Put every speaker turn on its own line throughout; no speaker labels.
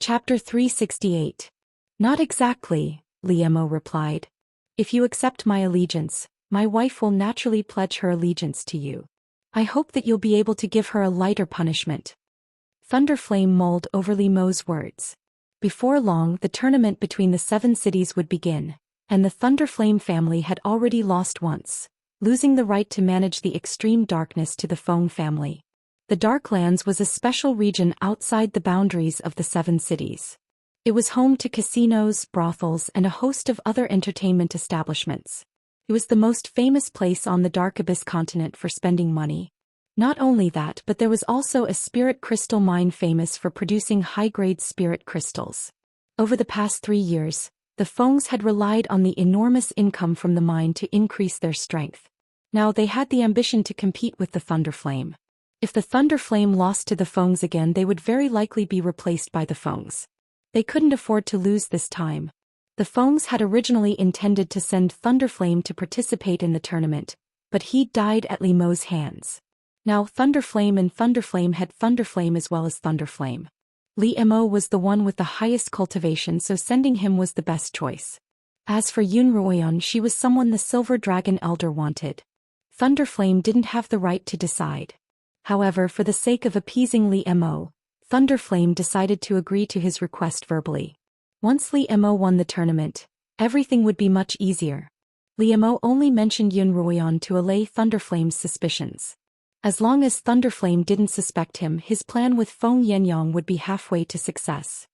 Chapter 368. Not exactly, Li Mo replied. If you accept my allegiance, my wife will naturally pledge her allegiance to you. I hope that you'll be able to give her a lighter punishment. Thunderflame mulled over Li Mo's words. Before long, the tournament between the 7 cities would begin, and the Thunderflame family had already lost once, losing the right to manage the extreme darkness to the Feng family. The Darklands was a special region outside the boundaries of the 7 cities. It was home to casinos, brothels, and a host of other entertainment establishments. It was the most famous place on the Dark Abyss continent for spending money. Not only that, but there was also a spirit crystal mine famous for producing high-grade spirit crystals. Over the past 3 years, the Fengs had relied on the enormous income from the mine to increase their strength. Now they had the ambition to compete with the Thunderflame. If the Thunderflame lost to the Fengs again, they would very likely be replaced by the Fengs. They couldn't afford to lose this time. The Fengs had originally intended to send Thunderflame to participate in the tournament, but he died at Li Mo's hands. Now Thunderflame and Thunderflame had Thunderflame as well as Thunderflame. Li Mo was the one with the highest cultivation, so sending him was the best choice. As for Yun Ruoyan, she was someone the Silver Dragon Elder wanted. Thunderflame didn't have the right to decide. However, for the sake of appeasing Li Mo, Thunderflame decided to agree to his request verbally. Once Li Mo won the tournament, everything would be much easier. Li Mo only mentioned Yun Ruoyan to allay Thunderflame's suspicions. As long as Thunderflame didn't suspect him, his plan with Feng Yenyang would be halfway to success.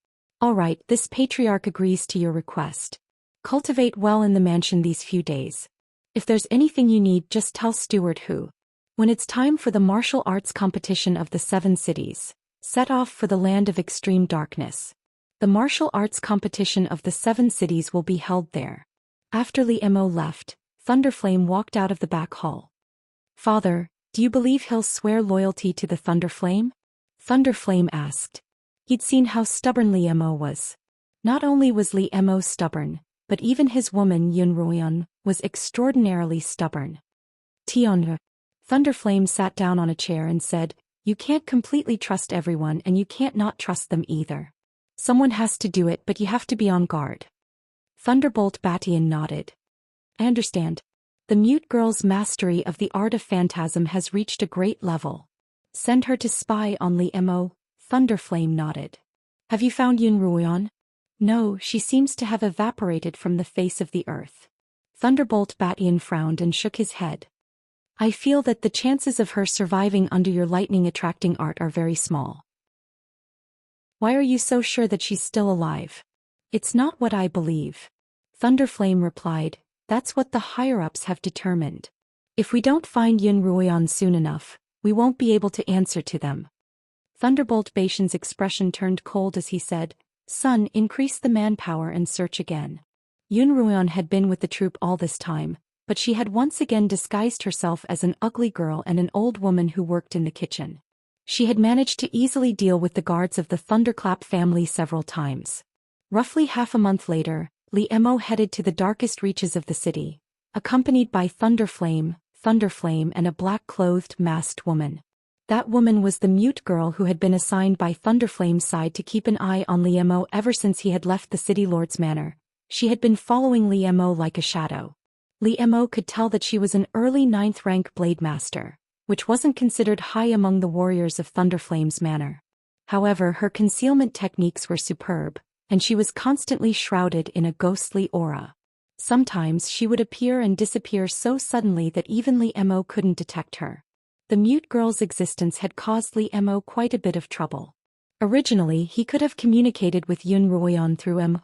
Alright, this patriarch agrees to your request. Cultivate well in the mansion these few days. If there's anything you need, just tell Steward Hu. When it's time for the martial arts competition of the 7 cities, set off for the land of extreme darkness. The martial arts competition of the 7 cities will be held there. After Li Mo left, Thunderflame walked out of the back hall. Father, do you believe he'll swear loyalty to the Thunderflame? Thunderflame asked. He'd seen how stubborn Li Mo was. Not only was Li Mo stubborn, but even his woman Yun Ruoyan was extraordinarily stubborn. Tianhe. Thunderflame sat down on a chair and said, you can't completely trust everyone and you can't not trust them either. Someone has to do it, but you have to be on guard. Thunderbolt Batian nodded. I understand. The mute girl's mastery of the art of phantasm has reached a great level. Send her to spy on Li Mo. Thunderflame nodded. Have you found Yun Ruoyan? No, she seems to have evaporated from the face of the earth. Thunderbolt Batian frowned and shook his head. I feel that the chances of her surviving under your lightning-attracting art are very small. Why are you so sure that she's still alive? It's not what I believe. Thunderflame replied, that's what the higher-ups have determined. If we don't find Yun Ruoyan soon enough, we won't be able to answer to them. Thunderbolt Batian's expression turned cold as he said, Son, increase the manpower and search again. Yun Ruoyan had been with the troop all this time, but she had once again disguised herself as an ugly girl and an old woman who worked in the kitchen. She had managed to easily deal with the guards of the Thunderclap family several times. Roughly half a month later, Li Mo headed to the darkest reaches of the city, accompanied by Thunderflame, and a black-clothed, masked woman. That woman was the mute girl who had been assigned by Thunderflame's side to keep an eye on Li Mo ever since he had left the City Lord's manor. She had been following Li Mo like a shadow. Li Mo could tell that she was an early 9th rank blade master, which wasn't considered high among the warriors of Thunderflame's manor. However, her concealment techniques were superb, and she was constantly shrouded in a ghostly aura. Sometimes she would appear and disappear so suddenly that even Li Mo couldn't detect her. The mute girl's existence had caused Li Mo quite a bit of trouble. Originally, he could have communicated with Yun Ruoyan through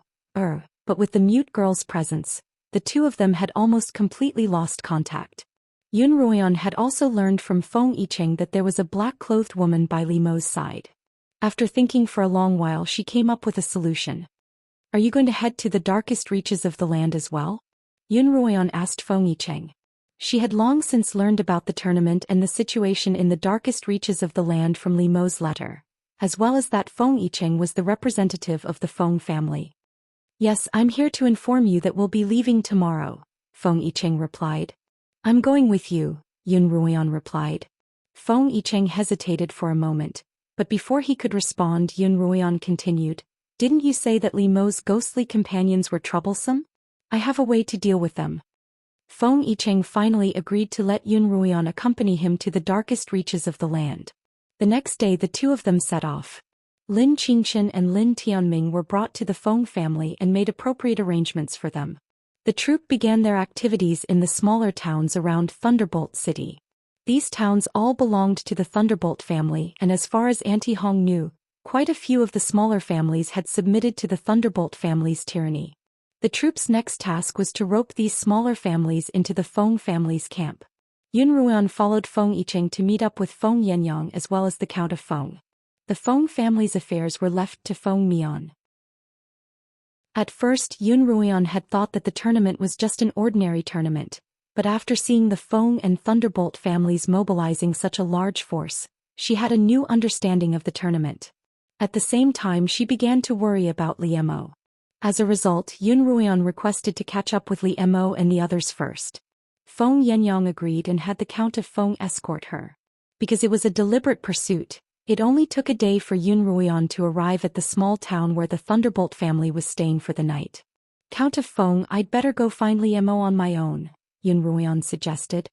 but with the mute girl's presence, the two of them had almost completely lost contact. Yun Ruoyan had also learned from Feng Yicheng that there was a black-clothed woman by Li Mo's side. After thinking for a long while, she came up with a solution. Are you going to head to the darkest reaches of the land as well? Yun Ruoyan asked Feng Yicheng. She had long since learned about the tournament and the situation in the darkest reaches of the land from Li Mo's letter, as well as that Feng Yicheng was the representative of the Feng family. Yes, I'm here to inform you that we'll be leaving tomorrow, Feng Yicheng replied. I'm going with you, Yun Ruoyan replied. Feng Yicheng hesitated for a moment, but before he could respond, Yun Ruoyan continued, Didn't you say that Li Mo's ghostly companions were troublesome? I have a way to deal with them. Feng Yicheng finally agreed to let Yun Ruian accompany him to the darkest reaches of the land. The next day the two of them set off. Lin Qingxian and Lin Tianming were brought to the Feng family and made appropriate arrangements for them. The troop began their activities in the smaller towns around Thunderbolt City. These towns all belonged to the Thunderbolt family, and as far as Auntie Hong knew, quite a few of the smaller families had submitted to the Thunderbolt family's tyranny. The troop's next task was to rope these smaller families into the Feng family's camp. Yun Ruian followed Feng Yicheng to meet up with Feng Yenyang as well as the Count of Feng. The Feng family's affairs were left to Feng Mian. At first Yun Ruian had thought that the tournament was just an ordinary tournament, but after seeing the Feng and Thunderbolt families mobilizing such a large force, she had a new understanding of the tournament. At the same time she began to worry about Li Mo. As a result, Yun Ruian requested to catch up with Li Mo and the others first. Feng Yenyang agreed and had the Count of Feng escort her. Because it was a deliberate pursuit, it only took a day for Yun Ruian to arrive at the small town where the Thunderbolt family was staying for the night. Count of Feng, I'd better go find Li Mo on my own, Yun Ruian suggested.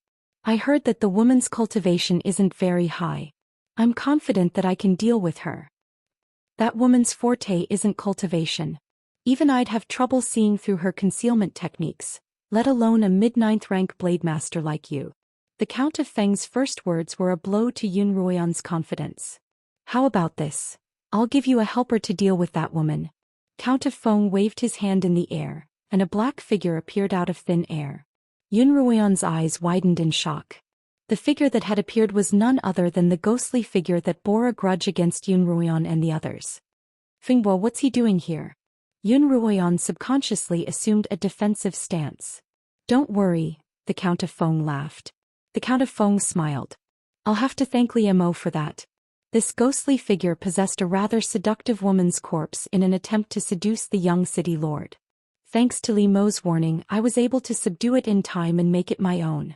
I heard that the woman's cultivation isn't very high. I'm confident that I can deal with her. That woman's forte isn't cultivation. Even I'd have trouble seeing through her concealment techniques, let alone a mid-9th rank blade master like you. The Count of Feng's first words were a blow to Yun Ruian's confidence. How about this? I'll give you a helper to deal with that woman. Count of Feng waved his hand in the air, and a black figure appeared out of thin air. Yun Ruian's eyes widened in shock. The figure that had appeared was none other than the ghostly figure that bore a grudge against Yun Ruian and the others. Fengbo, what's he doing here? Yun Ruian subconsciously assumed a defensive stance. Don't worry, the Count of Feng laughed. The Count of Feng smiled. I'll have to thank Li Mo for that. This ghostly figure possessed a rather seductive woman's corpse in an attempt to seduce the young city lord. Thanks to Li Mo's warning, I was able to subdue it in time and make it my own.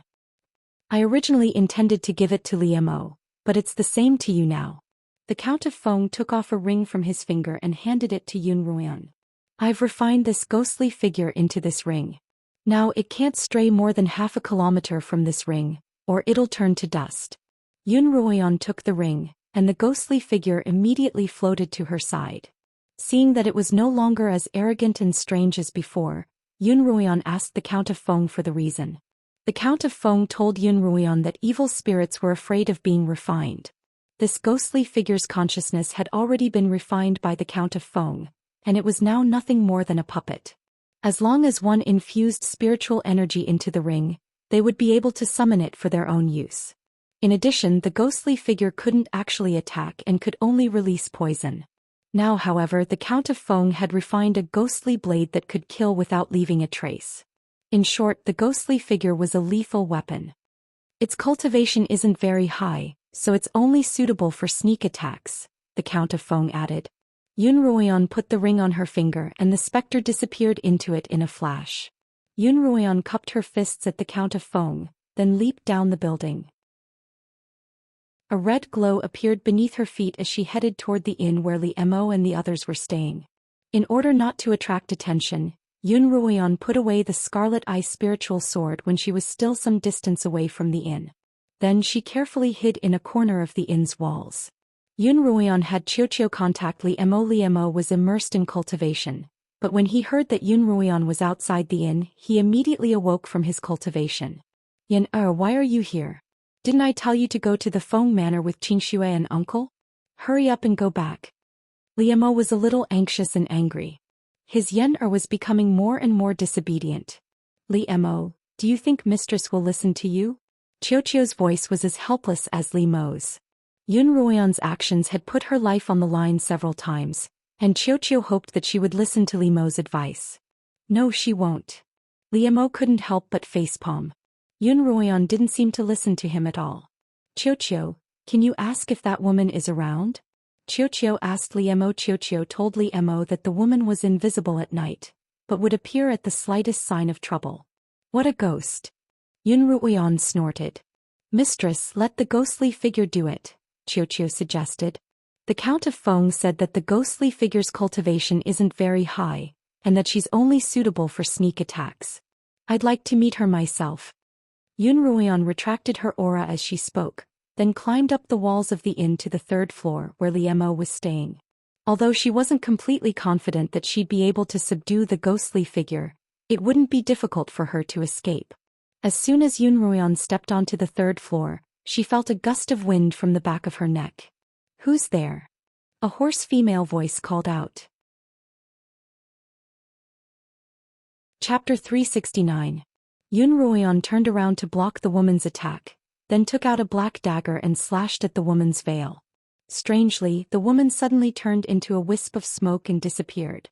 I originally intended to give it to Li Mo, but it's the same to you now. The Count of Feng took off a ring from his finger and handed it to Yun Ruian. I've refined this ghostly figure into this ring. Now it can't stray more than half a kilometer from this ring, or it'll turn to dust. Yun Ruian took the ring, and the ghostly figure immediately floated to her side. Seeing that it was no longer as arrogant and strange as before, Yun Ruian asked the Count of Feng for the reason. The Count of Feng told Yun Ruian that evil spirits were afraid of being refined. This ghostly figure's consciousness had already been refined by the Count of Feng, and it was now nothing more than a puppet. As long as one infused spiritual energy into the ring, they would be able to summon it for their own use. In addition, the ghostly figure couldn't actually attack and could only release poison. Now, however, the Count of Feng had refined a ghostly blade that could kill without leaving a trace. In short, the ghostly figure was a lethal weapon. Its cultivation isn't very high, so it's only suitable for sneak attacks, the Count of Feng added. Yun Ruian put the ring on her finger and the specter disappeared into it in a flash. Yun Ruian cupped her fists at the Count of Feng, then leaped down the building. A red glow appeared beneath her feet as she headed toward the inn where Li Mo and the others were staying. In order not to attract attention, Yun Ruian put away the Scarlet Eye spiritual sword when she was still some distance away from the inn. Then she carefully hid in a corner of the inn's walls. Yun Ruian had Xiao contact Li Mo. Li Mo was immersed in cultivation, but when he heard that Yun Ruian was outside the inn, he immediately awoke from his cultivation. Yan, why are you here? Didn't I tell you to go to the Feng Manor with Xianxia and Uncle? Hurry up and go back. Li Mo was a little anxious and angry. His Yan was becoming more and more disobedient. Li Mo, do you think Mistress will listen to you? Xiao's voice was as helpless as Li Mo's. Yun Ruian's actions had put her life on the line several times, and Xiao hoped that she would listen to Li Mo's advice. No, she won't. Li Mo couldn't help but facepalm. Yun Ruian didn't seem to listen to him at all. Xiao, can you ask if that woman is around? Xiao asked Li Mo. Xiao told Li Mo that the woman was invisible at night, but would appear at the slightest sign of trouble. What a ghost! Yun Ruian snorted. Mistress, let the ghostly figure do it, Xiao suggested. The Count of Feng said that the ghostly figure's cultivation isn't very high, and that she's only suitable for sneak attacks. I'd like to meet her myself. Yun Ruoyan retracted her aura as she spoke, then climbed up the walls of the inn to the third floor where Li Mo was staying. Although she wasn't completely confident that she'd be able to subdue the ghostly figure, it wouldn't be difficult for her to escape. As soon as Yun Ruoyan stepped onto the third floor, she felt a gust of wind from the back of her neck. "Who's there?" A hoarse female voice called out. Chapter 369. Yun Ruoyan turned around to block the woman's attack, then took out a black dagger and slashed at the woman's veil. Strangely, the woman suddenly turned into a wisp of smoke and disappeared.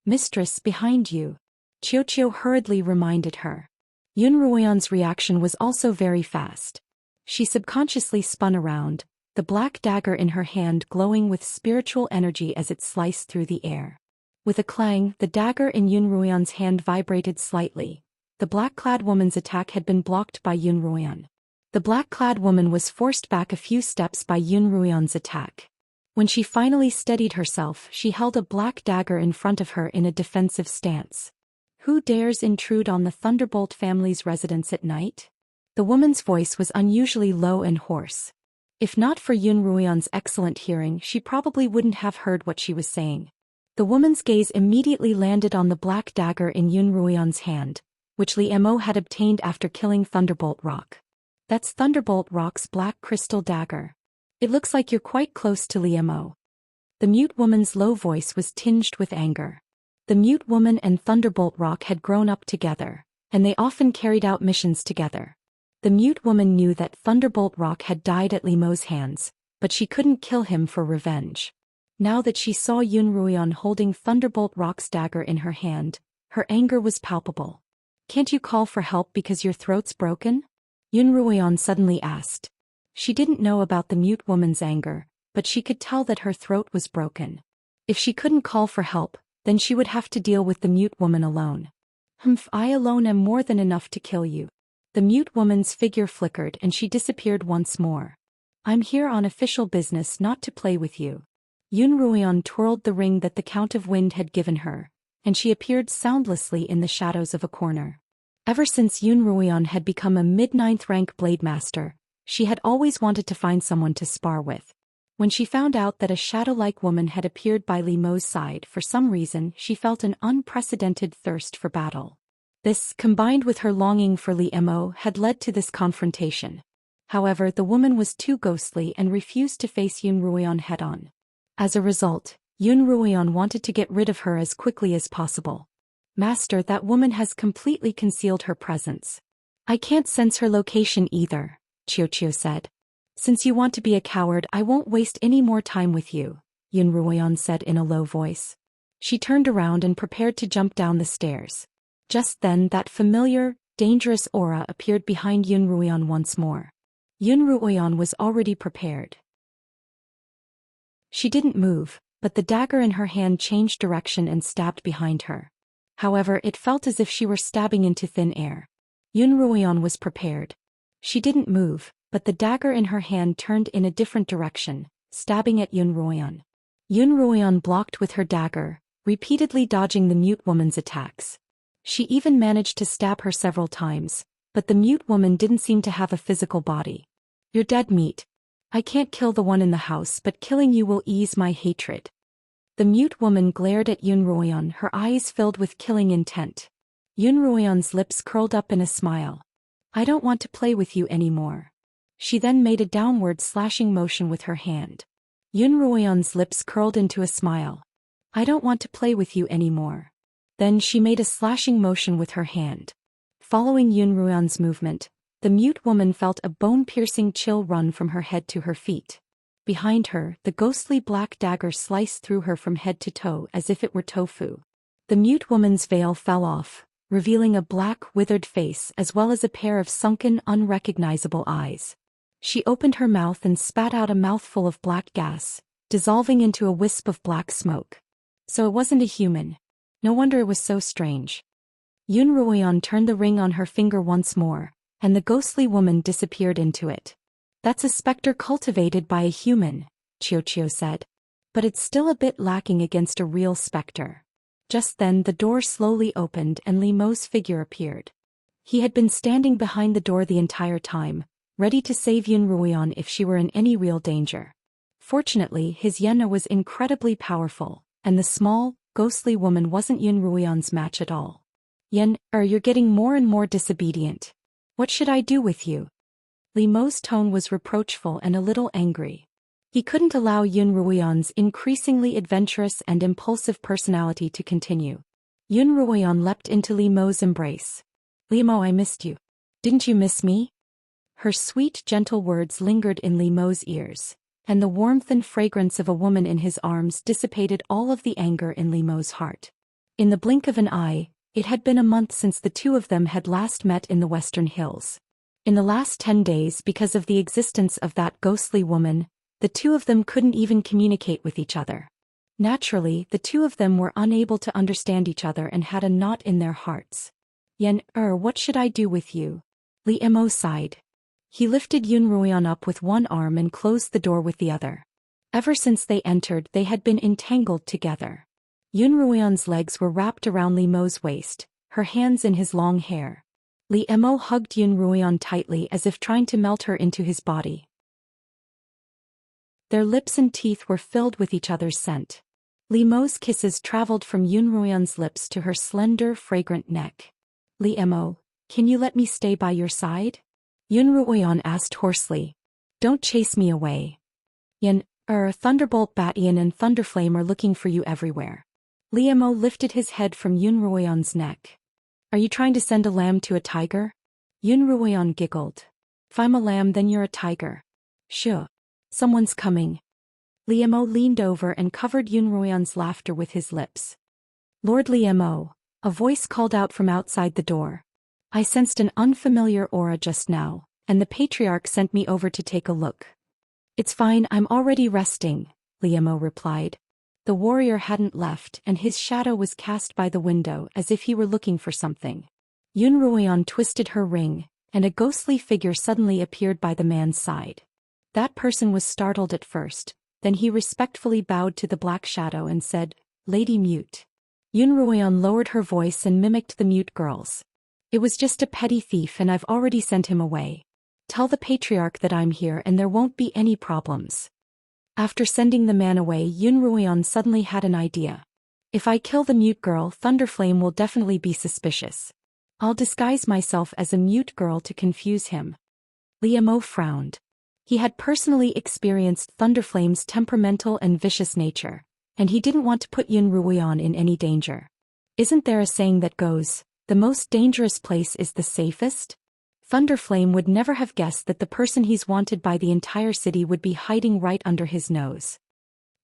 "Mistress, behind you," Qiuqiu hurriedly reminded her. Yun Ruoyan's reaction was also very fast. She subconsciously spun around, the black dagger in her hand glowing with spiritual energy as it sliced through the air. With a clang, the dagger in Yun Ruoyan's hand vibrated slightly. The black-clad woman's attack had been blocked by Yun Ruoyan. The black-clad woman was forced back a few steps by Yun Ruoyan's attack. When she finally steadied herself, she held a black dagger in front of her in a defensive stance. "Who dares intrude on the Thunderbolt family's residence at night?" The woman's voice was unusually low and hoarse. If not for Yun Ruoyan's excellent hearing, she probably wouldn't have heard what she was saying. The woman's gaze immediately landed on the black dagger in Yun Ruoyan's hand, which Li Mo had obtained after killing Thunderbolt Rock. "That's Thunderbolt Rock's black crystal dagger. It looks like you're quite close to Li Mo." The mute woman's low voice was tinged with anger. The mute woman and Thunderbolt Rock had grown up together, and they often carried out missions together. The mute woman knew that Thunderbolt Rock had died at Li Mo's hands, but she couldn't kill him for revenge. Now that she saw Yun Ruoyan holding Thunderbolt Rock's dagger in her hand, her anger was palpable. "Can't you call for help because your throat's broken?" Yun Ruoyan suddenly asked. She didn't know about the mute woman's anger, but she could tell that her throat was broken. If she couldn't call for help, then she would have to deal with the mute woman alone. I alone am more than enough to kill you." The mute woman's figure flickered and she disappeared once more. "I'm here on official business, not to play with you." Yun Ruoyan twirled the ring that the Count of Wind had given her, and she appeared soundlessly in the shadows of a corner. Ever since Yun Ruoyan had become a mid-9th rank blade master, she had always wanted to find someone to spar with. When she found out that a shadow-like woman had appeared by Li Mo's side, for some reason she felt an unprecedented thirst for battle. This, combined with her longing for Li Mo, had led to this confrontation. However, the woman was too ghostly and refused to face Yun Ruoyan head-on. As a result, Yun Ruoyan wanted to get rid of her as quickly as possible. "Master, that woman has completely concealed her presence. I can't sense her location either," Qiuqiu said. "Since you want to be a coward, I won't waste any more time with you," Yun Ruoyan said in a low voice. She turned around and prepared to jump down the stairs. Just then that familiar, dangerous aura appeared behind Yun Ruoyan once more. Yun Ruoyan was already prepared. She didn't move, but the dagger in her hand changed direction and stabbed behind her. However, it felt as if she were stabbing into thin air. Yun Ruoyan was prepared. She didn't move, but the dagger in her hand turned in a different direction, stabbing at Yun Ruoyan. Yun Ruoyan blocked with her dagger, repeatedly dodging the mute woman's attacks. She even managed to stab her several times, but the mute woman didn't seem to have a physical body. "You're dead meat. I can't kill the one in the house, but killing you will ease my hatred." The mute woman glared at Yun Ruoyan, her eyes filled with killing intent. Yun Ruoyan's lips curled up in a smile. "I don't want to play with you anymore." She then made a downward slashing motion with her hand. Yun Ruoyan's lips curled into a smile. "I don't want to play with you anymore." Then she made a slashing motion with her hand. Following Yun Ruoyan's movement, the mute woman felt a bone-piercing chill run from her head to her feet. Behind her, the ghostly black dagger sliced through her from head to toe as if it were tofu. The mute woman's veil fell off, revealing a black, withered face as well as a pair of sunken, unrecognizable eyes. She opened her mouth and spat out a mouthful of black gas, dissolving into a wisp of black smoke. So it wasn't a human. No wonder it was so strange. Yun Ruoyan turned the ring on her finger once more, and the ghostly woman disappeared into it. "That's a specter cultivated by a human," Qiuqiu said. but it's still a bit lacking against a real specter. Just then the door slowly opened and Li Mo's figure appeared. He had been standing behind the door the entire time, ready to save Yun Ruoyan if she were in any real danger. Fortunately, his Yenna was incredibly powerful, and the small, ghostly woman wasn't Yun Ruoyan's match at all. You're getting more and more disobedient. What should I do with you? Li Mo's tone was reproachful and a little angry. He couldn't allow Yun Ruoyan's increasingly adventurous and impulsive personality to continue. Yun Ruoyan leapt into Li Mo's embrace. Li Mo, I missed you. Didn't you miss me? Her sweet, gentle words lingered in Li Mo's ears, and the warmth and fragrance of a woman in his arms dissipated all of the anger in Li Mo's heart. In the blink of an eye, it had been a month since the two of them had last met in the Western Hills. In the last 10 days, because of the existence of that ghostly woman, the two of them couldn't even communicate with each other. Naturally, the two of them were unable to understand each other and had a knot in their hearts. What should I do with you? Li Mo sighed. He lifted Yun Ruoyan up with one arm and closed the door with the other. Ever since they entered, they had been entangled together. Yun Ruoyan's legs were wrapped around Li Mo's waist, her hands in his long hair. Li Mo hugged Yun Ruoyan tightly as if trying to melt her into his body. Their lips and teeth were filled with each other's scent. Li Mo's kisses traveled from Yun Ruoyan's lips to her slender, fragrant neck. Li Mo, can you let me stay by your side? Yun Ruoyan asked hoarsely. Don't chase me away. Thunderbolt Batian and Thunderflame are looking for you everywhere. Li Mo lifted his head from Yun Ruoyan's neck. Are you trying to send a lamb to a tiger? Yun Ruoyan giggled. If I'm a lamb, then you're a tiger. Sure. Someone's coming. Li Mo leaned over and covered Yun Ruoyan's laughter with his lips. Lord Li Mo, a voice called out from outside the door. I sensed an unfamiliar aura just now, and the patriarch sent me over to take a look. It's fine, I'm already resting, Li Mo replied. The warrior hadn't left, and his shadow was cast by the window as if he were looking for something. Yun Ruoyan twisted her ring, and a ghostly figure suddenly appeared by the man's side. That person was startled at first, then he respectfully bowed to the black shadow and said, Lady Mute. Yun Ruoyan lowered her voice and mimicked the mute girls. It was just a petty thief and I've already sent him away. Tell the patriarch that I'm here and there won't be any problems. After sending the man away, Yun Ruoyan suddenly had an idea. If I kill the mute girl, Thunderflame will definitely be suspicious. I'll disguise myself as a mute girl to confuse him. Li Mo frowned. He had personally experienced Thunderflame's temperamental and vicious nature, and he didn't want to put Yun Ruoyan in any danger. Isn't there a saying that goes, the most dangerous place is the safest? Thunderflame would never have guessed that the person he's wanted by the entire city would be hiding right under his nose.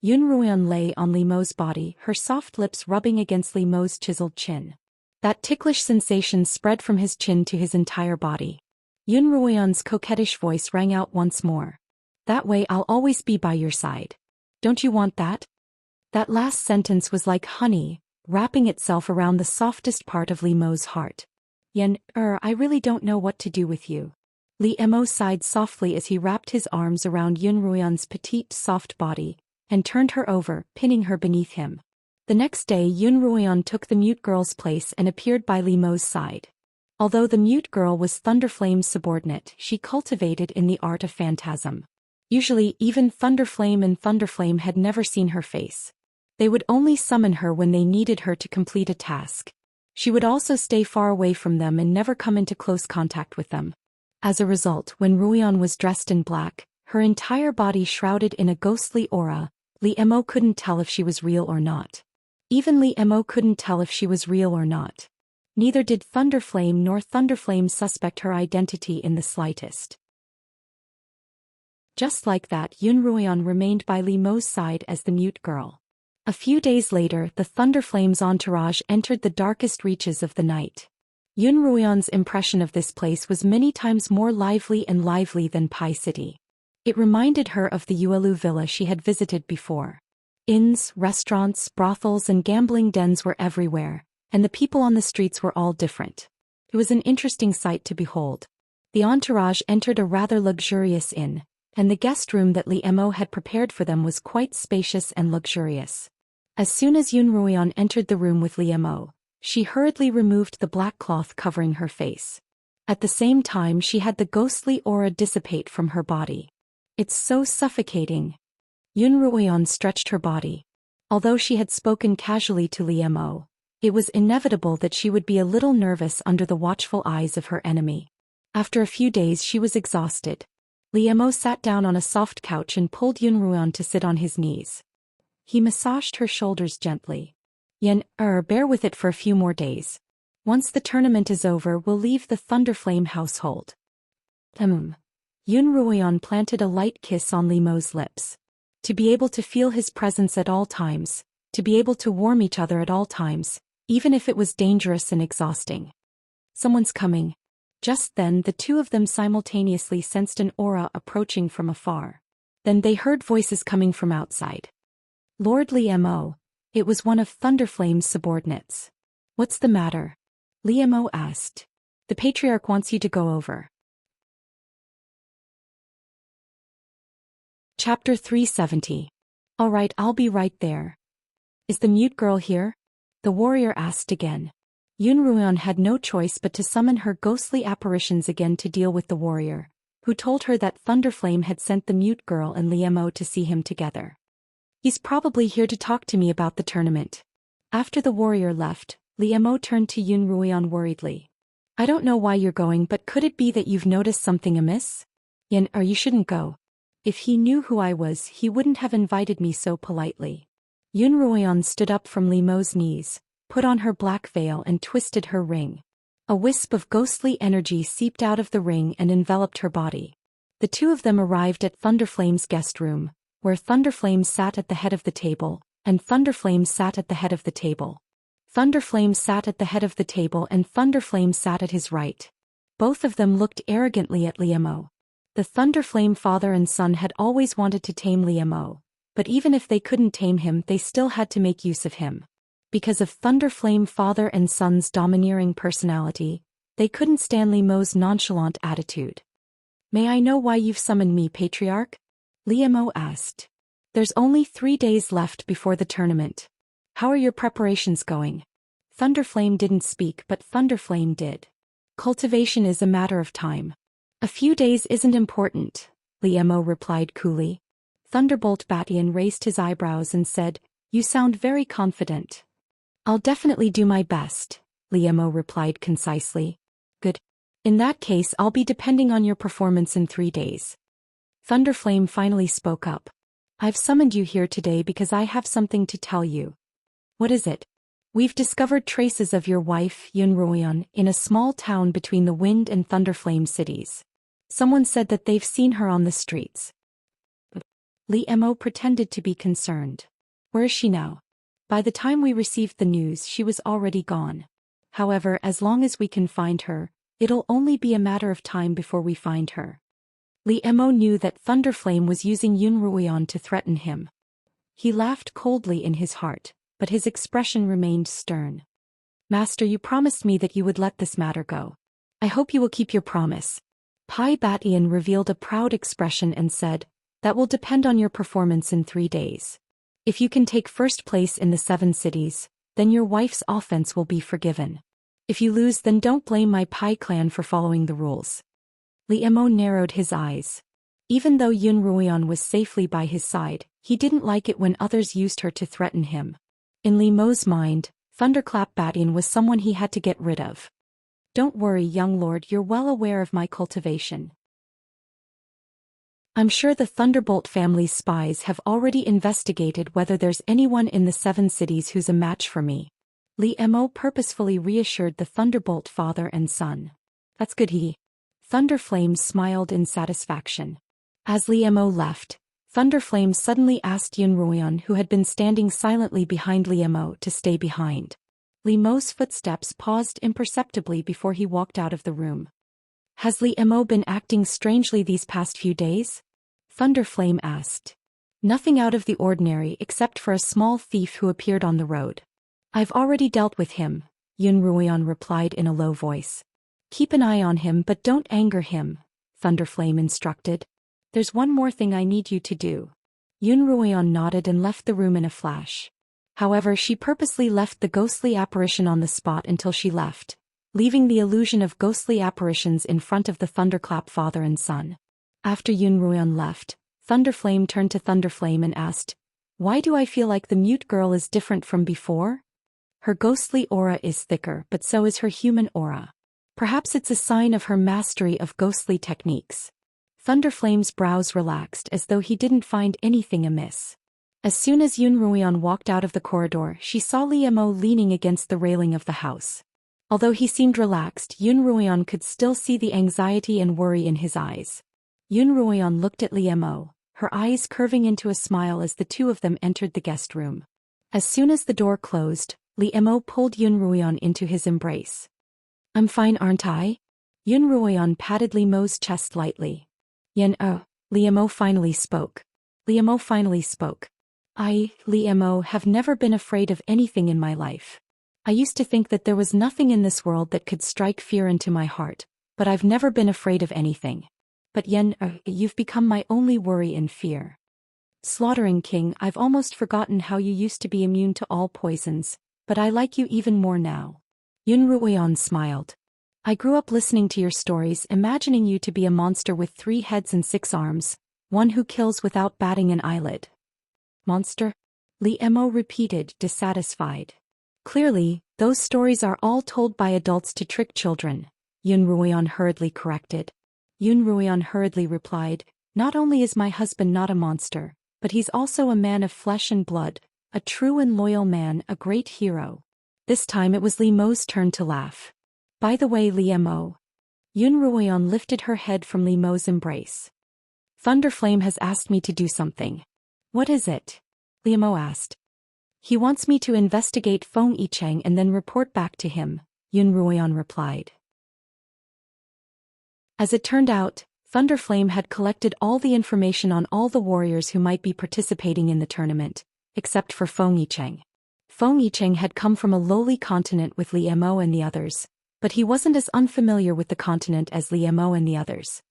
Yun Ruoyan lay on Li Mo's body, her soft lips rubbing against Li Mo's chiseled chin. That ticklish sensation spread from his chin to his entire body. Yun Ruoyan's coquettish voice rang out once more. That way I'll always be by your side. Don't you want that? That last sentence was like honey, wrapping itself around the softest part of Li Mo's heart. I really don't know what to do with you. Li Mo sighed softly as he wrapped his arms around Yun Ruoyan's petite, soft body, and turned her over, pinning her beneath him. The next day Yun Ruoyan took the mute girl's place and appeared by Li Mo's side. Although the mute girl was Thunderflame's subordinate, she cultivated in the art of phantasm. Usually, even Thunderflame and Thunderflame had never seen her face. They would only summon her when they needed her to complete a task. She would also stay far away from them and never come into close contact with them. As a result, when Ruoyan was dressed in black, her entire body shrouded in a ghostly aura, Li Mo couldn't tell if she was real or not. Even Li Mo couldn't tell if she was real or not. Neither did Thunderflame nor Thunderflame suspect her identity in the slightest. Just like that, Yun Ruoyan remained by Li Mo's side as the mute girl. A few days later, the Thunderflame's entourage entered the darkest reaches of the night. Yun Ruoyan's impression of this place was many times more lively than Pai City. It reminded her of the Yuelu villa she had visited before. Inns, restaurants, brothels and gambling dens were everywhere, and the people on the streets were all different. It was an interesting sight to behold. The entourage entered a rather luxurious inn, and the guest room that Li Mo had prepared for them was quite spacious and luxurious. As soon as Yun Ruoyan entered the room with Li Mo, she hurriedly removed the black cloth covering her face. At the same time she had the ghostly aura dissipate from her body. "It's so suffocating." Yun Ruoyan stretched her body. Although she had spoken casually to Li Mo, it was inevitable that she would be a little nervous under the watchful eyes of her enemy. After a few days she was exhausted. Li Mo sat down on a soft couch and pulled Yun Ruoyan to sit on his knees. He massaged her shoulders gently. Bear with it for a few more days. Once the tournament is over we'll leave the Thunderflame household." Yun Ruoyan planted a light kiss on Li Mo's lips. To be able to feel his presence at all times, to be able to warm each other at all times, even if it was dangerous and exhausting. "Someone's coming." Just then the two of them simultaneously sensed an aura approaching from afar. Then they heard voices coming from outside. "Lord Li Mo." It was one of Thunderflame's subordinates. "What's the matter?" Li Mo asked. "The Patriarch wants you to go over." Chapter 370. "All right, I'll be right there." "Is the mute girl here?" the warrior asked again. Yun Ruoyan had no choice but to summon her ghostly apparitions again to deal with the warrior, who told her that Thunderflame had sent the mute girl and Li Mo to see him together. "He's probably here to talk to me about the tournament." After the warrior left, Li Mo turned to Yun Ruoyan worriedly. "I don't know why you're going, but could it be that you've noticed something amiss?" "Or you shouldn't go. If he knew who I was, he wouldn't have invited me so politely." Yun Ruoyan stood up from Li Mo's knees, put on her black veil and twisted her ring. A wisp of ghostly energy seeped out of the ring and enveloped her body. The two of them arrived at Thunderflame's guest room, where Thunderflame sat at the head of the table, and Thunderflame sat at the head of the table. Thunderflame sat at the head of the table and Thunderflame sat at his right. Both of them looked arrogantly at Li Mo. The Thunderflame father and son had always wanted to tame Li Mo, but even if they couldn't tame him they still had to make use of him. Because of Thunderflame father and son's domineering personality, they couldn't stand Li Mo's nonchalant attitude. "May I know why you've summoned me, Patriarch?" Li Mo asked. "There's only 3 days left before the tournament. How are your preparations going?" Thunderflame didn't speak but Thunderflame did. "Cultivation is a matter of time. A few days isn't important," Li Mo replied coolly. Thunderbolt Batian raised his eyebrows and said, "You sound very confident." "I'll definitely do my best," Li Mo replied concisely. "Good. In that case I'll be depending on your performance in 3 days." Thunderflame finally spoke up. "I've summoned you here today because I have something to tell you." "What is it?" "We've discovered traces of your wife, Yun Ruoyan, in a small town between the Wind and Thunderflame cities. Someone said that they've seen her on the streets." Li Mo pretended to be concerned. "Where is she now?" "By the time we received the news she was already gone. However, as long as we can find her, it'll only be a matter of time before we find her." Li Mo knew that Thunderflame was using Yun Ruoyan to threaten him. He laughed coldly in his heart, but his expression remained stern. "Master, you promised me that you would let this matter go. I hope you will keep your promise." Pai Batian revealed a proud expression and said, "That will depend on your performance in 3 days. If you can take first place in the 7 cities, then your wife's offense will be forgiven. If you lose, then don't blame my Pai clan for following the rules." Li Mo narrowed his eyes. Even though Yun Ruoyan was safely by his side, he didn't like it when others used her to threaten him. In Li Mo's mind, Thunderclap Batian was someone he had to get rid of. "Don't worry, young lord, you're well aware of my cultivation. I'm sure the Thunderbolt family's spies have already investigated whether there's anyone in the 7 cities who's a match for me." Li Mo purposefully reassured the Thunderbolt father and son. "That's good." Thunderflame smiled in satisfaction. As Li Mo left, Thunderflame suddenly asked Yun Ruoyan, who had been standing silently behind Li Mo, to stay behind. Li Mo's footsteps paused imperceptibly before he walked out of the room. "Has Li Mo been acting strangely these past few days?" Thunderflame asked. "Nothing out of the ordinary except for a small thief who appeared on the road. I've already dealt with him," Yun Ruoyan replied in a low voice. "Keep an eye on him but don't anger him," Thunderflame instructed. There's one more thing I need you to do. Yun Ruoyan nodded and left the room in a flash. However, she purposely left the ghostly apparition on the spot until she left, leaving the illusion of ghostly apparitions in front of the thunderclap father and son. After Yun Ruoyan left, Thunderflame turned to Thunderflame and asked, "Why do I feel like the mute girl is different from before? Her ghostly aura is thicker, but so is her human aura. Perhaps it's a sign of her mastery of ghostly techniques." Thunderflame's brows relaxed as though he didn't find anything amiss. As soon as Yun Ruoyan walked out of the corridor, she saw Liemo leaning against the railing of the house. Although he seemed relaxed, Yun Ruoyan could still see the anxiety and worry in his eyes. Yun Ruoyan looked at Liemo, her eyes curving into a smile as the two of them entered the guest room. As soon as the door closed, Liemo pulled Yun Ruoyan into his embrace. "I'm fine, aren't I?" Yun Ruoyan patted Liemo's chest lightly. Liemo finally spoke. Liemo, have never been afraid of anything in my life. I used to think that there was nothing in this world that could strike fear into my heart, but I've never been afraid of anything. But you've become my only worry and fear. Slaughtering King, I've almost forgotten how you used to be immune to all poisons, but I like you even more now. Yun Ruoyan smiled. I grew up listening to your stories, imagining you to be a monster with 3 heads and 6 arms, one who kills without batting an eyelid. Monster? Liemo repeated, dissatisfied. Clearly, those stories are all told by adults to trick children, Yun Ruoyan hurriedly corrected. Yun Ruoyan hurriedly replied, "Not only is my husband not a monster, but he's also a man of flesh and blood, a true and loyal man, a great hero." This time it was Liemo's turn to laugh. "By the way, Liemo." Yun Ruoyan lifted her head from Liemo's embrace. "Thunderflame has asked me to do something." "What is it?" Liemo asked. "He wants me to investigate Feng Yicheng and then report back to him," Yun Ruoyan replied. As it turned out, Thunderflame had collected all the information on all the warriors who might be participating in the tournament, except for Feng Yicheng. Feng Yicheng had come from a lowly continent with Liemo and the others, but he wasn't as unfamiliar with the continent as Liemo and the others.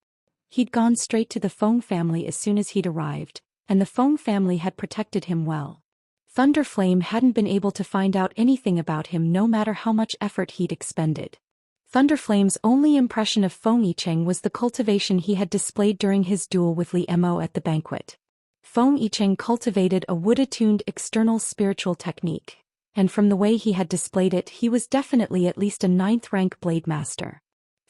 He'd gone straight to the Feng family as soon as he'd arrived, and the Feng family had protected him well. Thunderflame hadn't been able to find out anything about him no matter how much effort he'd expended. Thunderflame's only impression of Feng Yicheng was the cultivation he had displayed during his duel with Liemo at the banquet. Feng Yicheng cultivated a wood-attuned external spiritual technique, and from the way he had displayed it, he was definitely at least a 9th-rank blade master.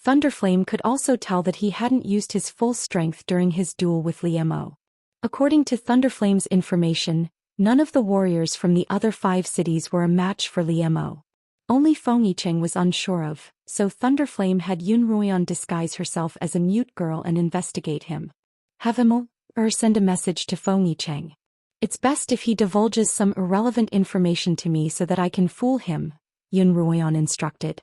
Thunderflame could also tell that he hadn't used his full strength during his duel with Liemo. According to Thunderflame's information, none of the warriors from the other 5 cities were a match for Liemo. Only Feng Yicheng was unsure of, so Thunderflame had Yun Ruoyan disguise herself as a mute girl and investigate him. Have send a message to Feng Yicheng. It's best if he divulges some irrelevant information to me so that I can fool him, Yun Ruoyan instructed.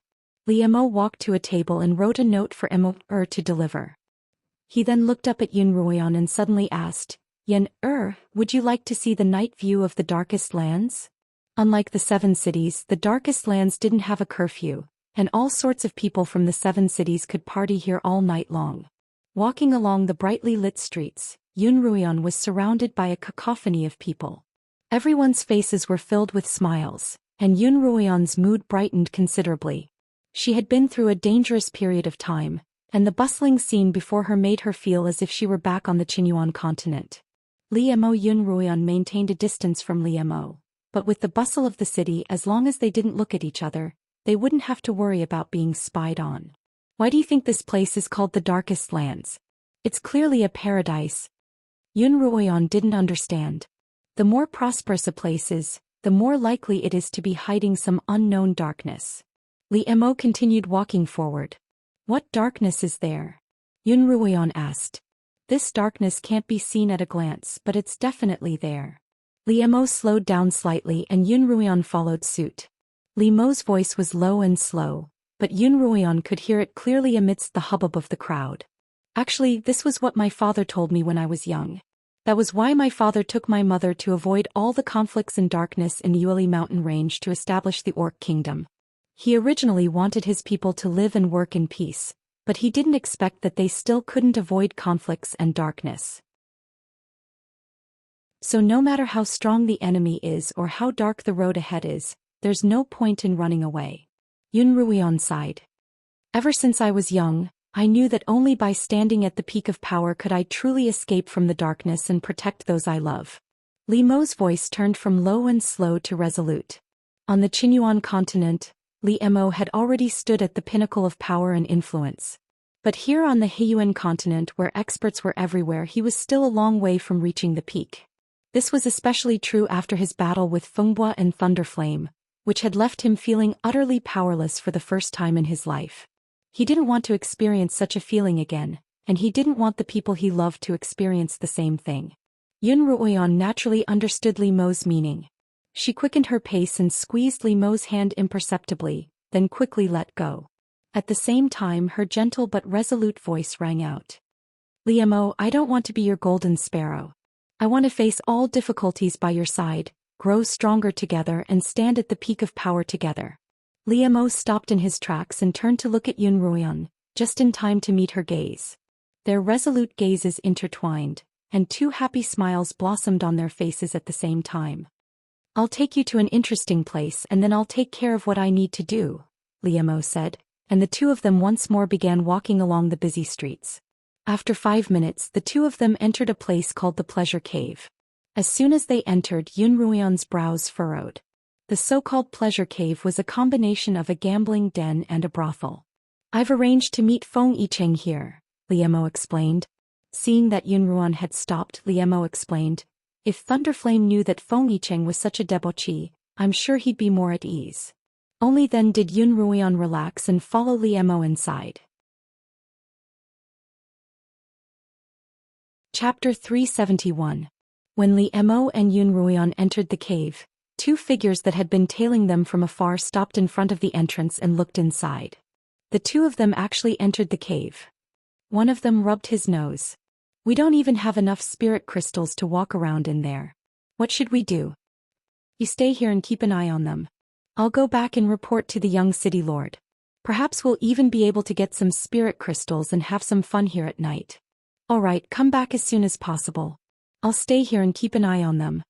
Liemo walked to a table and wrote a note for to deliver. He then looked up at Yun Ruoyan and suddenly asked, would you like to see the night view of the Darkest Lands? Unlike the 7 cities, the Darkest Lands didn't have a curfew, and all sorts of people from the 7 cities could party here all night long. Walking along the brightly lit streets, Yun Ruoyan was surrounded by a cacophony of people. Everyone's faces were filled with smiles, and Yun Ruoyan's mood brightened considerably. She had been through a dangerous period of time, and the bustling scene before her made her feel as if she were back on the Qinyuan continent. Yun Ruoyan maintained a distance from Liemo. But with the bustle of the city, as long as they didn't look at each other, they wouldn't have to worry about being spied on. Why do you think this place is called the Darkest Lands? It's clearly a paradise. Yun Ruoyan didn't understand. The more prosperous a place is, the more likely it is to be hiding some unknown darkness. Liemo continued walking forward. What darkness is there? Yun Ruoyan asked. This darkness can't be seen at a glance, but it's definitely there. Liemo slowed down slightly and Yun Ruoyan followed suit. Liemo's voice was low and slow, but Yun Ruoyan could hear it clearly amidst the hubbub of the crowd. Actually, this was what my father told me when I was young. That was why my father took my mother to avoid all the conflicts and darkness in Yueli mountain range to establish the Orc kingdom. He originally wanted his people to live and work in peace, but he didn't expect that they still couldn't avoid conflicts and darkness. So no matter how strong the enemy is or how dark the road ahead is, there's no point in running away. Yunruian sighed. Ever since I was young, I knew that only by standing at the peak of power could I truly escape from the darkness and protect those I love. Li Mo's voice turned from low and slow to resolute. On the Qinyuan continent, Li Mo had already stood at the pinnacle of power and influence. But here on the Heiyuan continent where experts were everywhere, he was still a long way from reaching the peak. This was especially true after his battle with Fengbua and Thunderflame, which had left him feeling utterly powerless for the first time in his life. He didn't want to experience such a feeling again, and he didn't want the people he loved to experience the same thing. Yun Ruoyan naturally understood Li Mo's meaning. She quickened her pace and squeezed Li Mo's hand imperceptibly, then quickly let go. At the same time, her gentle but resolute voice rang out. Li Mo, I don't want to be your golden sparrow. I want to face all difficulties by your side, grow stronger together and stand at the peak of power together. Li Mo stopped in his tracks and turned to look at Yun Ruoyan, just in time to meet her gaze. Their resolute gazes intertwined, and two happy smiles blossomed on their faces at the same time. I'll take you to an interesting place and then I'll take care of what I need to do, Li Mo said, and the two of them once more began walking along the busy streets. After 5 minutes, the two of them entered a place called the Pleasure Cave. As soon as they entered, Yun Ruoyan's brows furrowed. The so-called Pleasure Cave was a combination of a gambling den and a brothel. I've arranged to meet Feng Yicheng here, Li Mo explained. Seeing that Yun Ruoyan had stopped, Li Mo explained, if Thunderflame knew that Feng Yicheng was such a debauchee, I'm sure he'd be more at ease. Only then did Yun Ruoyan relax and follow Li Mo inside. Chapter 371. When Li Mo and Yun Ruoyan entered the cave, two figures that had been tailing them from afar stopped in front of the entrance and looked inside. The two of them actually entered the cave. One of them rubbed his nose. We don't even have enough spirit crystals to walk around in there. What should we do? You stay here and keep an eye on them. I'll go back and report to the young city lord. Perhaps we'll even be able to get some spirit crystals and have some fun here at night. All right, come back as soon as possible. I'll stay here and keep an eye on them.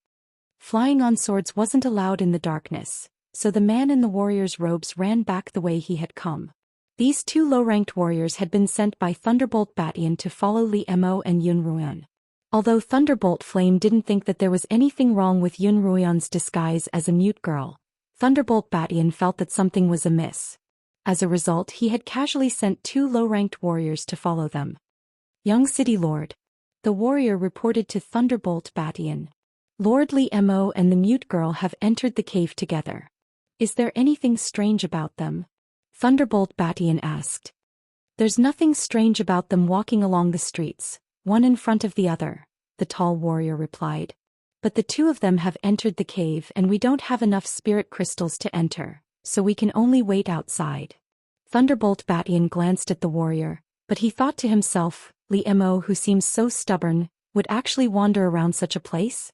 Flying on swords wasn't allowed in the darkness, so the man in the warrior's robes ran back the way he had come. These two low-ranked warriors had been sent by Thunderbolt Batian to follow Li Mo and Yun Ruoyan. Although Thunderbolt Flame didn't think that there was anything wrong with Yun Ruoyan's disguise as a mute girl, Thunderbolt Batian felt that something was amiss. As a result, he had casually sent two low-ranked warriors to follow them. Young City Lord. The warrior reported to Thunderbolt Batian. Lord Li Mo and the mute girl have entered the cave together. Is there anything strange about them? Thunderbolt Batian asked. There's nothing strange about them walking along the streets, one in front of the other, the tall warrior replied. But the two of them have entered the cave and we don't have enough spirit crystals to enter, so we can only wait outside. Thunderbolt Batian glanced at the warrior, but he thought to himself, Li Mo, who seems so stubborn, would actually wander around such a place?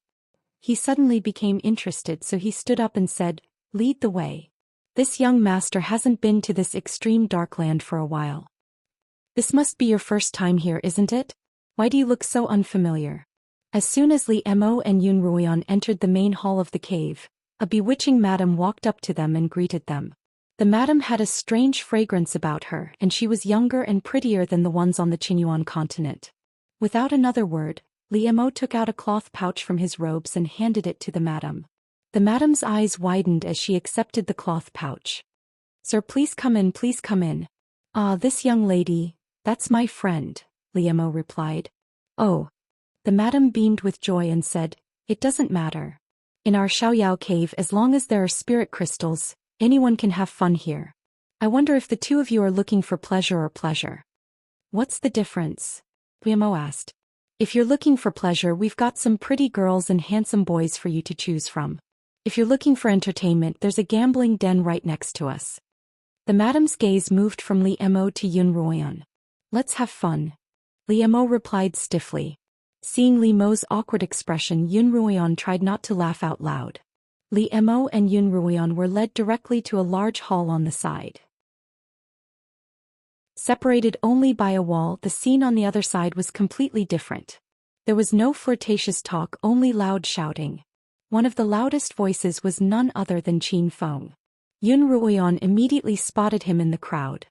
He suddenly became interested, so he stood up and said, lead the way. This young master hasn't been to this extreme dark land for a while. This must be your first time here, isn't it? Why do you look so unfamiliar? As soon as Li Mo and Yun Ruoyan entered the main hall of the cave, a bewitching madam walked up to them and greeted them. The madam had a strange fragrance about her, and she was younger and prettier than the ones on the Qinyuan continent. Without another word, Li Mo took out a cloth pouch from his robes and handed it to the madam. The madam's eyes widened as she accepted the cloth pouch. Sir, please come in, please come in. Ah, this young lady, that's my friend, Li Mo replied. Oh. The madam beamed with joy and said, it doesn't matter. In our Xiaoyao cave, as long as there are spirit crystals, anyone can have fun here. I wonder if the two of you are looking for pleasure or pleasure. What's the difference? Li Mo asked. If you're looking for pleasure, we've got some pretty girls and handsome boys for you to choose from. If you're looking for entertainment, there's a gambling den right next to us. The madam's gaze moved from Li Mo to Yun Ruoyan. Let's have fun. Li Mo replied stiffly. Seeing Li Mo's awkward expression, Yun Ruoyan tried not to laugh out loud. Li Mo and Yun Ruoyan were led directly to a large hall on the side. Separated only by a wall, the scene on the other side was completely different. There was no flirtatious talk, only loud shouting. One of the loudest voices was none other than Qin Feng. Yun Ruoyan immediately spotted him in the crowd.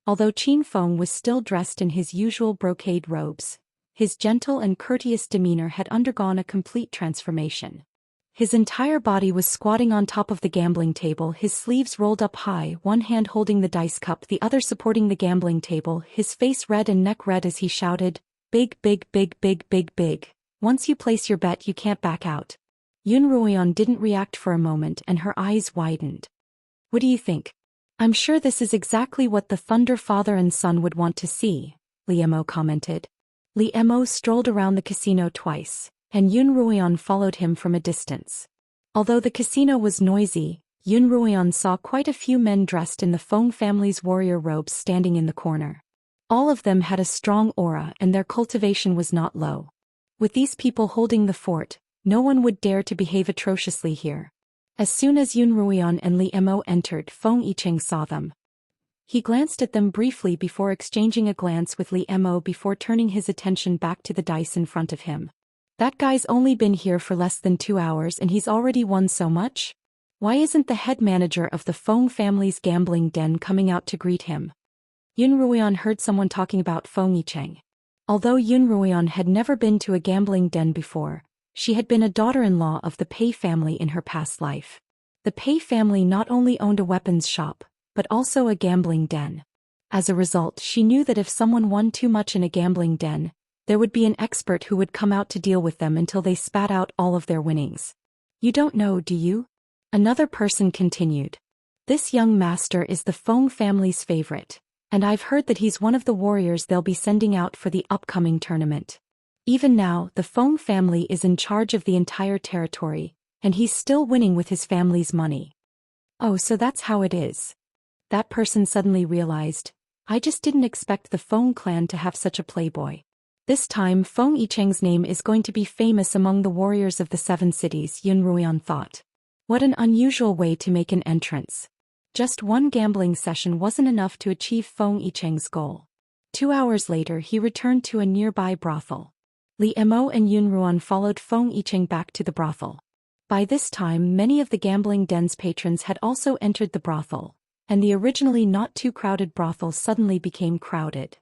Although Qin Feng was still dressed in his usual brocade robes, his gentle and courteous demeanor had undergone a complete transformation. His entire body was squatting on top of the gambling table, his sleeves rolled up high, one hand holding the dice cup, the other supporting the gambling table, his face red and neck red as he shouted, "Big, big, big, big, big, big. Once you place your bet, you can't back out." Yun Ruoyan didn't react for a moment and her eyes widened. "What do you think?" "I'm sure this is exactly what the Thunder Father and Son would want to see," Liemo commented. Liemo strolled around the casino twice, and Yun Ruoyan followed him from a distance. Although the casino was noisy, Yun Ruoyan saw quite a few men dressed in the Feng family's warrior robes standing in the corner. All of them had a strong aura and their cultivation was not low. With these people holding the fort, no one would dare to behave atrociously here. As soon as Yun Ruoyan and Liemo entered, Feng Yicheng saw them. He glanced at them briefly before exchanging a glance with Liemo before turning his attention back to the dice in front of him. "That guy's only been here for less than 2 hours and he's already won so much? Why isn't the head manager of the Feng family's gambling den coming out to greet him?" Yun Ruoyan heard someone talking about Feng Yicheng. Although Yun Ruoyan had never been to a gambling den before, she had been a daughter-in-law of the Pei family in her past life. The Pei family not only owned a weapons shop, but also a gambling den. As a result, she knew that if someone won too much in a gambling den, there would be an expert who would come out to deal with them until they spat out all of their winnings. "You don't know, do you?" Another person continued. "This young master is the Feng family's favorite, and I've heard that he's one of the warriors they'll be sending out for the upcoming tournament. Even now, the Feng family is in charge of the entire territory, and he's still winning with his family's money." "Oh, so that's how it is." That person suddenly realized, "I just didn't expect the Feng clan to have such a playboy. This time Feng Yicheng's name is going to be famous among the warriors of the 7 cities," Yun Ruoyan thought. What an unusual way to make an entrance. Just one gambling session wasn't enough to achieve Feng Yicheng's goal. 2 hours later he returned to a nearby brothel. Liemo and Yun Ruoyan followed Feng Yicheng back to the brothel. By this time many of the gambling den's patrons had also entered the brothel, and the originally not too crowded brothel suddenly became crowded.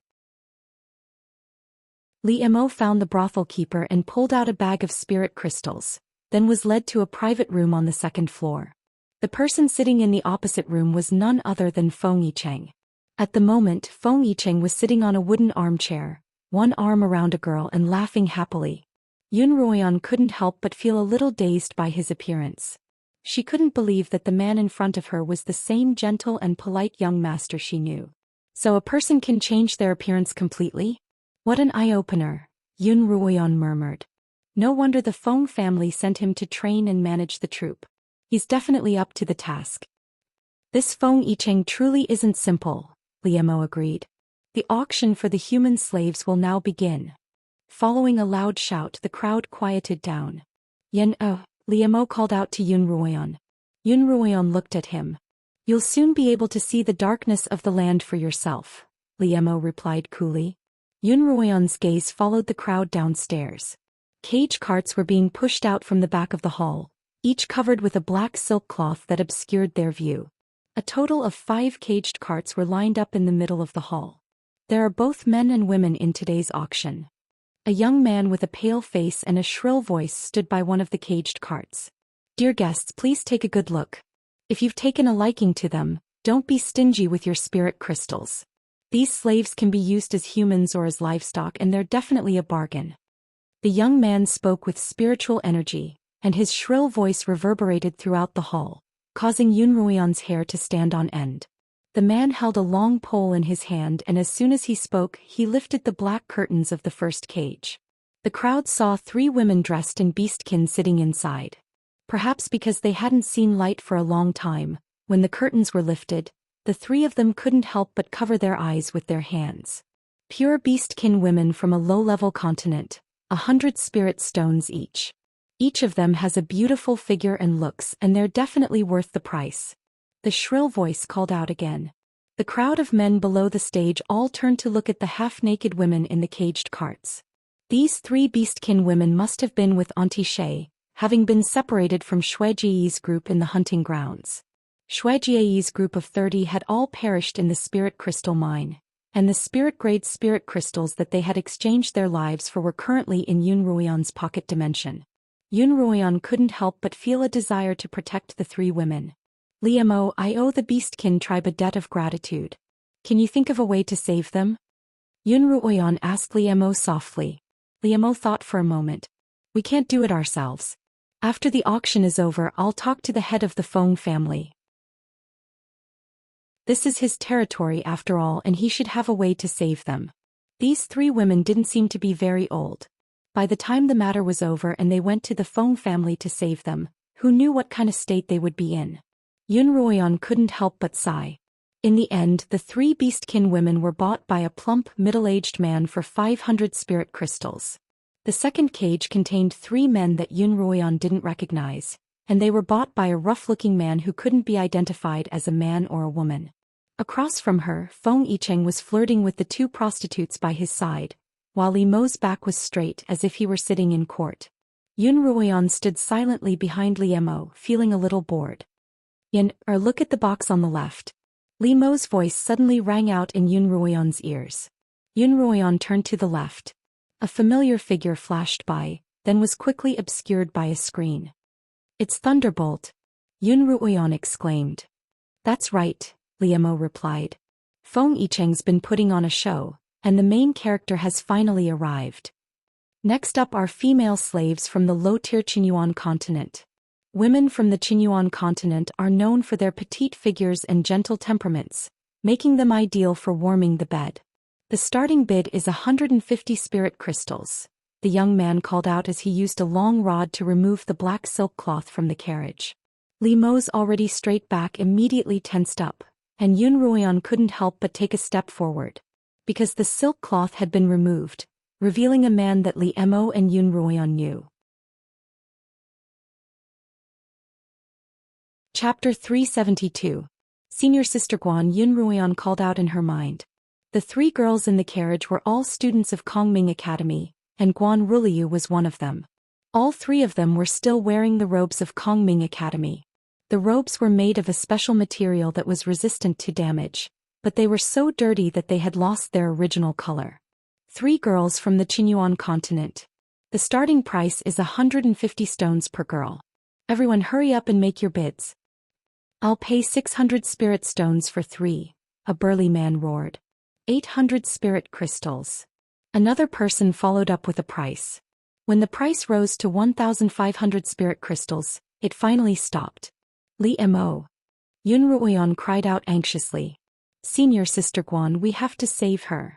Liemo found the brothel keeper and pulled out a bag of spirit crystals, then was led to a private room on the 2nd floor. The person sitting in the opposite room was none other than Feng Yicheng. At the moment, Feng Yicheng was sitting on a wooden armchair, one arm around a girl and laughing happily. Yun Ruoyan couldn't help but feel a little dazed by his appearance. She couldn't believe that the man in front of her was the same gentle and polite young master she knew. So a person can change their appearance completely? What an eye-opener, Yun Ruoyan murmured. No wonder the Feng family sent him to train and manage the troupe. He's definitely up to the task. This Feng Yicheng truly isn't simple, Liemo agreed. The auction for the human slaves will now begin. Following a loud shout, the crowd quieted down. Liemo called out to Yun Ruoyan. Yun Ruoyan looked at him. "You'll soon be able to see the darkness of the land for yourself," Liemo replied coolly. Yun Ruoyan's gaze followed the crowd downstairs. Cage carts were being pushed out from the back of the hall, each covered with a black silk cloth that obscured their view. A total of 5 caged carts were lined up in the middle of the hall. There are both men and women in today's auction. A young man with a pale face and a shrill voice stood by one of the caged carts. "Dear guests, please take a good look. If you've taken a liking to them, don't be stingy with your spirit crystals. These slaves can be used as humans or as livestock and they're definitely a bargain." The young man spoke with spiritual energy, and his shrill voice reverberated throughout the hall, causing Yun Ruoyan's hair to stand on end. The man held a long pole in his hand and as soon as he spoke, he lifted the black curtains of the first cage. The crowd saw 3 women dressed in beastkin sitting inside. Perhaps because they hadn't seen light for a long time, when the curtains were lifted, the 3 of them couldn't help but cover their eyes with their hands. Pure beastkin women from a low-level continent, 100 spirit stones each. Each of them has a beautiful figure and looks and they're definitely worth the price. The shrill voice called out again. The crowd of men below the stage all turned to look at the half-naked women in the caged carts. These 3 beastkin women must have been with Auntie Shay, having been separated from Xuejie's group in the hunting grounds. Xuejie's group of 30 had all perished in the spirit crystal mine, and the spirit-grade spirit crystals that they had exchanged their lives for were currently in Yun Ruoyan's pocket dimension. Yun Ruoyan couldn't help but feel a desire to protect the 3 women. Liemo, I owe the beastkin tribe a debt of gratitude. Can you think of a way to save them? Yun Ruoyan asked Liemo softly. Liemo thought for a moment. We can't do it ourselves. After the auction is over, I'll talk to the head of the Feng family. This is his territory after all, and he should have a way to save them. These 3 women didn't seem to be very old. By the time the matter was over and they went to the Feng family to save them, who knew what kind of state they would be in? Yun Ruoyan couldn't help but sigh. In the end, the 3 beastkin women were bought by a plump, middle-aged man for 500 spirit crystals. The second cage contained 3 men that Yun Ruoyan didn't recognize, and they were bought by a rough-looking man who couldn't be identified as a man or a woman. Across from her, Feng Yicheng was flirting with the 2 prostitutes by his side, while Li Mo's back was straight as if he were sitting in court. Yun Ruoyan stood silently behind Liemo, feeling a little bored. Look at the box on the left. Li Mo's voice suddenly rang out in Yun Ruoyan's ears. Yun Ruoyan turned to the left. A familiar figure flashed by, then was quickly obscured by a screen. It's Thunderbolt! Yun Ruoyan exclaimed. That's right, Liemo replied. Feng Yicheng's been putting on a show, and the main character has finally arrived. Next up are female slaves from the low-tier Qinyuan continent. Women from the Qinyuan continent are known for their petite figures and gentle temperaments, making them ideal for warming the bed. The starting bid is 150 spirit crystals, the young man called out as he used a long rod to remove the black silk cloth from the carriage. Li Mo's already straight back immediately tensed up, and Yun Ruoyan couldn't help but take a step forward. Because the silk cloth had been removed, revealing a man that Liemo and Yun Ruoyan knew. Chapter 372. Senior Sister Guan, Yun Ruoyan called out in her mind. The 3 girls in the carriage were all students of Kongming Academy, and Guan Ruliu was one of them. All 3 of them were still wearing the robes of Kongming Academy. The robes were made of a special material that was resistant to damage, but they were so dirty that they had lost their original color. 3 girls from the Qinyuan continent. The starting price is 150 stones per girl. Everyone hurry up and make your bids. I'll pay 600 spirit stones for 3, a burly man roared. 800 spirit crystals. Another person followed up with a price. When the price rose to 1,500 spirit crystals, it finally stopped. Liemo. Yun Ruoyan cried out anxiously. Senior Sister Guan, we have to save her.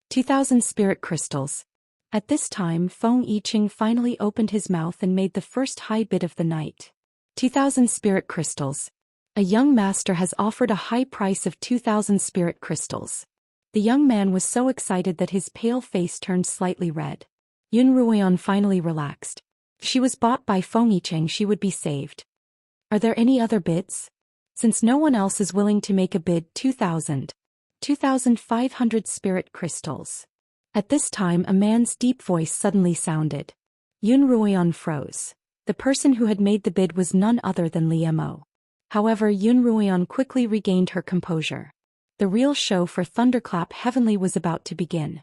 2,000 spirit crystals. At this time, Feng Yicheng finally opened his mouth and made the first high bid of the night. 2,000 spirit crystals. A young master has offered a high price of 2,000 spirit crystals. The young man was so excited that his pale face turned slightly red. Yun Ruoyan finally relaxed. If she was bought by Feng Yicheng, she would be saved. Are there any other bids? Since no one else is willing to make a bid, 2,500 spirit crystals. At this time, a man's deep voice suddenly sounded. Yun Ruoyan froze. The person who had made the bid was none other than Liemo. However, Yun Ruoyan quickly regained her composure. The real show for Thunderclap Heavenly was about to begin.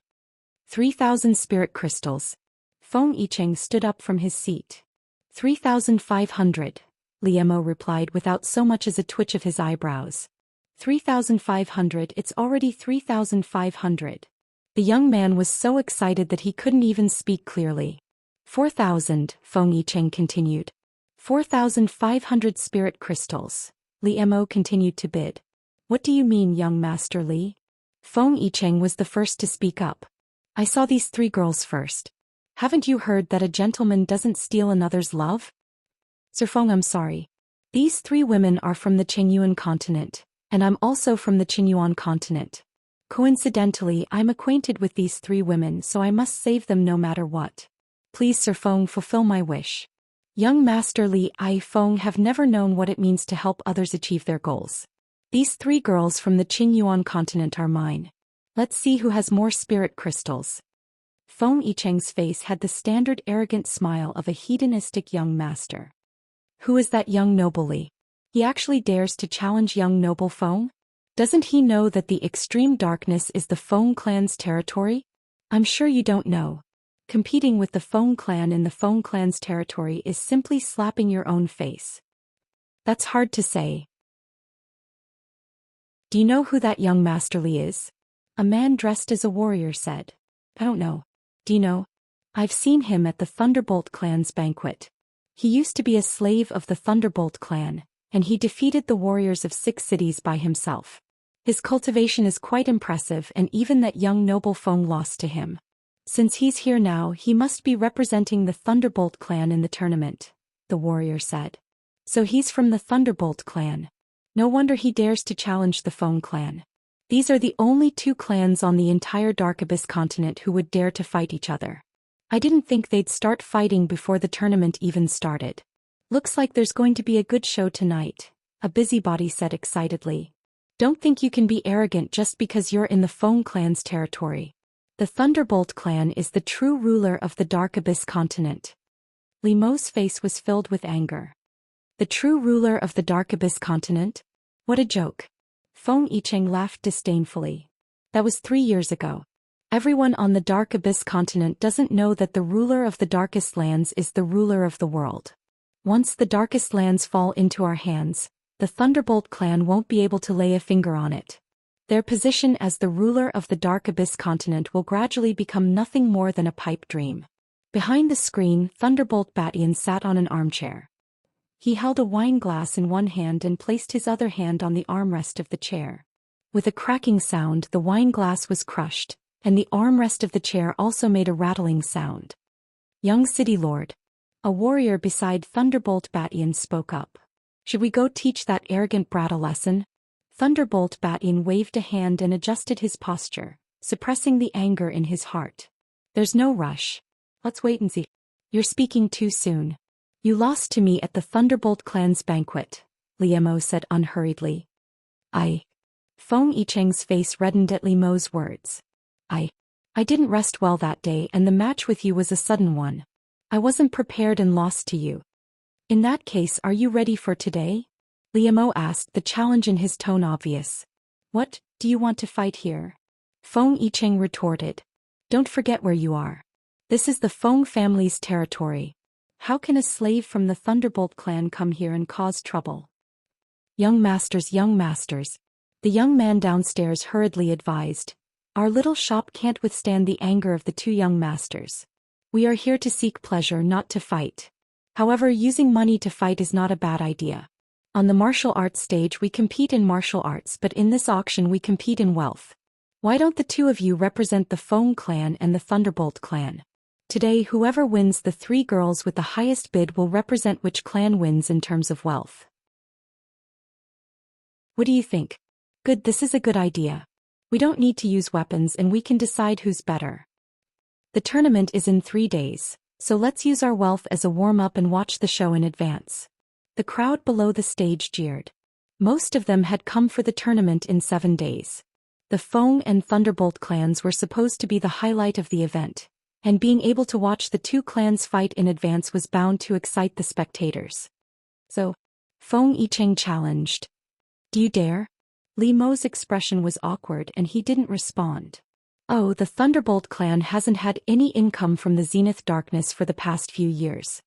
3,000 spirit crystals. Feng Yicheng stood up from his seat. 3,500, Liemo replied without so much as a twitch of his eyebrows. 3,500, it's already 3,500. The young man was so excited that he couldn't even speak clearly. 4,000, Feng Yicheng continued. 4,500 spirit crystals. Liemo continued to bid. What do you mean, young Master Li? Feng Yicheng was the first to speak up. I saw these 3 girls first. Haven't you heard that a gentleman doesn't steal another's love? Sir Feng, I'm sorry. These 3 women are from the Qinyuan continent, and I'm also from the Qinyuan continent. Coincidentally, I'm acquainted with these 3 women, so I must save them no matter what. Please, Sir Feng, fulfill my wish. Young Master Li, I, Feng, have never known what it means to help others achieve their goals. These 3 girls from the Qingyuan continent are mine. Let's see who has more spirit crystals. Feng Yicheng's face had the standard arrogant smile of a hedonistic young master. Who is that young noble Li? He actually dares to challenge young noble Feng? Doesn't he know that the extreme darkness is the Feng clan's territory? I'm sure you don't know. Competing with the Feng clan in the Feng clan's territory is simply slapping your own face. That's hard to say. Do you know who that young Master Li is? A man dressed as a warrior said. I don't know. Do you know? I've seen him at the Thunderbolt clan's banquet. He used to be a slave of the Thunderbolt clan, and he defeated the warriors of 6 cities by himself. His cultivation is quite impressive, and even that young noble Feng lost to him. Since he's here now, he must be representing the Thunderbolt clan in the tournament, the warrior said. So he's from the Thunderbolt clan. No wonder he dares to challenge the Feng clan. These are the only 2 clans on the entire Dark Abyss continent who would dare to fight each other. I didn't think they'd start fighting before the tournament even started. Looks like there's going to be a good show tonight, a busybody said excitedly. Don't think you can be arrogant just because you're in the Feng clan's territory. The Thunderbolt clan is the true ruler of the Dark Abyss continent. Li Mo's face was filled with anger. The true ruler of the Dark Abyss continent? What a joke. Feng Yicheng laughed disdainfully. That was 3 years ago. Everyone on the Dark Abyss continent doesn't know that the ruler of the Darkest Lands is the ruler of the world. Once the Darkest Lands fall into our hands, the Thunderbolt clan won't be able to lay a finger on it. Their position as the ruler of the Dark Abyss continent will gradually become nothing more than a pipe dream. Behind the screen, Thunderbolt Batian sat on an armchair. He held a wine glass in one hand and placed his other hand on the armrest of the chair. With a cracking sound, the wine glass was crushed, and the armrest of the chair also made a rattling sound. Young City Lord, a warrior beside Thunderbolt Batian spoke up. Should we go teach that arrogant brat a lesson? Thunderbolt Batian waved a hand and adjusted his posture, suppressing the anger in his heart. There's no rush. Let's wait and see. You're speaking too soon. You lost to me at the Thunderbolt clan's banquet, Li Mo said unhurriedly. Feng Yicheng's face reddened at Li Mo's words. I didn't rest well that day, and the match with you was a sudden one. I wasn't prepared and lost to you. In that case, are you ready for today? Li Mo asked, the challenge in his tone obvious. What, do you want to fight here? Feng Yicheng retorted. Don't forget where you are. This is the Feng family's territory. How can a slave from the Thunderbolt clan come here and cause trouble? Young masters, the young man downstairs hurriedly advised. Our little shop can't withstand the anger of the 2 young masters. We are here to seek pleasure, not to fight. However, using money to fight is not a bad idea. On the martial arts stage we compete in martial arts, but in this auction we compete in wealth. Why don't the 2 of you represent the Feng clan and the Thunderbolt clan? Today whoever wins the 3 girls with the highest bid will represent which clan wins in terms of wealth. What do you think? Good, this is a good idea. We don't need to use weapons and we can decide who's better. The tournament is in 3 days, so let's use our wealth as a warm-up and watch the show in advance. The crowd below the stage jeered. Most of them had come for the tournament in 7 days. The Feng and Thunderbolt clans were supposed to be the highlight of the event, and being able to watch the 2 clans fight in advance was bound to excite the spectators. So, Feng Yicheng challenged. Do you dare? Li Mo's expression was awkward and he didn't respond. Oh, the Thunderbolt clan hasn't had any income from the Zenith Darkness for the past few years.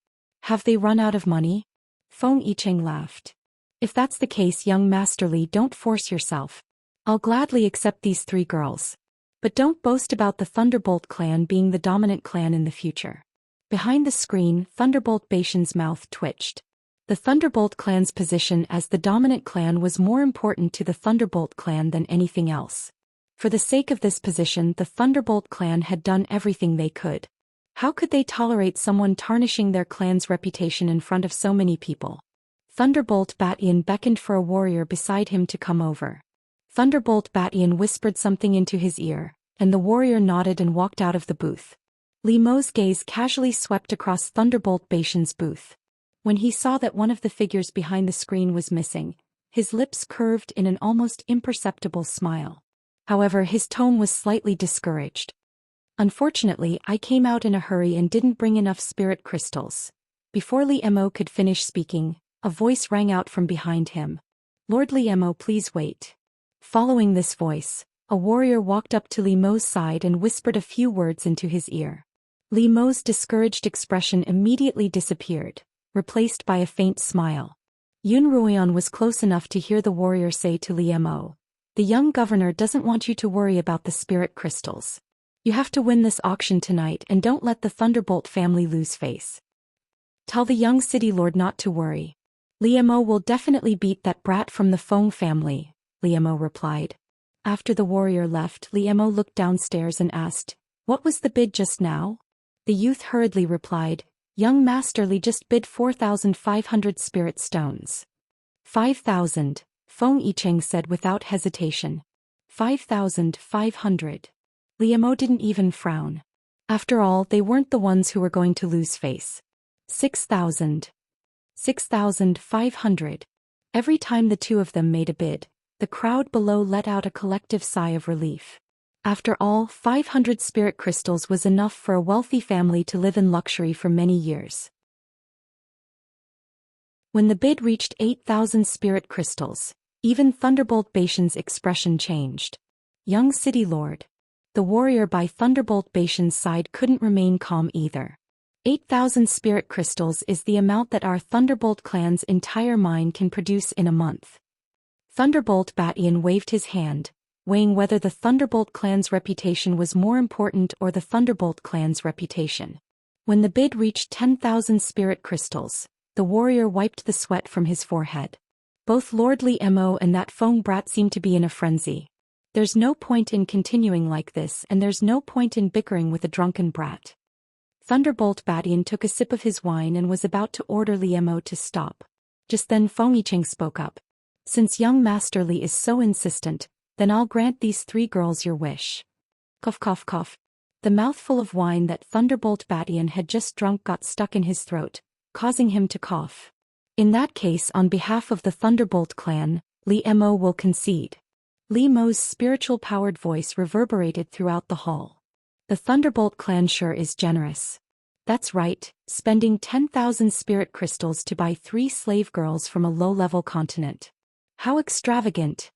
Have they run out of money? Feng Yicheng laughed. If that's the case, young Master Li, don't force yourself. I'll gladly accept these 3 girls. But don't boast about the Thunderbolt clan being the dominant clan in the future. Behind the screen, Thunderbolt Batian's mouth twitched. The Thunderbolt clan's position as the dominant clan was more important to the Thunderbolt clan than anything else. For the sake of this position, the Thunderbolt clan had done everything they could. How could they tolerate someone tarnishing their clan's reputation in front of so many people? Thunderbolt Batian beckoned for a warrior beside him to come over. Thunderbolt Batian whispered something into his ear, and the warrior nodded and walked out of the booth. Li Mo's gaze casually swept across Thunderbolt Batian's booth. When he saw that one of the figures behind the screen was missing, His lips curved in an almost imperceptible smile. However, his tone was slightly discouraged. Unfortunately, I came out in a hurry and didn't bring enough spirit crystals. Before Li Mo could finish speaking, a voice rang out from behind him. Lord Li Mo, please wait. Following this voice, a warrior walked up to Li Mo's side and whispered a few words into his ear. Li Mo's discouraged expression immediately disappeared, replaced by a faint smile. Yun Ruoyan was close enough to hear the warrior say to Li Mo, "The young governor doesn't want you to worry about the spirit crystals. You have to win this auction tonight and don't let the Thunderbolt family lose face. Tell the young city lord not to worry. Li Mo will definitely beat that brat from the Feng family," Li Mo replied. After the warrior left, Li Mo looked downstairs and asked, "What was the bid just now?" The youth hurriedly replied, "Young Master Li just bid 4,500 spirit stones." 5,000, Feng Yicheng said without hesitation. 5,500. Li Mo didn't even frown. After all, they weren't the ones who were going to lose face. 6,000. 6,500. Every time the two of them made a bid, the crowd below let out a collective sigh of relief. After all, 500 spirit crystals was enough for a wealthy family to live in luxury for many years. When the bid reached 8,000 spirit crystals, even Thunderbolt Baishan's expression changed. "Young city lord." The warrior by Thunderbolt Baishan's side couldn't remain calm either. 8,000 spirit crystals is the amount that our Thunderbolt clan's entire mine can produce in a month. Thunderbolt Batian waved his hand, weighing whether the Thunderbolt clan's reputation was more important or the Thunderbolt clan's reputation. When the bid reached 10,000 spirit crystals, the warrior wiped the sweat from his forehead. Both Lord Li Mo and that Feng brat seemed to be in a frenzy. There's no point in continuing like this, and there's no point in bickering with a drunken brat. Thunderbolt Batian took a sip of his wine and was about to order Li Mo to stop. Just then Feng Yicheng spoke up. "Since young Master Li is so insistent, then I'll grant these three girls your wish." Cough cough cough. The mouthful of wine that Thunderbolt Batian had just drunk got stuck in his throat, causing him to cough. "In that case, on behalf of the Thunderbolt clan, Li Mo will concede." Li Mo's spiritual-powered voice reverberated throughout the hall. "The Thunderbolt clan sure is generous. That's right, spending 10,000 spirit crystals to buy 3 slave girls from a low-level continent. How extravagant.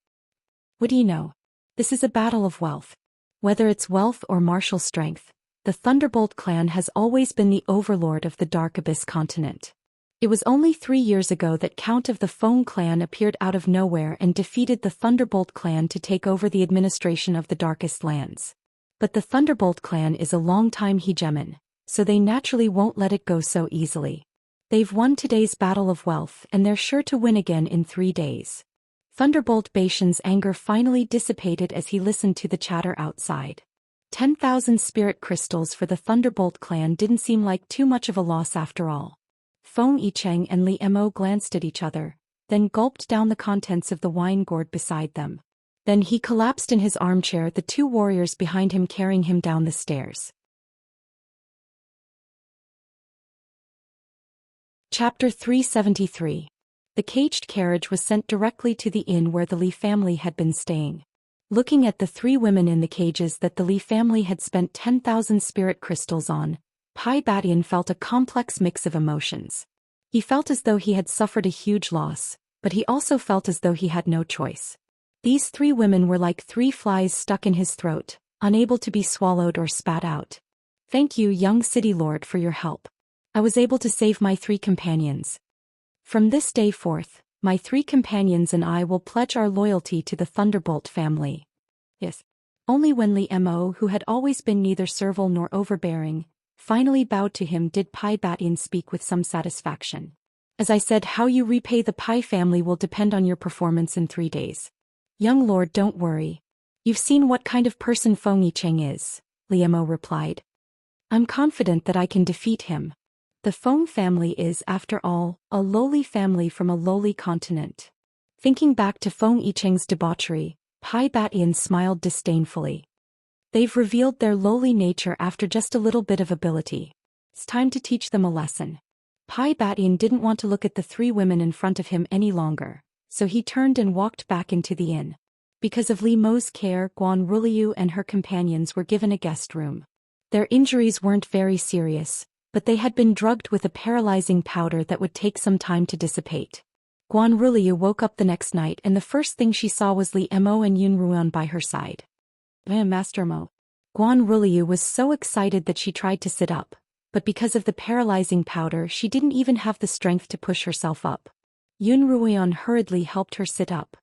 What do you know? This is a battle of wealth. Whether it's wealth or martial strength, the Thunderbolt clan has always been the overlord of the Dark Abyss continent. It was only 3 years ago that Count of the Feng clan appeared out of nowhere and defeated the Thunderbolt clan to take over the administration of the Darkest Lands. But the Thunderbolt clan is a long-time hegemon, so they naturally won't let it go so easily. They've won today's battle of wealth and they're sure to win again in 3 days. Thunderbolt Baishan's anger finally dissipated as he listened to the chatter outside. 10,000 spirit crystals for the Thunderbolt clan didn't seem like too much of a loss after all. Feng Yicheng and Li Mo glanced at each other, then gulped down the contents of the wine gourd beside them. Then he collapsed in his armchair, the 2 warriors behind him carrying him down the stairs. Chapter 373. The caged carriage was sent directly to the inn where the Li family had been staying. Looking at the 3 women in the cages that the Li family had spent 10,000 spirit crystals on, Pai Batian felt a complex mix of emotions. He felt as though he had suffered a huge loss, but he also felt as though he had no choice. These 3 women were like 3 flies stuck in his throat, unable to be swallowed or spat out. "Thank you, young city lord, for your help. I was able to save my 3 companions. From this day forth, my 3 companions and I will pledge our loyalty to the Thunderbolt family." Yes. Only when Li Mo, who had always been neither servile nor overbearing, finally bowed to him did Pai Batian speak with some satisfaction. "As I said, how you repay the Pai family will depend on your performance in 3 days. Young lord, don't worry. You've seen what kind of person Feng Yicheng is," Li Mo replied. "I'm confident that I can defeat him. The Feng family is, after all, a lowly family from a lowly continent." Thinking back to Feng Yicheng's debauchery, Pai Batian smiled disdainfully. They've revealed their lowly nature after just a little bit of ability. It's time to teach them a lesson. Pai Batian didn't want to look at the 3 women in front of him any longer, so he turned and walked back into the inn. Because of Li Mo's care, Guan Ruliu and her companions were given a guest room. Their injuries weren't very serious, but they had been drugged with a paralyzing powder that would take some time to dissipate. Guan Ruliu woke up the next night and the first thing she saw was Li Mo and Yun Ruan by her side. Master Mo. Guan Ruliu was so excited that she tried to sit up, but because of the paralyzing powder she didn't even have the strength to push herself up. Yun Ruan hurriedly helped her sit up.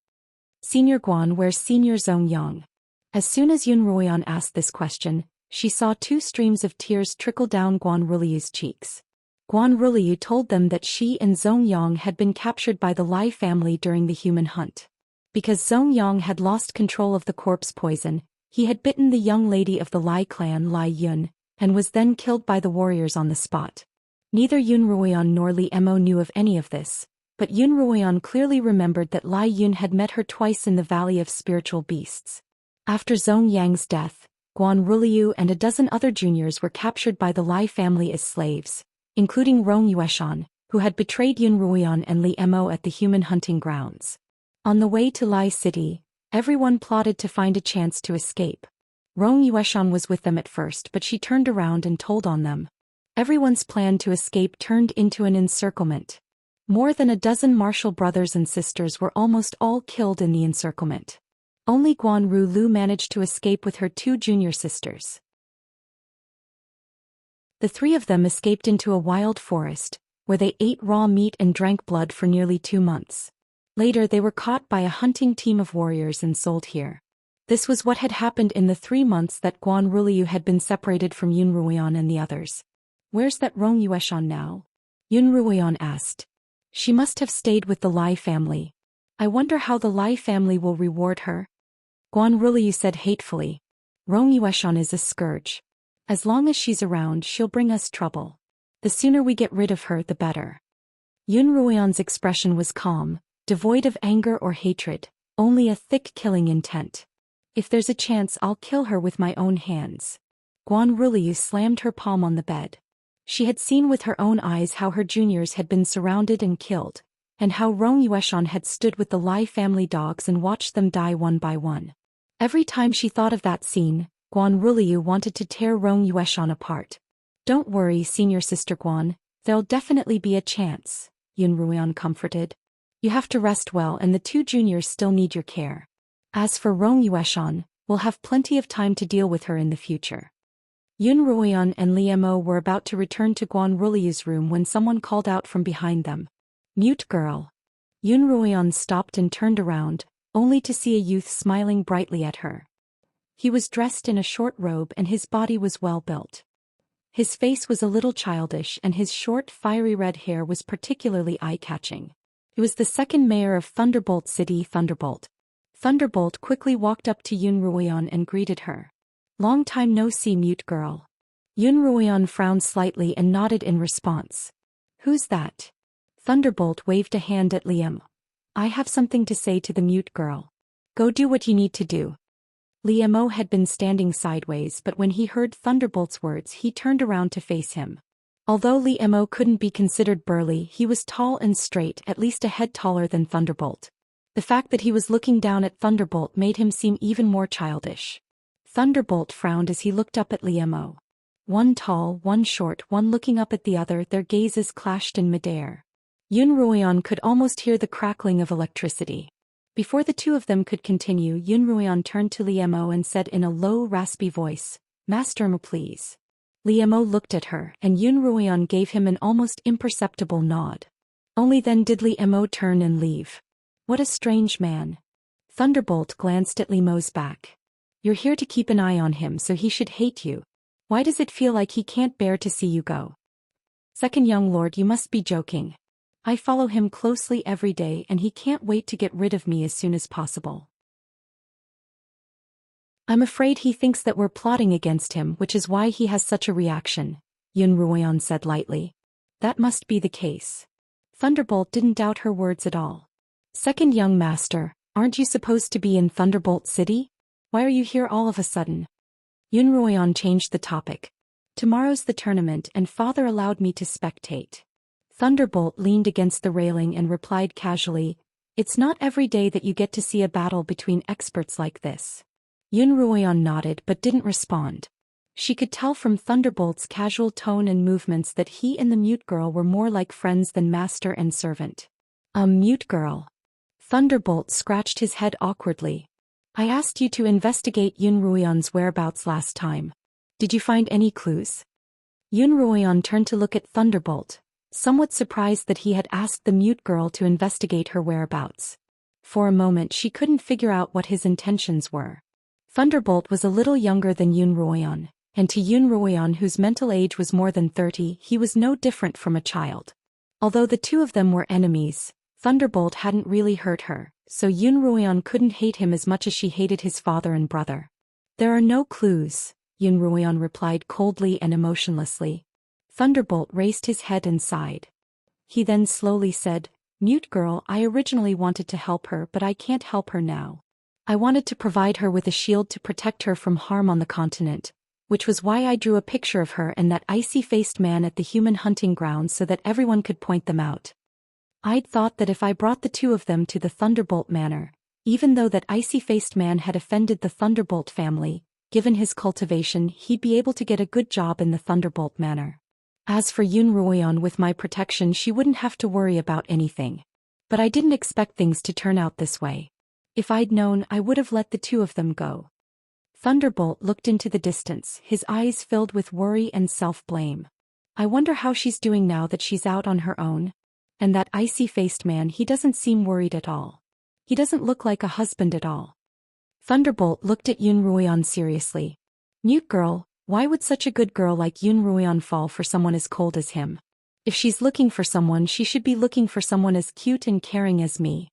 Senior Guan, where's Senior Zhou Xian? As soon as Yun Ruan asked this question, she saw 2 streams of tears trickle down Guan Ruliu's cheeks. Guan Ruliu told them that she and Zhou Xian had been captured by the Lai family during the human hunt. Because Zhou Xian had lost control of the corpse poison, he had bitten the young lady of the Lai clan, Lai Yun, and was then killed by the warriors on the spot. Neither Yun Ruan nor Li Mo knew of any of this, but Yun Ruan clearly remembered that Lai Yun had met her twice in the Valley of Spiritual Beasts. After Zhou Yang's death, Guan Ruliu and a dozen other juniors were captured by the Lai family as slaves, including Rong Yueshan, who had betrayed Yun Ruan and Li Mo at the human hunting grounds. On the way to Lai City, everyone plotted to find a chance to escape. Rong Yueshan was with them at first, but she turned around and told on them. Everyone's plan to escape turned into an encirclement. More than a dozen martial brothers and sisters were almost all killed in the encirclement. Only Guan Rulu managed to escape with her 2 junior sisters. The 3 of them escaped into a wild forest, where they ate raw meat and drank blood for nearly 2 months. Later they were caught by a hunting team of warriors and sold here. This was what had happened in the 3 months that Guan Ruliu had been separated from Yun Ruan and the others. Where's that Rong Yueshan now? Yun Ruan asked. She must have stayed with the Lai family. I wonder how the Lai family will reward her. Guan Ruliu said hatefully. Rong Yueshan is a scourge. As long as she's around she'll bring us trouble. The sooner we get rid of her the better. Yun Ruan's expression was calm, devoid of anger or hatred, only a thick killing intent. If there's a chance I'll kill her with my own hands. Guan Ruliu slammed her palm on the bed. She had seen with her own eyes how her juniors had been surrounded and killed, and how Rong Yueshan had stood with the Lai family dogs and watched them die one by one. Every time she thought of that scene, Guan Ruliu wanted to tear Rong Yueshan apart. Don't worry, senior sister Guan, there'll definitely be a chance, Yun Ruan comforted. You have to rest well and the 2 juniors still need your care. As for Rong Yueshan, we'll have plenty of time to deal with her in the future. Yun Ruan and Li Mo were about to return to Guan Ruliu's room when someone called out from behind them. Mute girl. Yun Ruan stopped and turned around, only to see a youth smiling brightly at her. He was dressed in a short robe and his body was well built. His face was a little childish and his short fiery red hair was particularly eye-catching. He was the 2nd mayor of Thunderbolt City, Thunderbolt. Thunderbolt quickly walked up to Yun Ruan and greeted her. Long time no see, mute girl. Yun Ruan frowned slightly and nodded in response. Who's that? Thunderbolt waved a hand at Liam. I have something to say to the mute girl. Go do what you need to do. Li Mo had been standing sideways, but when he heard Thunderbolt's words he turned around to face him. Although Li Mo couldn't be considered burly, he was tall and straight, at least a head taller than Thunderbolt. The fact that he was looking down at Thunderbolt made him seem even more childish. Thunderbolt frowned as he looked up at Li Mo. One tall, one short, one looking up at the other, their gazes clashed in midair. Yun Ruan could almost hear the crackling of electricity. Before the 2 of them could continue, Yun Ruan turned to Li Mo and said in a low, raspy voice, Master Mo, please. Li Mo looked at her, and Yun Ruan gave him an almost imperceptible nod. Only then did Li Mo turn and leave. What a strange man. Thunderbolt glanced at Li Mo's back. You're here to keep an eye on him, so he should hate you. Why does it feel like he can't bear to see you go? Second young lord, you must be joking. I follow him closely every day and he can't wait to get rid of me as soon as possible. I'm afraid he thinks that we're plotting against him, which is why he has such a reaction, Yun Ruan said lightly. That must be the case. Thunderbolt didn't doubt her words at all. Second young master, aren't you supposed to be in Thunderbolt City? Why are you here all of a sudden? Yun Ruan changed the topic. Tomorrow's the tournament and father allowed me to spectate. Thunderbolt leaned against the railing and replied casually, It's not every day that you get to see a battle between experts like this. Yun Ruoyan nodded but didn't respond. She could tell from Thunderbolt's casual tone and movements that he and the mute girl were more like friends than master and servant. Mute girl. Thunderbolt scratched his head awkwardly. I asked you to investigate Yun Ruoyan's whereabouts last time. Did you find any clues? Yun Ruoyan turned to look at Thunderbolt, somewhat surprised that he had asked the mute girl to investigate her whereabouts. For a moment she couldn't figure out what his intentions were. Thunderbolt was a little younger than Yun Ruoyan, and to Yun Ruoyan, whose mental age was more than 30, he was no different from a child. Although the two of them were enemies, Thunderbolt hadn't really hurt her, so Yun Ruoyan couldn't hate him as much as she hated his father and brother. There are no clues, Yun Ruoyan replied coldly and emotionlessly. Thunderbolt raised his head and sighed. He then slowly said, Mute girl, I originally wanted to help her, but I can't help her now. I wanted to provide her with a shield to protect her from harm on the continent, which was why I drew a picture of her and that icy-faced man at the human hunting grounds so that everyone could point them out. I'd thought that if I brought the two of them to the Thunderbolt Manor, even though that icy-faced man had offended the Thunderbolt family, given his cultivation he'd be able to get a good job in the Thunderbolt Manor. As for Yun Ruoyan, with my protection she wouldn't have to worry about anything. But I didn't expect things to turn out this way. If I'd known, I would have let the two of them go. Thunderbolt looked into the distance, his eyes filled with worry and self-blame. I wonder how she's doing now that she's out on her own. And that icy-faced man, he doesn't seem worried at all. He doesn't look like a husband at all. Thunderbolt looked at Yun Ruoyan seriously. Mute girl, why would such a good girl like Yun Ruoyan fall for someone as cold as him? If she's looking for someone, she should be looking for someone as cute and caring as me.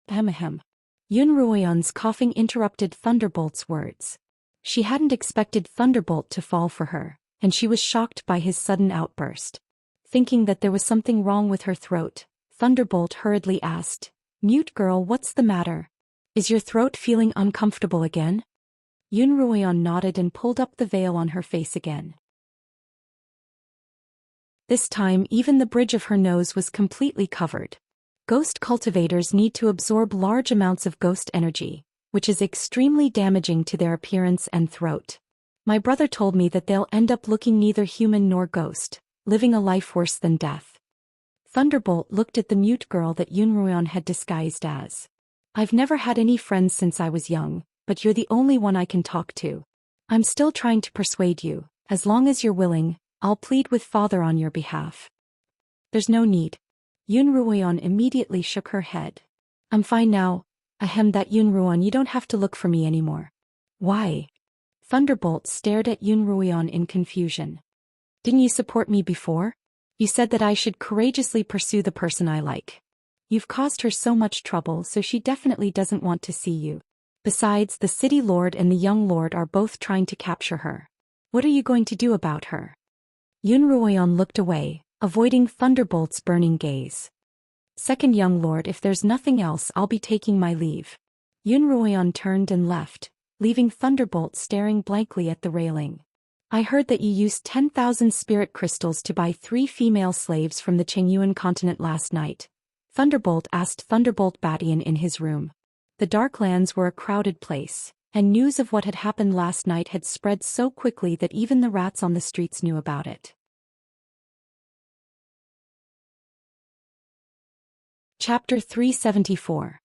Ahem. Yun Ruoyan's coughing interrupted Thunderbolt's words. She hadn't expected Thunderbolt to fall for her, and she was shocked by his sudden outburst. Thinking that there was something wrong with her throat, Thunderbolt hurriedly asked, Mute girl, what's the matter? Is your throat feeling uncomfortable again? Yun Ruoyan nodded and pulled up the veil on her face again. This time even the bridge of her nose was completely covered. Ghost cultivators need to absorb large amounts of ghost energy, which is extremely damaging to their appearance and throat. My brother told me that they'll end up looking neither human nor ghost, living a life worse than death. Thunderbolt looked at the mute girl that Yun Ruoyan had disguised as. I've never had any friends since I was young, but you're the only one I can talk to. I'm still trying to persuade you. As long as you're willing, I'll plead with father on your behalf. There's no need. Yun Ruoyan immediately shook her head. I'm fine now. That Yun Ruoyan, you don't have to look for me anymore. Why? Thunderbolt stared at Yun Ruoyan in confusion. Didn't you support me before? You said that I should courageously pursue the person I like. You've caused her so much trouble, so she definitely doesn't want to see you. Besides, the city lord and the young lord are both trying to capture her. What are you going to do about her? Yun Ruoyan looked away, avoiding Thunderbolt's burning gaze. Second young lord, if there's nothing else, I'll be taking my leave. Yun Ruoyan turned and left, leaving Thunderbolt staring blankly at the railing. I heard that you used 10,000 spirit crystals to buy 3 female slaves from the Chengyuan continent last night. Thunderbolt asked Thunderbolt Batian in his room. The Darklands were a crowded place, and news of what had happened last night had spread so quickly that even the rats on the streets knew about it. Chapter 374.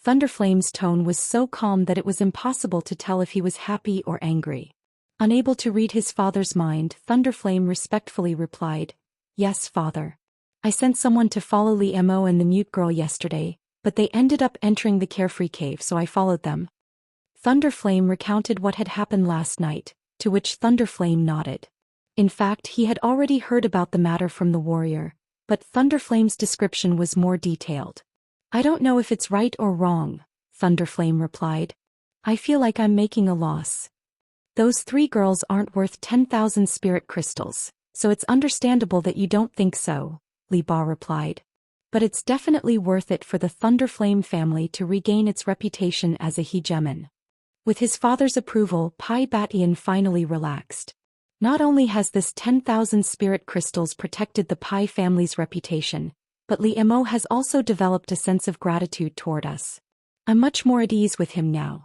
Thunderflame's tone was so calm that it was impossible to tell if he was happy or angry. Unable to read his father's mind, Thunderflame respectfully replied, Yes, father. I sent someone to follow Li Mo and the mute girl yesterday, but they ended up entering the Carefree Cave, so I followed them. Thunderflame recounted what had happened last night, to which Thunderflame nodded. In fact, he had already heard about the matter from the warrior, but Thunderflame's description was more detailed. I don't know if it's right or wrong, Thunderflame replied. I feel like I'm making a loss. Those 3 girls aren't worth 10,000 spirit crystals, so it's understandable that you don't think so, Li Ba replied. But it's definitely worth it for the Thunderflame family to regain its reputation as a hegemon. With his father's approval, Pai Batian finally relaxed. Not only has this 10,000 spirit crystals protected the Pai family's reputation, but Li Mo has also developed a sense of gratitude toward us. I'm much more at ease with him now.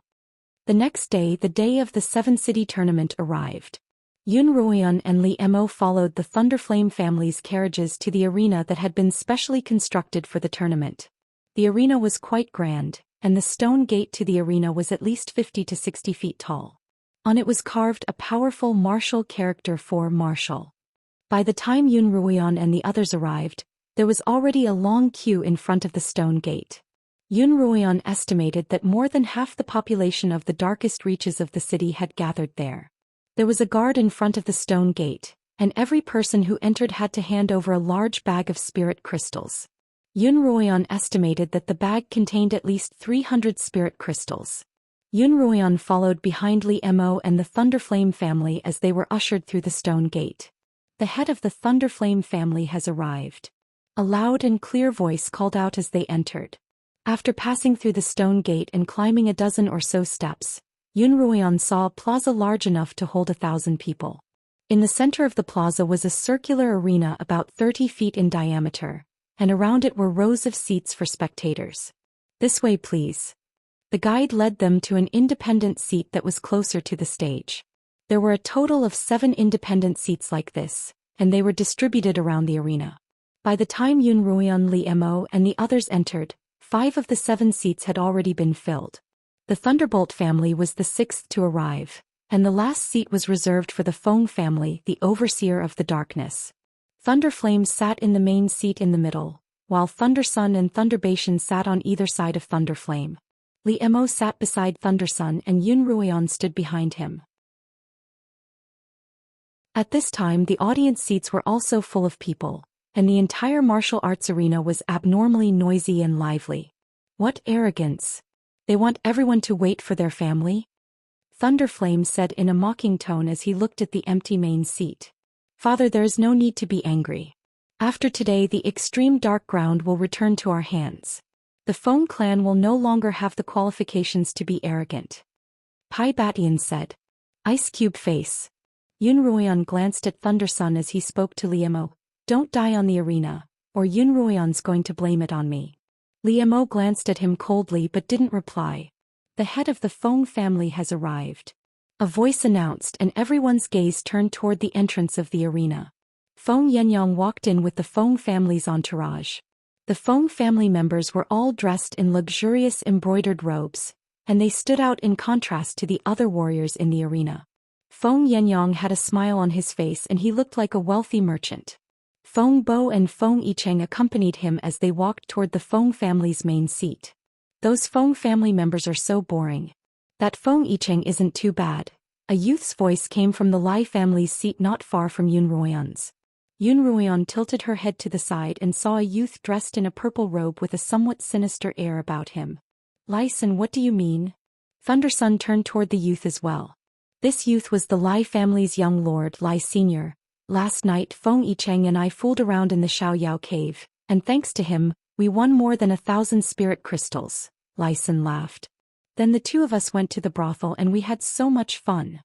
The next day, the day of the seven-city tournament arrived. Yun Ruoyun and Li Mo followed the Thunderflame family's carriages to the arena that had been specially constructed for the tournament. The arena was quite grand, and the stone gate to the arena was at least 50 to 60 feet tall. On it was carved a powerful martial character for Martial. By the time Yun Ruoyun and the others arrived, there was already a long queue in front of the stone gate. Yun Ruoyun estimated that more than half the population of the darkest reaches of the city had gathered there. There was a guard in front of the stone gate, and every person who entered had to hand over a large bag of spirit crystals. Yun Ruoyun estimated that the bag contained at least 300 spirit crystals. Yun Ruoyun followed behind Li Mo and the Thunderflame family as they were ushered through the stone gate. The head of the Thunderflame family has arrived. A loud and clear voice called out as they entered. After passing through the stone gate and climbing a dozen or so steps, Yun Ruoyun saw a plaza large enough to hold 1,000 people. In the center of the plaza was a circular arena about 30 feet in diameter, and around it were rows of seats for spectators. "This way, please." The guide led them to an independent seat that was closer to the stage. There were a total of 7 independent seats like this, and they were distributed around the arena. By the time Yun Ruoyun, Li Mo, and the others entered, 5 of the 7 seats had already been filled. The Thunderbolt family was the 6th to arrive, and the last seat was reserved for the Feng family, the overseer of the darkness. Thunderflame sat in the main seat in the middle, while Thundersun and Thunderbation sat on either side of Thunderflame. Li Mo sat beside Thundersun and Yun Ruoyun stood behind him. At this time the audience seats were also full of people, and the entire martial arts arena was abnormally noisy and lively. What arrogance! They want everyone to wait for their family? Thunderflame said in a mocking tone as he looked at the empty main seat. "Father, there is no need to be angry. After today the extreme dark ground will return to our hands. The Feng clan will no longer have the qualifications to be arrogant." Pai Batian said. Ice Cube face. Yun Ruoyun glanced at Thundersun as he spoke to Li Mo. "Don't die on the arena, or Yun Ruoyun's going to blame it on me." Li Mo glanced at him coldly but didn't reply. "The head of the Feng family has arrived." A voice announced and everyone's gaze turned toward the entrance of the arena. Feng Yenyang walked in with the Feng family's entourage. The Feng family members were all dressed in luxurious embroidered robes, and they stood out in contrast to the other warriors in the arena. Feng Yenyang had a smile on his face and he looked like a wealthy merchant. Feng Bo and Feng Yicheng accompanied him as they walked toward the Feng family's main seat. "Those Feng family members are so boring. That Feng Yicheng isn't too bad." A youth's voice came from the Lai family's seat not far from Yun Ruoyun's. Yun Ruoyun tilted her head to the side and saw a youth dressed in a purple robe with a somewhat sinister air about him. "Lai Sun, what do you mean?" Thundersun turned toward the youth as well. This youth was the Lai family's young lord, Lai Sr. "Last night Feng Yicheng and I fooled around in the Xiaoyao cave, and thanks to him, we won more than 1,000 spirit crystals." Lai Sun laughed. "Then the two of us went to the brothel and we had so much fun."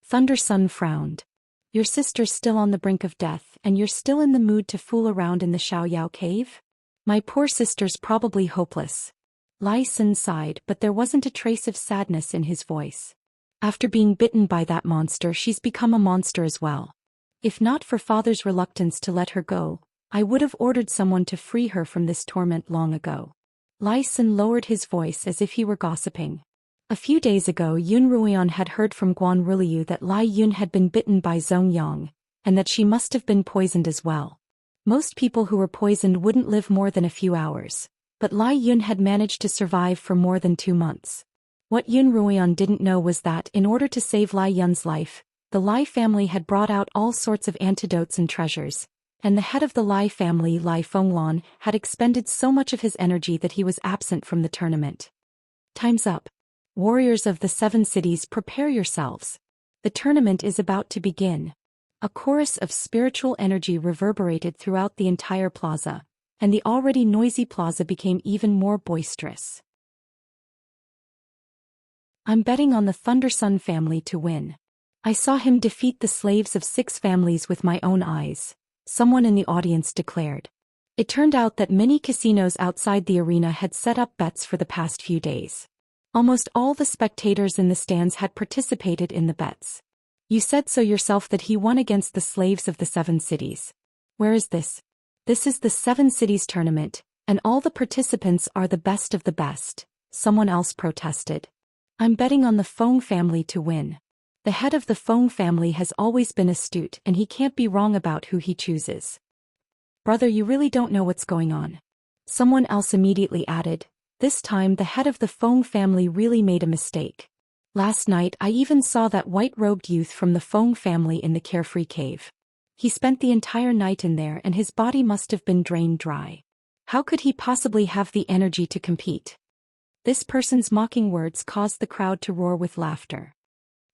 Thundersun frowned. "Your sister's still on the brink of death and you're still in the mood to fool around in the Xiaoyao cave? My poor sister's probably hopeless." Lai Sun sighed, but there wasn't a trace of sadness in his voice. "After being bitten by that monster, she's become a monster as well. If not for father's reluctance to let her go, I would have ordered someone to free her from this torment long ago." Lai Sun lowered his voice as if he were gossiping. A few days ago Yun Ruoyun had heard from Guan Ruliu that Lai Yun had been bitten by Zhong Yang, and that she must have been poisoned as well. Most people who were poisoned wouldn't live more than a few hours, but Lai Yun had managed to survive for more than 2 months. What Yun Ruoyun didn't know was that in order to save Lai Yun's life, the Lai family had brought out all sorts of antidotes and treasures, and the head of the Lai family, Lai Fenglan, had expended so much of his energy that he was absent from the tournament. "Time's up. Warriors of the 7 cities, prepare yourselves. The tournament is about to begin." A chorus of spiritual energy reverberated throughout the entire plaza, and the already noisy plaza became even more boisterous. "I'm betting on the Thundersun family to win. I saw him defeat the slaves of 6 families with my own eyes," someone in the audience declared. It turned out that many casinos outside the arena had set up bets for the past few days. Almost all the spectators in the stands had participated in the bets. You said so yourself that he won against the slaves of the 7 cities. Where is this? This is the 7 cities tournament, and all the participants are the best of the best, someone else protested. I'm betting on the Feng family to win. The head of the Feng family has always been astute and he can't be wrong about who he chooses. Brother, you really don't know what's going on. Someone else immediately added, this time the head of the Feng family really made a mistake. Last night I even saw that white-robed youth from the Feng family in the Carefree Cave. He spent the entire night in there and his body must have been drained dry. How could he possibly have the energy to compete? This person's mocking words caused the crowd to roar with laughter.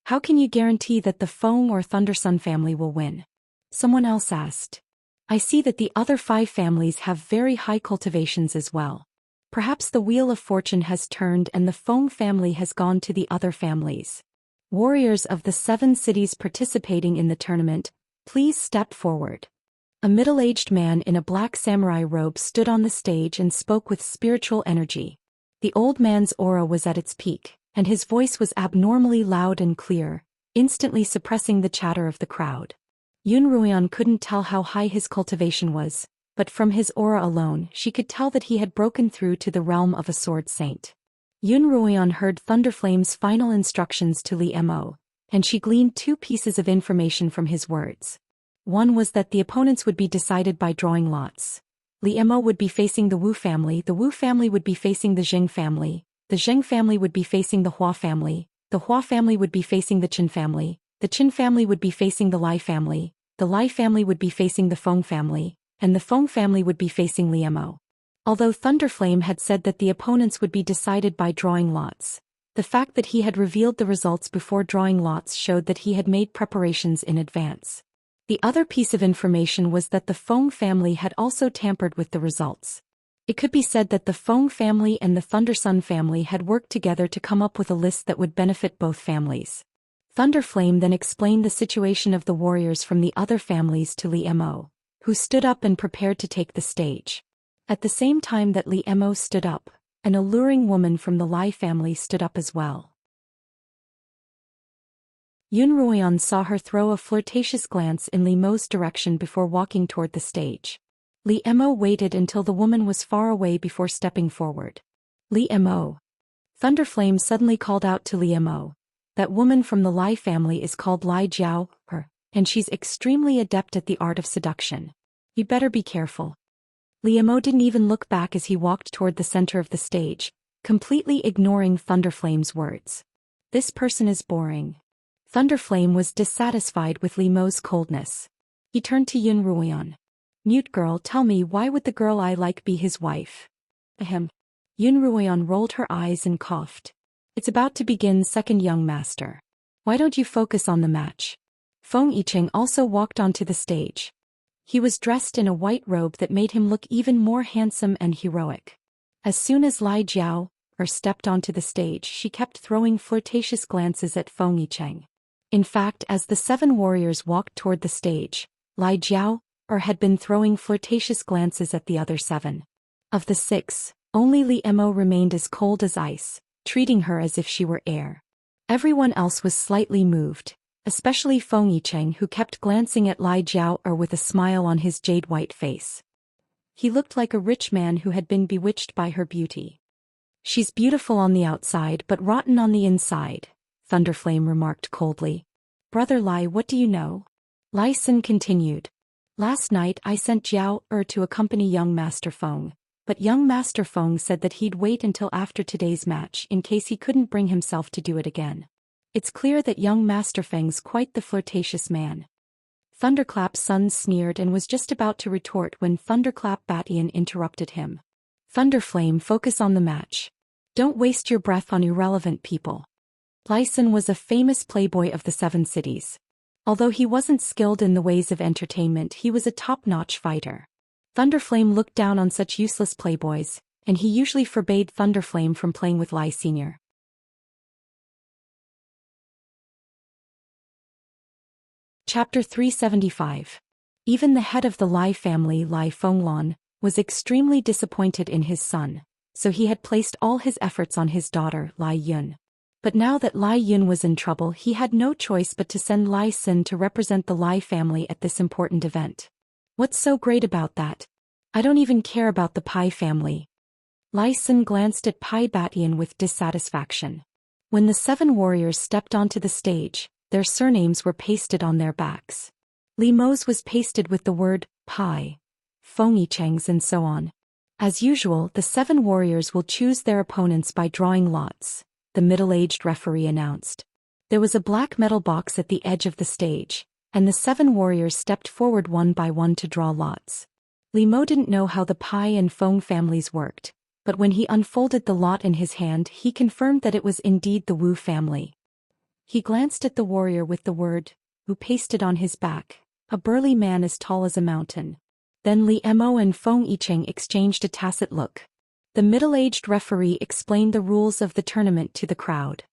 How can you guarantee that the Feng or Thundersun family will win? Someone else asked. I see that the other 5 families have very high cultivations as well. Perhaps the wheel of fortune has turned and the Feng family has gone to the other families. Warriors of the 7 cities participating in the tournament, please step forward. A middle-aged man in a black samurai robe stood on the stage and spoke with spiritual energy. The old man's aura was at its peak, and his voice was abnormally loud and clear, instantly suppressing the chatter of the crowd. Yun Ruian couldn't tell how high his cultivation was, but from his aura alone she could tell that he had broken through to the realm of a sword saint. Yun Ruian heard Thunderflame's final instructions to Li Mo, and she gleaned 2 pieces of information from his words. One was that the opponents would be decided by drawing lots. Li Mo would be facing the Wu family would be facing the Zheng family would be facing the Hua family would be facing the Qin family would be facing the Lai family would be facing the Feng family, and the Feng family would be facing Li Mo. Although Thunderflame had said that the opponents would be decided by drawing lots, the fact that he had revealed the results before drawing lots showed that he had made preparations in advance. The other piece of information was that the Feng family had also tampered with the results. It could be said that the Feng family and the Thundersun family had worked together to come up with a list that would benefit both families. Thunderflame then explained the situation of the warriors from the other families to Li Mo, who stood up and prepared to take the stage. At the same time that Li Mo stood up, an alluring woman from the Lai family stood up as well. Yun Ruian saw her throw a flirtatious glance in Li Mo's direction before walking toward the stage. Li Mo waited until the woman was far away before stepping forward. Li Mo. Thunderflame suddenly called out to Li Mo. That woman from the Lai family is called Lai Jiao, and she's extremely adept at the art of seduction. You better be careful. Li Mo didn't even look back as he walked toward the center of the stage, completely ignoring Thunderflame's words. This person is boring. Thunderflame was dissatisfied with Li Mo's coldness. He turned to Yun Ruian. Mute girl, tell me, why would the girl I like be his wife? Ahem. Yun Ruian rolled her eyes and coughed. It's about to begin, second young master. Why don't you focus on the match? Feng Yicheng also walked onto the stage. He was dressed in a white robe that made him look even more handsome and heroic. As soon as Lai Jiao stepped onto the stage, she kept throwing flirtatious glances at Feng Yicheng. In fact, as the 7 warriors walked toward the stage, Lai Jiao had been throwing flirtatious glances at the other 7. Of the 6, only Li Mo remained as cold as ice, treating her as if she were air. Everyone else was slightly moved, especially Feng Yicheng, who kept glancing at Lai Jiao with a smile on his jade-white face. He looked like a rich man who had been bewitched by her beauty. She's beautiful on the outside but rotten on the inside, Thunderflame remarked coldly. Brother Lai, what do you know? Lai Sun continued. Last night I sent Jiao to accompany young Master Feng, but young Master Feng said that he'd wait until after today's match in case he couldn't bring himself to do it again. It's clear that young Master Feng's quite the flirtatious man. Thunderclap Sun sneered and was just about to retort when Thunderclap Batian interrupted him. Thunderflame, focus on the match. Don't waste your breath on irrelevant people. Lai Sun was a famous playboy of the 7 cities. Although he wasn't skilled in the ways of entertainment, he was a top-notch fighter. Thunderflame looked down on such useless playboys, and he usually forbade Thunderflame from playing with Lai Sr. Chapter 375. Even the head of the Lai family, Lai Fenglan, was extremely disappointed in his son, so he had placed all his efforts on his daughter, Lai Yun. But now that Lai Yun was in trouble, he had no choice but to send Lai Xin to represent the Lai family at this important event. What's so great about that? I don't even care about the Pai family. Lai Xin glanced at Pai Batian with dissatisfaction. When the 7 warriors stepped onto the stage, their surnames were pasted on their backs. Li Mo's was pasted with the word Pai, Feng Yicheng's, and so on. As usual, the 7 warriors will choose their opponents by drawing lots, the middle-aged referee announced. There was a black metal box at the edge of the stage, and the 7 warriors stepped forward one by one to draw lots. Li Mo didn't know how the Pai and Feng families worked, but when he unfolded the lot in his hand, he confirmed that it was indeed the Wu family. He glanced at the warrior with the word Wu pasted on his back, a burly man as tall as a mountain. Then Li Mo and Feng Yicheng exchanged a tacit look. The middle-aged referee explained the rules of the tournament to the crowd.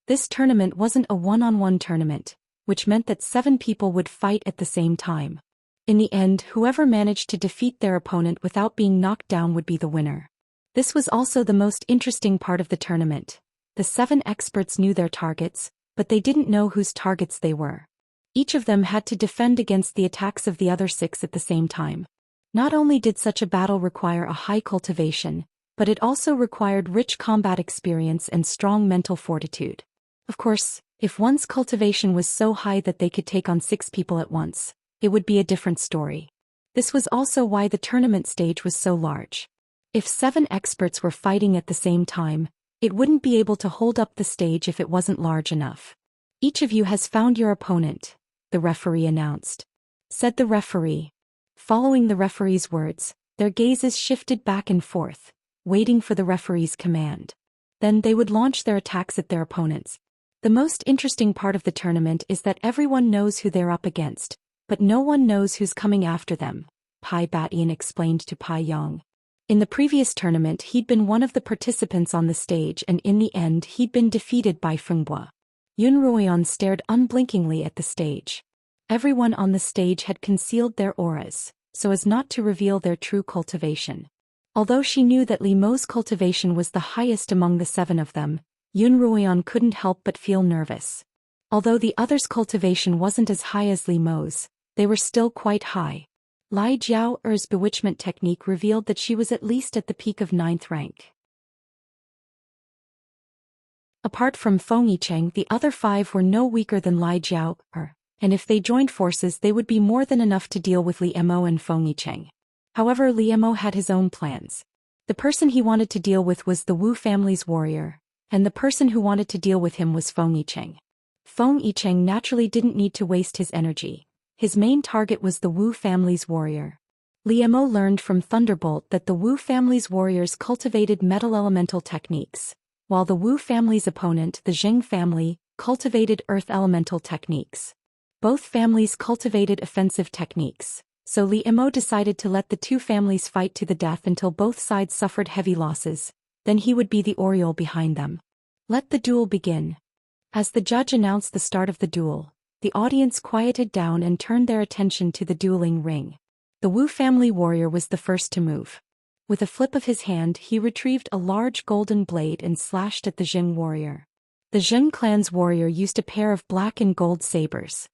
This tournament wasn't a one-on-one tournament, which meant that 7 people would fight at the same time. In the end, whoever managed to defeat their opponent without being knocked down would be the winner. This was also the most interesting part of the tournament. The 7 experts knew their targets, but they didn't know whose targets they were. Each of them had to defend against the attacks of the other 6 at the same time. Not only did such a battle require a high cultivation, but it also required rich combat experience and strong mental fortitude. Of course, if one's cultivation was so high that they could take on 6 people at once, it would be a different story. This was also why the tournament stage was so large. If 7 experts were fighting at the same time, it wouldn't be able to hold up the stage if it wasn't large enough. Each of you has found your opponent, the referee announced. Said the referee. Following the referee's words, their gazes shifted back and forth, waiting for the referee's command. Then they would launch their attacks at their opponents. The most interesting part of the tournament is that everyone knows who they're up against, but no one knows who's coming after them, Pai Batian explained to Pai Yong. In the previous tournament, he'd been one of the participants on the stage, and in the end he'd been defeated by Fengbo. Yun Ruoyan stared unblinkingly at the stage. Everyone on the stage had concealed their auras, so as not to reveal their true cultivation. Although she knew that Li Mo's cultivation was the highest among the 7 of them, Yun Ruoyan couldn't help but feel nervous. Although the others' cultivation wasn't as high as Li Mo's, they were still quite high. Lai Jiao's bewitchment technique revealed that she was at least at the peak of 9th rank. Apart from Feng Yicheng, the other 5 were no weaker than Lai Jiao, and if they joined forces they would be more than enough to deal with Li Mo and Feng Yicheng. However, Li Mo had his own plans. The person he wanted to deal with was the Wu family's warrior, and the person who wanted to deal with him was Feng Yicheng. Feng Yicheng naturally didn't need to waste his energy. His main target was the Wu family's warrior. Li Mo learned from Thunderbolt that the Wu family's warriors cultivated metal elemental techniques, while the Wu family's opponent, the Zheng family, cultivated earth elemental techniques. Both families cultivated offensive techniques, so Li Mo decided to let the 2 families fight to the death until both sides suffered heavy losses, then he would be the Oriole behind them. Let the duel begin. As the judge announced the start of the duel, the audience quieted down and turned their attention to the dueling ring. The Wu family warrior was the first to move. With a flip of his hand, he retrieved a large golden blade and slashed at the Zheng warrior. The Zheng clan's warrior used a pair of black and gold sabers.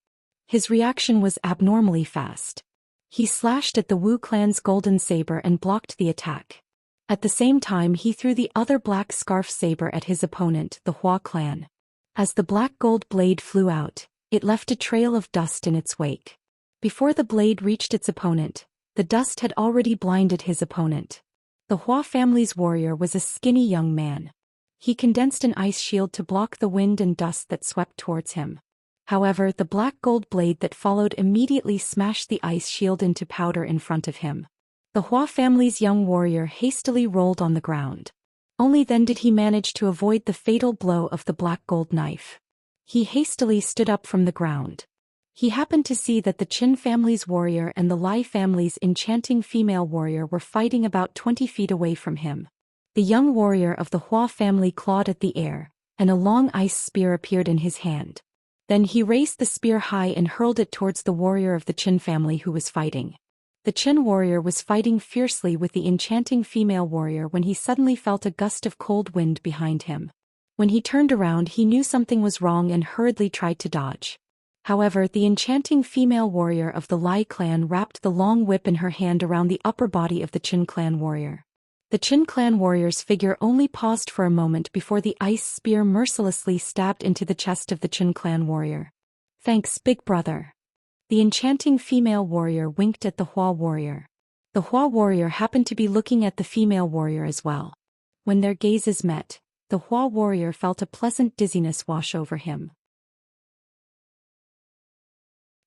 His reaction was abnormally fast. He slashed at the Wu clan's golden saber and blocked the attack. At the same time, he threw the other black scarf saber at his opponent, the Hua clan. As the black gold blade flew out, it left a trail of dust in its wake. Before the blade reached its opponent, the dust had already blinded his opponent. The Hua family's warrior was a skinny young man. He condensed an ice shield to block the wind and dust that swept towards him. However, the black gold blade that followed immediately smashed the ice shield into powder in front of him. The Hua family's young warrior hastily rolled on the ground. Only then did he manage to avoid the fatal blow of the black gold knife. He hastily stood up from the ground. He happened to see that the Qin family's warrior and the Lai family's enchanting female warrior were fighting about 20 feet away from him. The young warrior of the Hua family clawed at the air, and a long ice spear appeared in his hand. Then he raised the spear high and hurled it towards the warrior of the Qin family who was fighting. The Qin warrior was fighting fiercely with the enchanting female warrior when he suddenly felt a gust of cold wind behind him. When he turned around, he knew something was wrong and hurriedly tried to dodge. However, the enchanting female warrior of the Lai clan wrapped the long whip in her hand around the upper body of the Qin clan warrior. The Qin clan warrior's figure only paused for a moment before the ice spear mercilessly stabbed into the chest of the Qin clan warrior. "Thanks, big brother." The enchanting female warrior winked at the Hua warrior. The Hua warrior happened to be looking at the female warrior as well. When their gazes met, the Hua warrior felt a pleasant dizziness wash over him.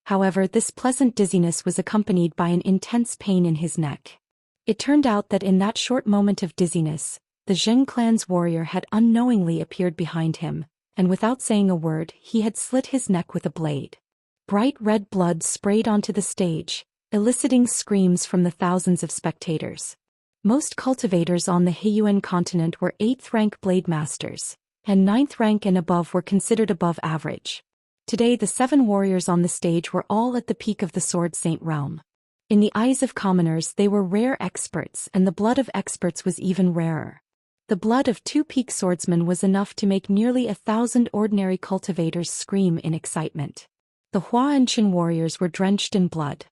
However, this pleasant dizziness was accompanied by an intense pain in his neck. It turned out that in that short moment of dizziness, the Zheng clan's warrior had unknowingly appeared behind him, and without saying a word, he had slit his neck with a blade. Bright red blood sprayed onto the stage, eliciting screams from the thousands of spectators. Most cultivators on the Heiyuan continent were 8th rank blade masters, and 9th rank and above were considered above average. Today the 7 warriors on the stage were all at the peak of the Sword Saint realm. In the eyes of commoners they were rare experts, and the blood of experts was even rarer. The blood of 2 peak swordsmen was enough to make nearly 1,000 ordinary cultivators scream in excitement. The Hua and Qin warriors were drenched in blood.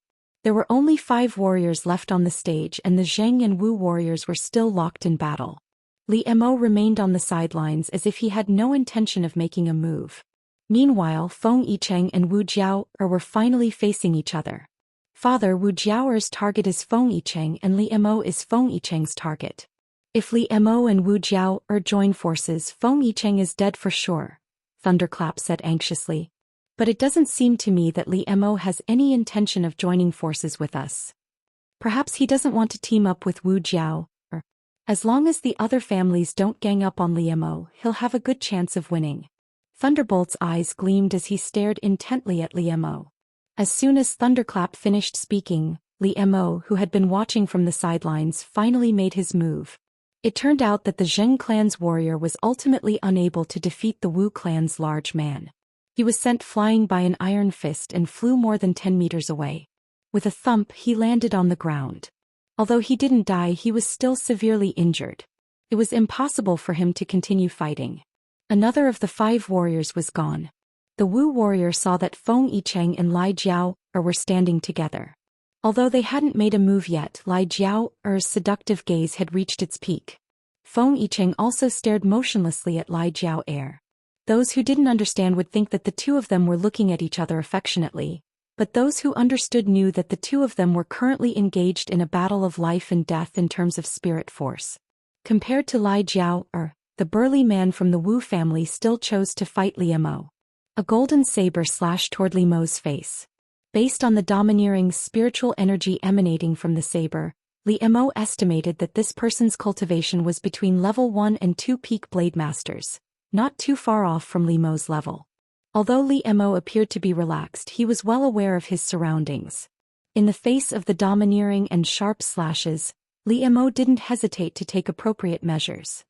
There were only 5 warriors left on the stage, and the Zheng and Wu warriors were still locked in battle. Li Mo remained on the sidelines as if he had no intention of making a move. Meanwhile, Feng Yicheng and Wu Jiao were finally facing each other. "Father, Wu Jiao's target is Feng Yicheng and Li Mo is Feng Yicheng's target. If Li Mo and Wu Jiao join forces, Feng Yicheng is dead for sure," Thunderclap said anxiously. "But it doesn't seem to me that Li Mo has any intention of joining forces with us. Perhaps he doesn't want to team up with Wu Jiao. As long as the other families don't gang up on Li Mo, he'll have a good chance of winning." Thunderbolt's eyes gleamed as he stared intently at Li Mo. As soon as Thunderclap finished speaking, Li Mo, who had been watching from the sidelines, finally made his move. It turned out that the Zheng clan's warrior was ultimately unable to defeat the Wu clan's large man. He was sent flying by an iron fist and flew more than 10 meters away. With a thump, he landed on the ground. Although he didn't die, he was still severely injured. It was impossible for him to continue fighting. Another of the 5 warriors was gone. The Wu warrior saw that Feng Yicheng and Lai Jiao were standing together. Although they hadn't made a move yet, Lai Jiao's seductive gaze had reached its peak. Feng Yicheng also stared motionlessly at Lai Jiao. Those who didn't understand would think that the two of them were looking at each other affectionately, but those who understood knew that the two of them were currently engaged in a battle of life and death in terms of spirit force. Compared to Lai Jiao, the burly man from the Wu family still chose to fight Li Mo. A golden saber slashed toward Li Mo's face. Based on the domineering spiritual energy emanating from the saber, Li Mo estimated that this person's cultivation was between level 1 and 2 peak blade masters, not too far off from Li Mo's level. Although Li Mo appeared to be relaxed, he was well aware of his surroundings. In the face of the domineering and sharp slashes, Li Mo didn't hesitate to take appropriate measures.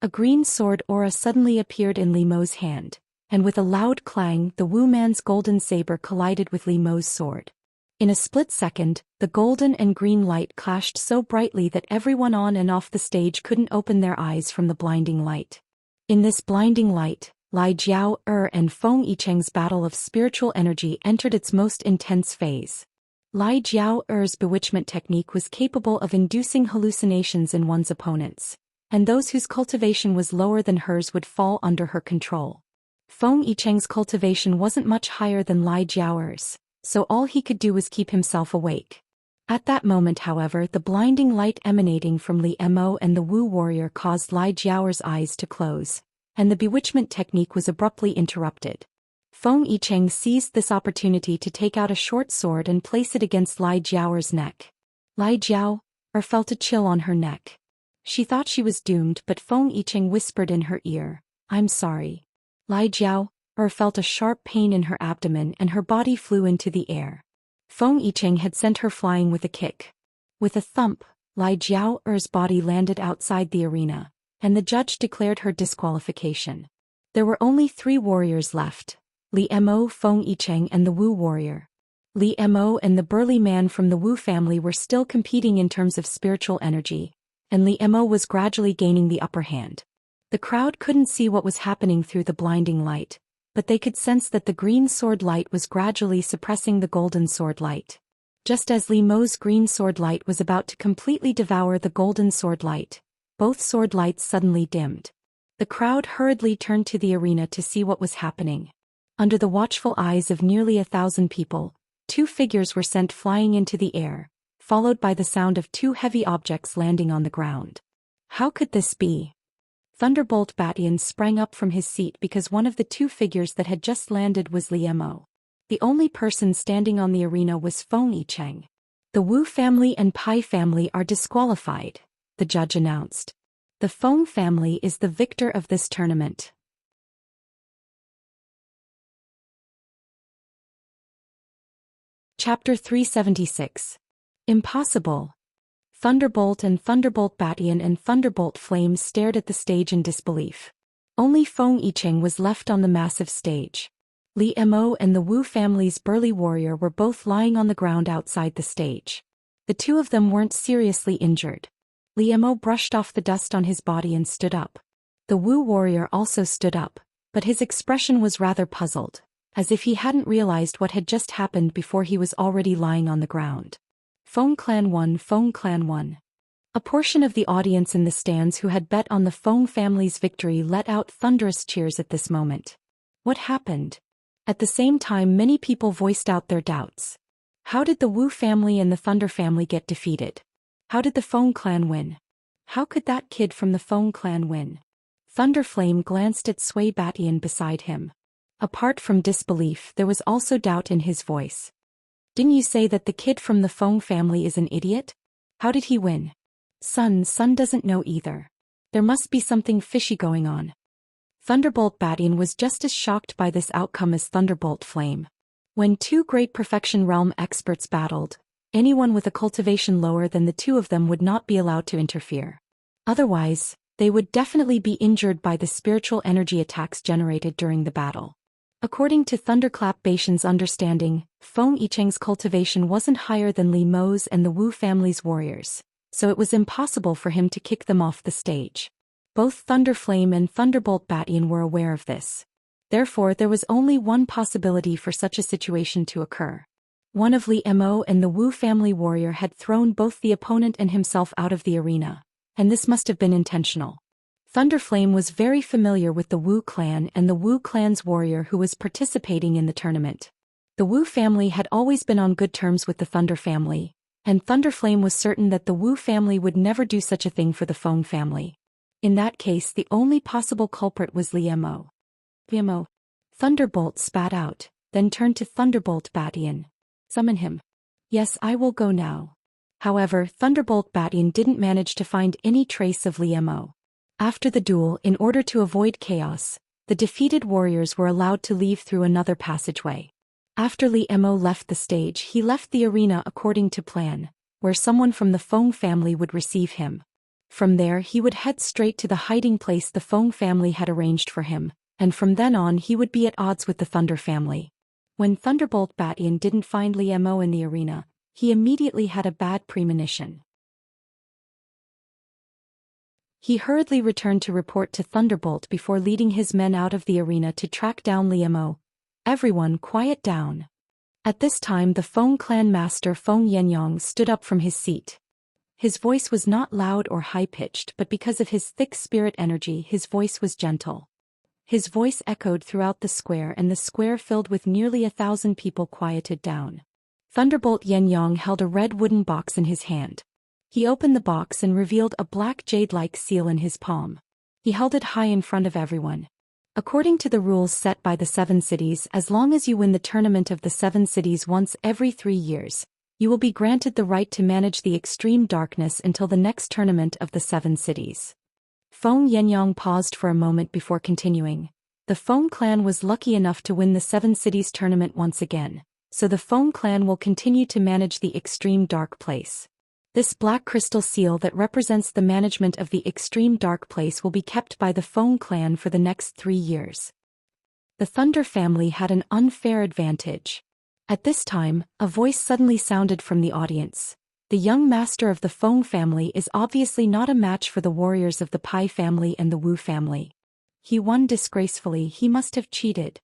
A green sword aura suddenly appeared in Li Mo's hand, and with a loud clang, the Wu man's golden saber collided with Li Mo's sword. In a split second, the golden and green light clashed so brightly that everyone on and off the stage couldn't open their eyes from the blinding light. In this blinding light, Lai Jiao and Feng Yicheng's battle of spiritual energy entered its most intense phase. Lai Jiao's bewitchment technique was capable of inducing hallucinations in one's opponents, and those whose cultivation was lower than hers would fall under her control. Feng Yicheng's cultivation wasn't much higher than Lai Jiao's, so all he could do was keep himself awake. At that moment, however, the blinding light emanating from Li Mo and the Wu warrior caused Lai Jiao's eyes to close, and the bewitchment technique was abruptly interrupted. Feng Yicheng seized this opportunity to take out a short sword and place it against Lai Jiao's neck. Lai Jiao felt a chill on her neck. She thought she was doomed, but Feng Yicheng whispered in her ear, "I'm sorry." Lai Jiao felt a sharp pain in her abdomen and her body flew into the air. Feng Yicheng had sent her flying with a kick. With a thump, Lai Jiao's body landed outside the arena, and the judge declared her disqualification. There were only 3 warriors left: Li Mo, Feng Yicheng and the Wu warrior. Li Mo and the burly man from the Wu family were still competing in terms of spiritual energy, and Li Mo was gradually gaining the upper hand. The crowd couldn't see what was happening through the blinding light, but they could sense that the green sword light was gradually suppressing the golden sword light. Just as Li Mo's green sword light was about to completely devour the golden sword light, both sword lights suddenly dimmed. The crowd hurriedly turned to the arena to see what was happening. Under the watchful eyes of nearly 1,000 people, 2 figures were sent flying into the air, followed by the sound of 2 heavy objects landing on the ground. How could this be? Thunderbolt Batian sprang up from his seat because one of the 2 figures that had just landed was Li Mo. The only person standing on the arena was Feng Yicheng. The Wu family and Pai family are disqualified, the judge announced. The Feng family is the victor of this tournament. Chapter 376. Impossible. Thunderbolt and Thunderbolt Batian and Thunderbolt Flame stared at the stage in disbelief. Only Feng Yicheng was left on the massive stage. Li Mo and the Wu family's burly warrior were both lying on the ground outside the stage. The 2 of them weren't seriously injured. Li Mo brushed off the dust on his body and stood up. The Wu warrior also stood up, but his expression was rather puzzled, as if he hadn't realized what had just happened before he was already lying on the ground. Feng Clan won, Feng Clan won. A portion of the audience in the stands who had bet on the Feng family's victory let out thunderous cheers at this moment. What happened? At the same time, many people voiced out their doubts. How did the Wu family and the Thunder family get defeated? How did the Feng clan win? How could that kid from the Feng clan win? Thunderflame glanced at Sui Batian beside him. Apart from disbelief, there was also doubt in his voice. Didn't you say that the kid from the Feng family is an idiot? How did he win? Sun doesn't know either. There must be something fishy going on. Thunderbolt Batian was just as shocked by this outcome as Thunderbolt Flame. When 2 great perfection realm experts battled, anyone with a cultivation lower than the 2 of them would not be allowed to interfere. Otherwise, they would definitely be injured by the spiritual energy attacks generated during the battle. According to Thunderclap Baishan's understanding, Feng Yicheng's cultivation wasn't higher than Li Mo's and the Wu family's warriors, so it was impossible for him to kick them off the stage. Both Thunderflame and Thunderbolt Batian were aware of this. Therefore, there was only one possibility for such a situation to occur. One of Li Mo and the Wu family warrior had thrown both the opponent and himself out of the arena, and this must have been intentional. Thunderflame was very familiar with the Wu clan and the Wu clan's warrior who was participating in the tournament. The Wu family had always been on good terms with the Thunder family, and Thunderflame was certain that the Wu family would never do such a thing for the Feng family. In that case, the only possible culprit was Li Mo. Li Mo. Thunderbolt spat out, then turned to Thunderbolt Batian. Summon him. Yes, I will go now. However, Thunderbolt Batian didn't manage to find any trace of Li Mo. After the duel, in order to avoid chaos, the defeated warriors were allowed to leave through another passageway. After Li Mo left the stage, he left the arena according to plan, where someone from the Feng family would receive him. From there he would head straight to the hiding place the Feng family had arranged for him, and from then on he would be at odds with the Thunder family. When Thunderbolt Batian didn't find Li Mo in the arena, he immediately had a bad premonition. He hurriedly returned to report to Thunderbolt before leading his men out of the arena to track down Li Mo. Everyone quiet down. At this time the Feng clan master Feng Yenyang stood up from his seat. His voice was not loud or high-pitched, but because of his thick spirit energy his voice was gentle. His voice echoed throughout the square, and the square filled with nearly 1,000 people quieted down. Thunderbolt Yenyang held a red wooden box in his hand. He opened the box and revealed a black jade-like seal in his palm. He held it high in front of everyone. According to the rules set by the 7 cities, as long as you win the tournament of the 7 cities once every 3 years, you will be granted the right to manage the extreme darkness until the next tournament of the 7 cities. Feng Yenyang paused for a moment before continuing. The Feng clan was lucky enough to win the 7 cities tournament once again, so the Feng clan will continue to manage the extreme dark place. This black crystal seal that represents the management of the extreme dark place will be kept by the Feng clan for the next 3 years. The Thunder family had an unfair advantage. At this time, a voice suddenly sounded from the audience. The young master of the Feng family is obviously not a match for the warriors of the Pai family and the Wu family. He won disgracefully. He must have cheated.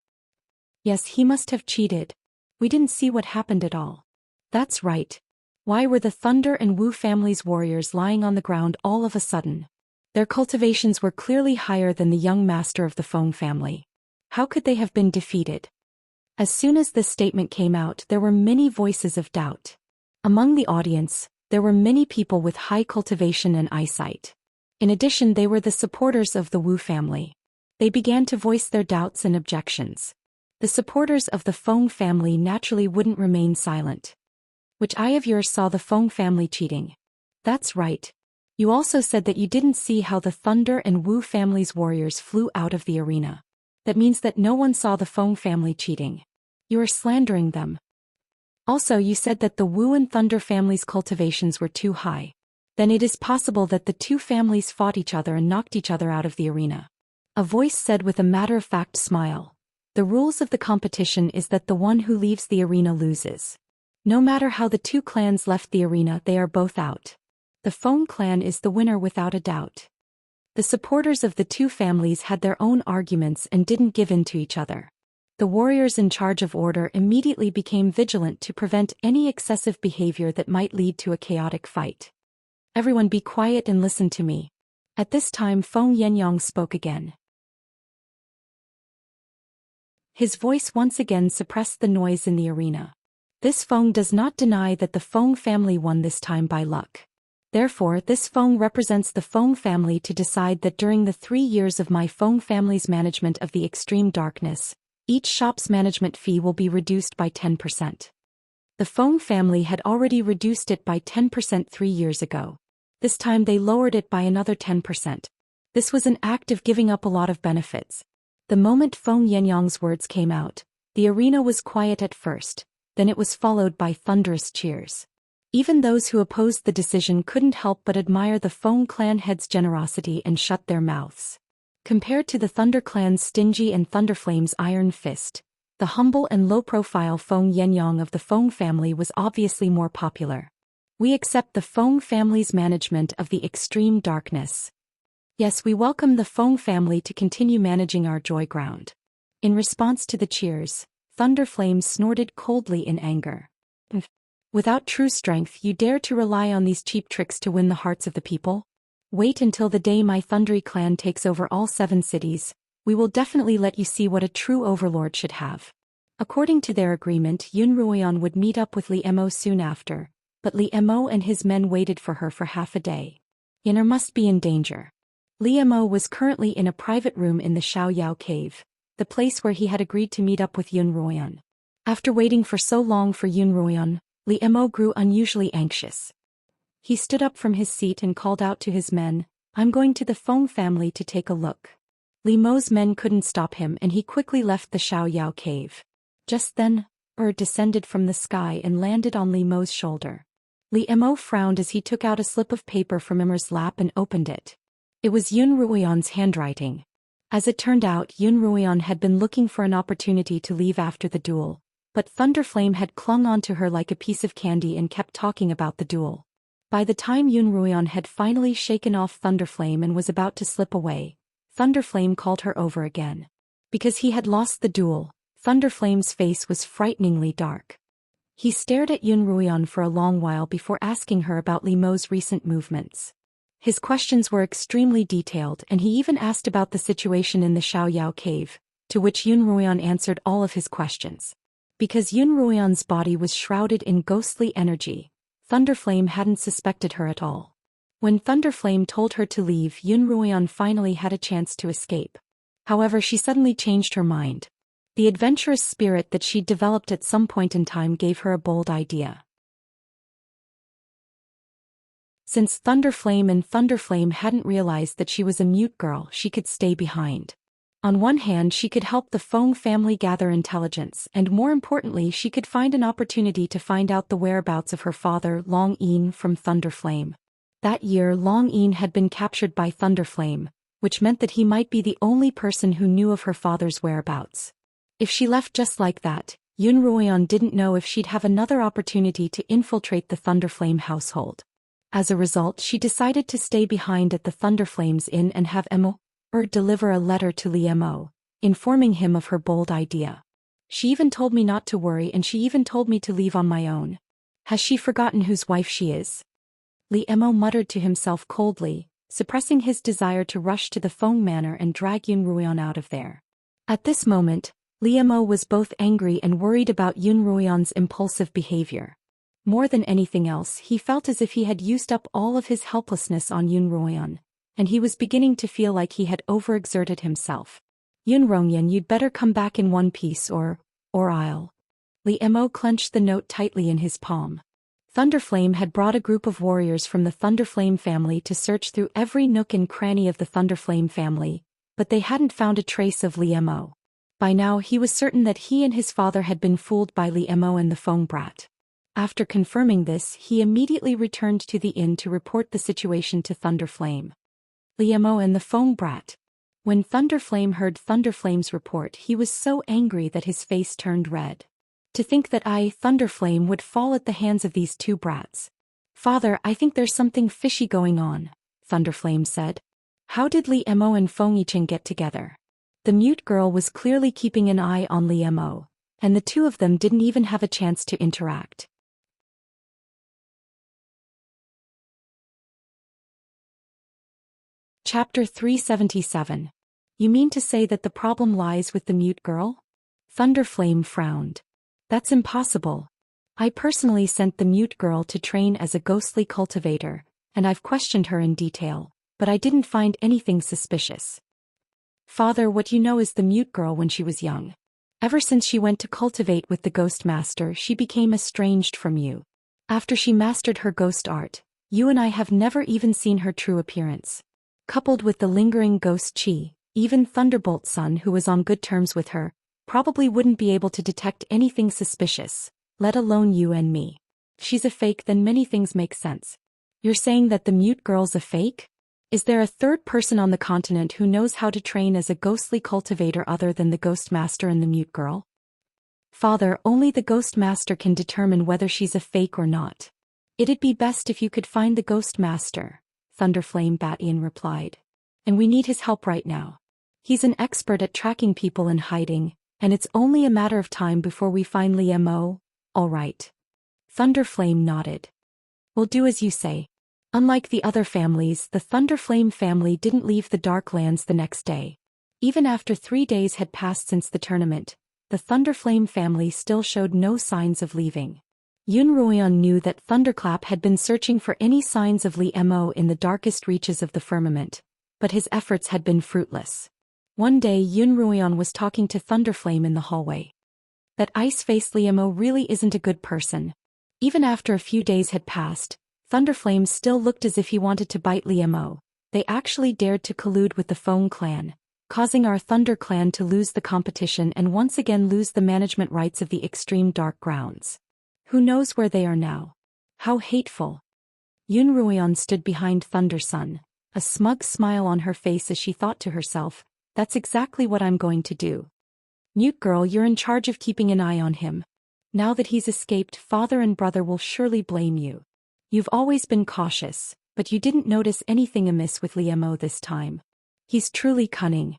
Yes, he must have cheated. We didn't see what happened at all. That's right. Why were the Thunder and Wu family's warriors lying on the ground all of a sudden? Their cultivations were clearly higher than the young master of the Feng family. How could they have been defeated? As soon as this statement came out, there were many voices of doubt. Among the audience, there were many people with high cultivation and eyesight. In addition, they were the supporters of the Wu family. They began to voice their doubts and objections. The supporters of the Feng family naturally wouldn't remain silent. Which eye of yours saw the Feng family cheating? That's right. You also said that you didn't see how the Thunder and Wu family's warriors flew out of the arena. That means that no one saw the Feng family cheating. You are slandering them. Also, you said that the Wu and Thunder families' cultivations were too high. Then it is possible that the two families fought each other and knocked each other out of the arena. A voice said with a matter-of-fact smile. The rules of the competition is that the one who leaves the arena loses. No matter how the two clans left the arena, they are both out. The Feng clan is the winner without a doubt. The supporters of the two families had their own arguments and didn't give in to each other. The warriors in charge of order immediately became vigilant to prevent any excessive behavior that might lead to a chaotic fight. Everyone be quiet and listen to me. At this time Feng Yenyang spoke again. His voice once again suppressed the noise in the arena. This Feng does not deny that the Feng family won this time by luck. Therefore, this Feng represents the Feng family to decide that during the 3 years of my Feng family's management of the extreme darkness, each shop's management fee will be reduced by 10%. The Feng family had already reduced it by 10% 3 years ago. This time they lowered it by another 10%. This was an act of giving up a lot of benefits. The moment Feng Yenyang's words came out, the arena was quiet at first, then it was followed by thunderous cheers. Even those who opposed the decision couldn't help but admire the Feng clan head's generosity and shut their mouths. Compared to the Thunder clan's stingy and Thunderflame's iron fist, the humble and low-profile Feng Yenyang of the Feng family was obviously more popular. We accept the Feng family's management of the extreme darkness. Yes, we welcome the Feng family to continue managing our joy ground. In response to the cheers, Thunderflame snorted coldly in anger. Without true strength, you dare to rely on these cheap tricks to win the hearts of the people? Wait until the day my Thundery clan takes over all 7 cities. We will definitely let you see what a true overlord should have. According to their agreement, Yun Ruoyan would meet up with Li Mo soon after, but Li Mo and his men waited for her for half a day. Yin'er must be in danger. Li Mo was currently in a private room in the Xiaoyao cave, the place where he had agreed to meet up with Yun Ruoyan. After waiting for so long for Yun Ruoyan, Li Mo grew unusually anxious. He stood up from his seat and called out to his men, "I'm going to the Feng family to take a look." Li Mo's men couldn't stop him and he quickly left the Xiaoyao cave. Just then, descended from the sky and landed on Li Mo's shoulder. Li Mo frowned as he took out a slip of paper from Immerse's lap and opened it. It was Yun Ruoyan's handwriting. As it turned out, Yun Ruoyan had been looking for an opportunity to leave after the duel, but Thunderflame had clung onto her like a piece of candy and kept talking about the duel. By the time Yun Ruoyan had finally shaken off Thunderflame and was about to slip away, Thunderflame called her over again. Because he had lost the duel, Thunderflame's face was frighteningly dark. He stared at Yun Ruoyan for a long while before asking her about Li Mo's recent movements. His questions were extremely detailed and he even asked about the situation in the Xiaoyao cave, to which Yun Ruoyan answered all of his questions. Because Yun Ruoyan's body was shrouded in ghostly energy, Thunderflame hadn't suspected her at all. When Thunderflame told her to leave, Yun Ruoyan finally had a chance to escape. However, she suddenly changed her mind. The adventurous spirit that she'd developed at some point in time gave her a bold idea. Since Thunderflame hadn't realized that she was a mute girl, she could stay behind. On one hand, she could help the Feng family gather intelligence, and more importantly, she could find an opportunity to find out the whereabouts of her father, Long Yin, from Thunderflame. That year, Long Yin had been captured by Thunderflame, which meant that he might be the only person who knew of her father's whereabouts. If she left just like that, Yun Ruoyan didn't know if she'd have another opportunity to infiltrate the Thunderflame household. As a result, she decided to stay behind at the Thunderflames Inn and have Emo deliver a letter to Li Mo, informing him of her bold idea. She even told me not to worry, and she even told me to leave on my own. Has she forgotten whose wife she is? Li Mo muttered to himself coldly, suppressing his desire to rush to the Feng Manor and drag Yun Ruoyan out of there. At this moment, Li Mo was both angry and worried about Yun Ruoyan's impulsive behavior. More than anything else, he felt as if he had used up all of his helplessness on Yun Ruoyan, and he was beginning to feel like he had overexerted himself. Yun Ruoyan, you'd better come back in one piece or I'll. Li Mo clenched the note tightly in his palm. Thunderflame had brought a group of warriors from the Thunderflame family to search through every nook and cranny of the Thunderflame family, but they hadn't found a trace of Li Mo. By now he was certain that he and his father had been fooled by Li Mo and the Feng brat. After confirming this, he immediately returned to the inn to report the situation to Thunderflame. Li Mo and the Feng brat. When Thunderflame heard Thunderflame's report, he was so angry that his face turned red. To think that I, Thunderflame, would fall at the hands of these two brats. Father, I think there's something fishy going on, Thunderflame said. How did Li Mo and Feng Yichen get together? The mute girl was clearly keeping an eye on Li Mo, and the two of them didn't even have a chance to interact. Chapter 377. You mean to say that the problem lies with the mute girl? Thunderflame frowned. That's impossible. I personally sent the mute girl to train as a ghostly cultivator, and I've questioned her in detail, but I didn't find anything suspicious. Father, what you know is the mute girl when she was young. Ever since she went to cultivate with the ghost master, she became estranged from you. After she mastered her ghost art, you and I have never even seen her true appearance. Coupled with the lingering ghost chi, even Thunderbolt's son, who was on good terms with her, probably wouldn't be able to detect anything suspicious, let alone you and me. If she's a fake, then many things make sense. You're saying that the mute girl's a fake? Is there a third person on the continent who knows how to train as a ghostly cultivator other than the ghost master and the mute girl? Father, only the ghost master can determine whether she's a fake or not. It'd be best if you could find the ghost master, Thunderflame Batian replied. And we need his help right now. He's an expert at tracking people and hiding, and it's only a matter of time before we find Li Mo. All right. Thunderflame nodded. We'll do as you say. Unlike the other families, the Thunderflame family didn't leave the Darklands the next day. Even after 3 days had passed since the tournament, the Thunderflame family still showed no signs of leaving. Yun Ruoyan knew that Thunderclap had been searching for any signs of Li Mo in the darkest reaches of the firmament, but his efforts had been fruitless. One day Yun Ruoyan was talking to Thunderflame in the hallway. That ice-faced Li Mo really isn't a good person. Even after a few days had passed, Thunderflame still looked as if he wanted to bite Li Mo. They actually dared to collude with the Feng clan, causing our Thunder clan to lose the competition and once again lose the management rights of the extreme dark grounds. Who knows where they are now? How hateful. Yun Ruoyan stood behind Thundersun, a smug smile on her face as she thought to herself, that's exactly what I'm going to do. Mute girl, you're in charge of keeping an eye on him. Now that he's escaped, father and brother will surely blame you. You've always been cautious, but you didn't notice anything amiss with Li Mo this time. He's truly cunning.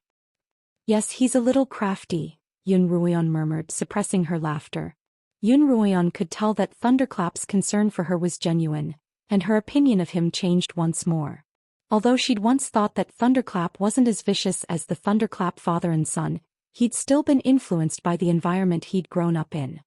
Yes, he's a little crafty, Yun Ruoyan murmured, suppressing her laughter. Yun Ruoyan could tell that Thunderclap's concern for her was genuine, and her opinion of him changed once more. Although she'd once thought that Thunderclap wasn't as vicious as the Thunderclap father and son, he'd still been influenced by the environment he'd grown up in.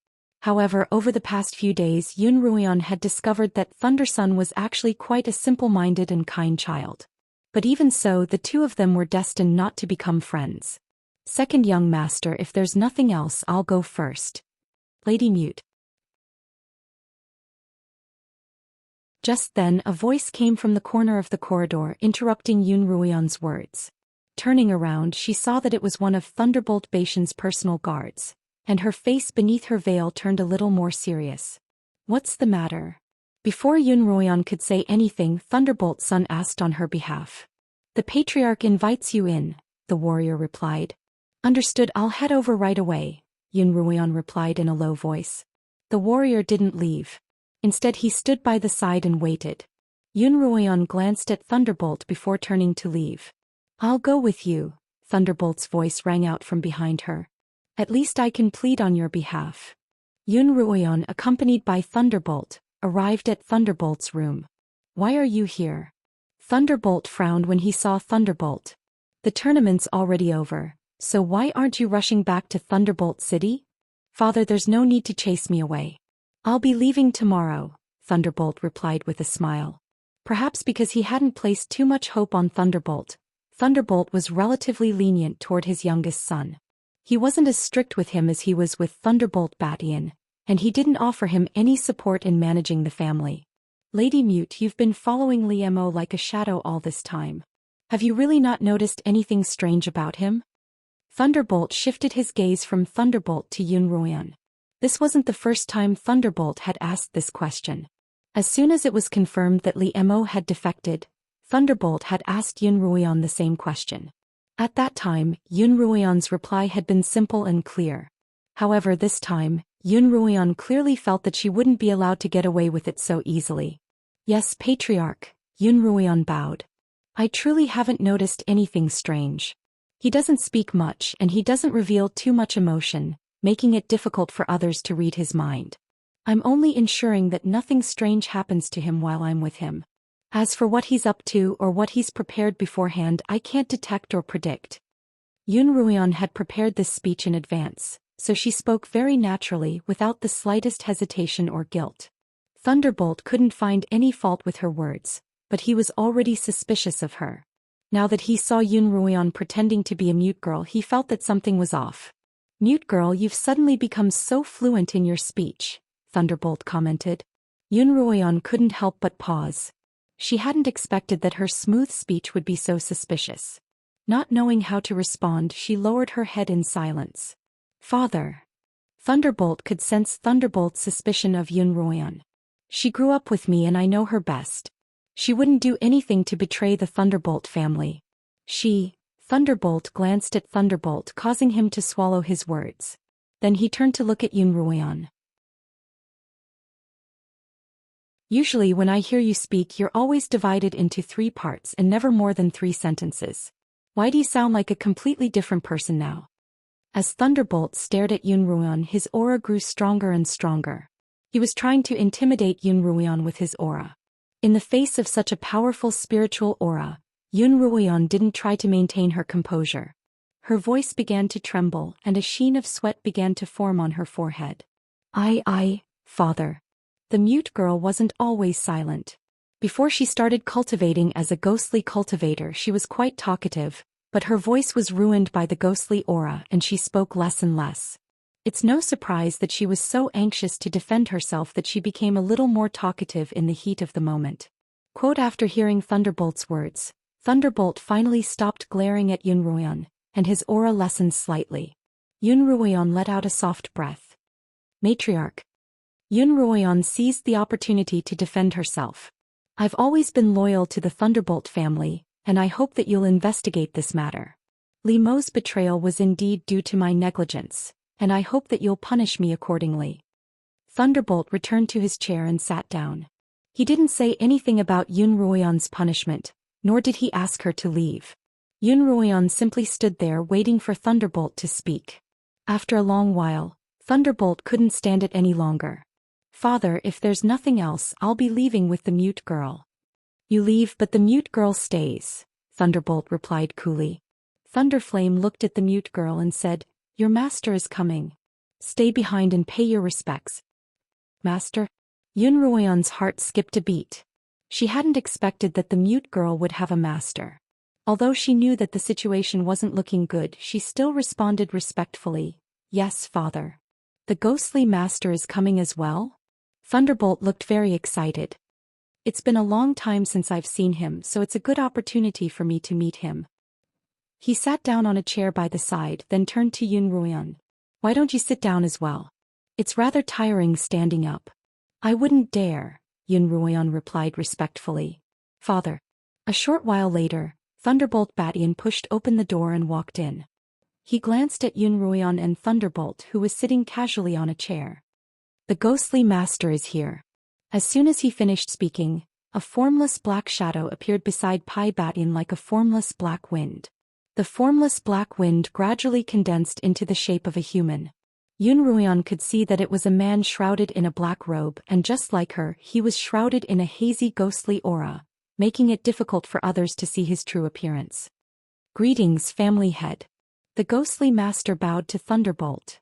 However, over the past few days Yun Ruoyan had discovered that Thundersun was actually quite a simple-minded and kind child. But even so, the two of them were destined not to become friends. Second young master, if there's nothing else, I'll go first. Lady Mute. Just then a voice came from the corner of the corridor, interrupting Yun Ruoyan's words. Turning around, she saw that it was one of Thunderbolt Bashan's personal guards, and her face beneath her veil turned a little more serious. What's the matter? Before Yun Ruoyan could say anything, Thunderbolt's son asked on her behalf. The Patriarch invites you in, the warrior replied. Understood, I'll head over right away, Yun Ruoyan replied in a low voice. The warrior didn't leave. Instead he stood by the side and waited. Yun Ruoyan glanced at Thunderbolt before turning to leave. I'll go with you, Thunderbolt's voice rang out from behind her. At least I can plead on your behalf. Yun Ruoyan, accompanied by Thunderbolt, arrived at Thunderbolt's room. Why are you here? Thunderbolt frowned when he saw Thunderbolt. The tournament's already over, so why aren't you rushing back to Thunderbolt City? Father, there's no need to chase me away. I'll be leaving tomorrow, Thunderbolt replied with a smile. Perhaps because he hadn't placed too much hope on Thunderbolt, Thunderbolt was relatively lenient toward his youngest son. He wasn't as strict with him as he was with Thunderbolt Batian, and he didn't offer him any support in managing the family. Lady Mute, you've been following Liemo like a shadow all this time. Have you really not noticed anything strange about him? Thunderbolt shifted his gaze from Thunderbolt to Yun Ruoyan. This wasn't the first time Thunderbolt had asked this question. As soon as it was confirmed that Liemo had defected, Thunderbolt had asked Yun Ruoyan the same question. At that time, Yun Ruoyan's reply had been simple and clear. However, this time, Yun Ruoyan clearly felt that she wouldn't be allowed to get away with it so easily. Yes, Patriarch, Yun Ruoyan bowed. I truly haven't noticed anything strange. He doesn't speak much and he doesn't reveal too much emotion, making it difficult for others to read his mind. I'm only ensuring that nothing strange happens to him while I'm with him. As for what he's up to or what he's prepared beforehand, I can't detect or predict. Yun Ruoyan had prepared this speech in advance, so she spoke very naturally without the slightest hesitation or guilt. Thunderbolt couldn't find any fault with her words, but he was already suspicious of her. Now that he saw Yun Ruoyan pretending to be a mute girl, he felt that something was off. Mute girl, you've suddenly become so fluent in your speech, Thunderbolt commented. Yun Ruoyan couldn't help but pause. She hadn't expected that her smooth speech would be so suspicious. Not knowing how to respond, she lowered her head in silence. Father. Thunderbolt could sense Thunderbolt's suspicion of Yun Ruoyan. She grew up with me and I know her best. She wouldn't do anything to betray the Thunderbolt family. Thunderbolt glanced at Thunderbolt, causing him to swallow his words. Then he turned to look at Yun Ruoyan. Usually when I hear you speak, you're always divided into 3 parts and never more than 3 sentences. Why do you sound like a completely different person now? As Thunderbolt stared at Yun Ruoyan, his aura grew stronger and stronger. He was trying to intimidate Yun Ruoyan with his aura. In the face of such a powerful spiritual aura, Yun Ruoyan didn't try to maintain her composure. Her voice began to tremble and a sheen of sweat began to form on her forehead. Father. The mute girl wasn't always silent. Before she started cultivating as a ghostly cultivator, she was quite talkative, but her voice was ruined by the ghostly aura and she spoke less and less. It's no surprise that she was so anxious to defend herself that she became a little more talkative in the heat of the moment. Quote, after hearing Thunderbolt's words, Thunderbolt finally stopped glaring at Yun Ruoyan, and his aura lessened slightly. Yun Ruoyan let out a soft breath. Matriarch. Yun Ruoyan seized the opportunity to defend herself. I've always been loyal to the Thunderbolt family, and I hope that you'll investigate this matter. Li Mo's betrayal was indeed due to my negligence, and I hope that you'll punish me accordingly. Thunderbolt returned to his chair and sat down. He didn't say anything about Yun Ruoyan's punishment, nor did he ask her to leave. Yun Ruoyan simply stood there waiting for Thunderbolt to speak. After a long while, Thunderbolt couldn't stand it any longer. Father, if there's nothing else, I'll be leaving with the mute girl. You leave but the mute girl stays, Thunderbolt replied coolly. Thunderflame looked at the mute girl and said, Your master is coming. Stay behind and pay your respects. Master? Yun Ruoyan's heart skipped a beat. She hadn't expected that the mute girl would have a master. Although she knew that the situation wasn't looking good, she still responded respectfully, Yes, father. The ghostly master is coming as well? Thunderbolt looked very excited. It's been a long time since I've seen him, so it's a good opportunity for me to meet him. He sat down on a chair by the side, then turned to Yun Ruoyan. Why don't you sit down as well? It's rather tiring standing up. I wouldn't dare, Yun Ruoyan replied respectfully. Father. A short while later, Thunderbolt Batian pushed open the door and walked in. He glanced at Yun Ruoyan and Thunderbolt, who was sitting casually on a chair. The ghostly master is here. As soon as he finished speaking, a formless black shadow appeared beside Pai Batian like a formless black wind. The formless black wind gradually condensed into the shape of a human. Yun Ruoyan could see that it was a man shrouded in a black robe, and just like her, he was shrouded in a hazy ghostly aura, making it difficult for others to see his true appearance. Greetings, family head. The ghostly master bowed to Thunderbolt.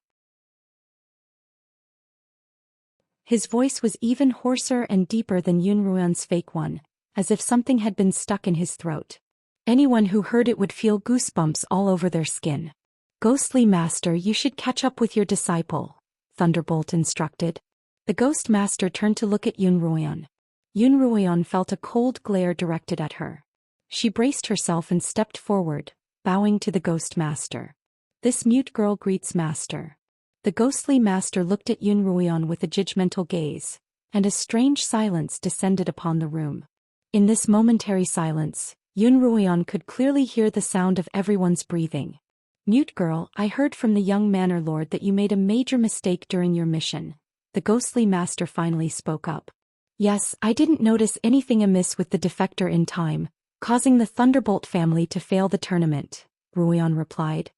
His voice was even hoarser and deeper than Yun Ruoyan's fake one, as if something had been stuck in his throat. Anyone who heard it would feel goosebumps all over their skin. Ghostly master, you should catch up with your disciple, Thunderbolt instructed. The ghost master turned to look at Yun Ruoyan. Yun Ruoyan felt a cold glare directed at her. She braced herself and stepped forward, bowing to the ghost master. This mute girl greets master. The ghostly master looked at Yun Ruoyan with a judgmental gaze, and a strange silence descended upon the room. In this momentary silence, Yun Ruoyan could clearly hear the sound of everyone's breathing. Mute girl, I heard from the young manor lord that you made a major mistake during your mission. The ghostly master finally spoke up. Yes, I didn't notice anything amiss with the defector in time, causing the Thunderbolt family to fail the tournament, Ruoyan replied.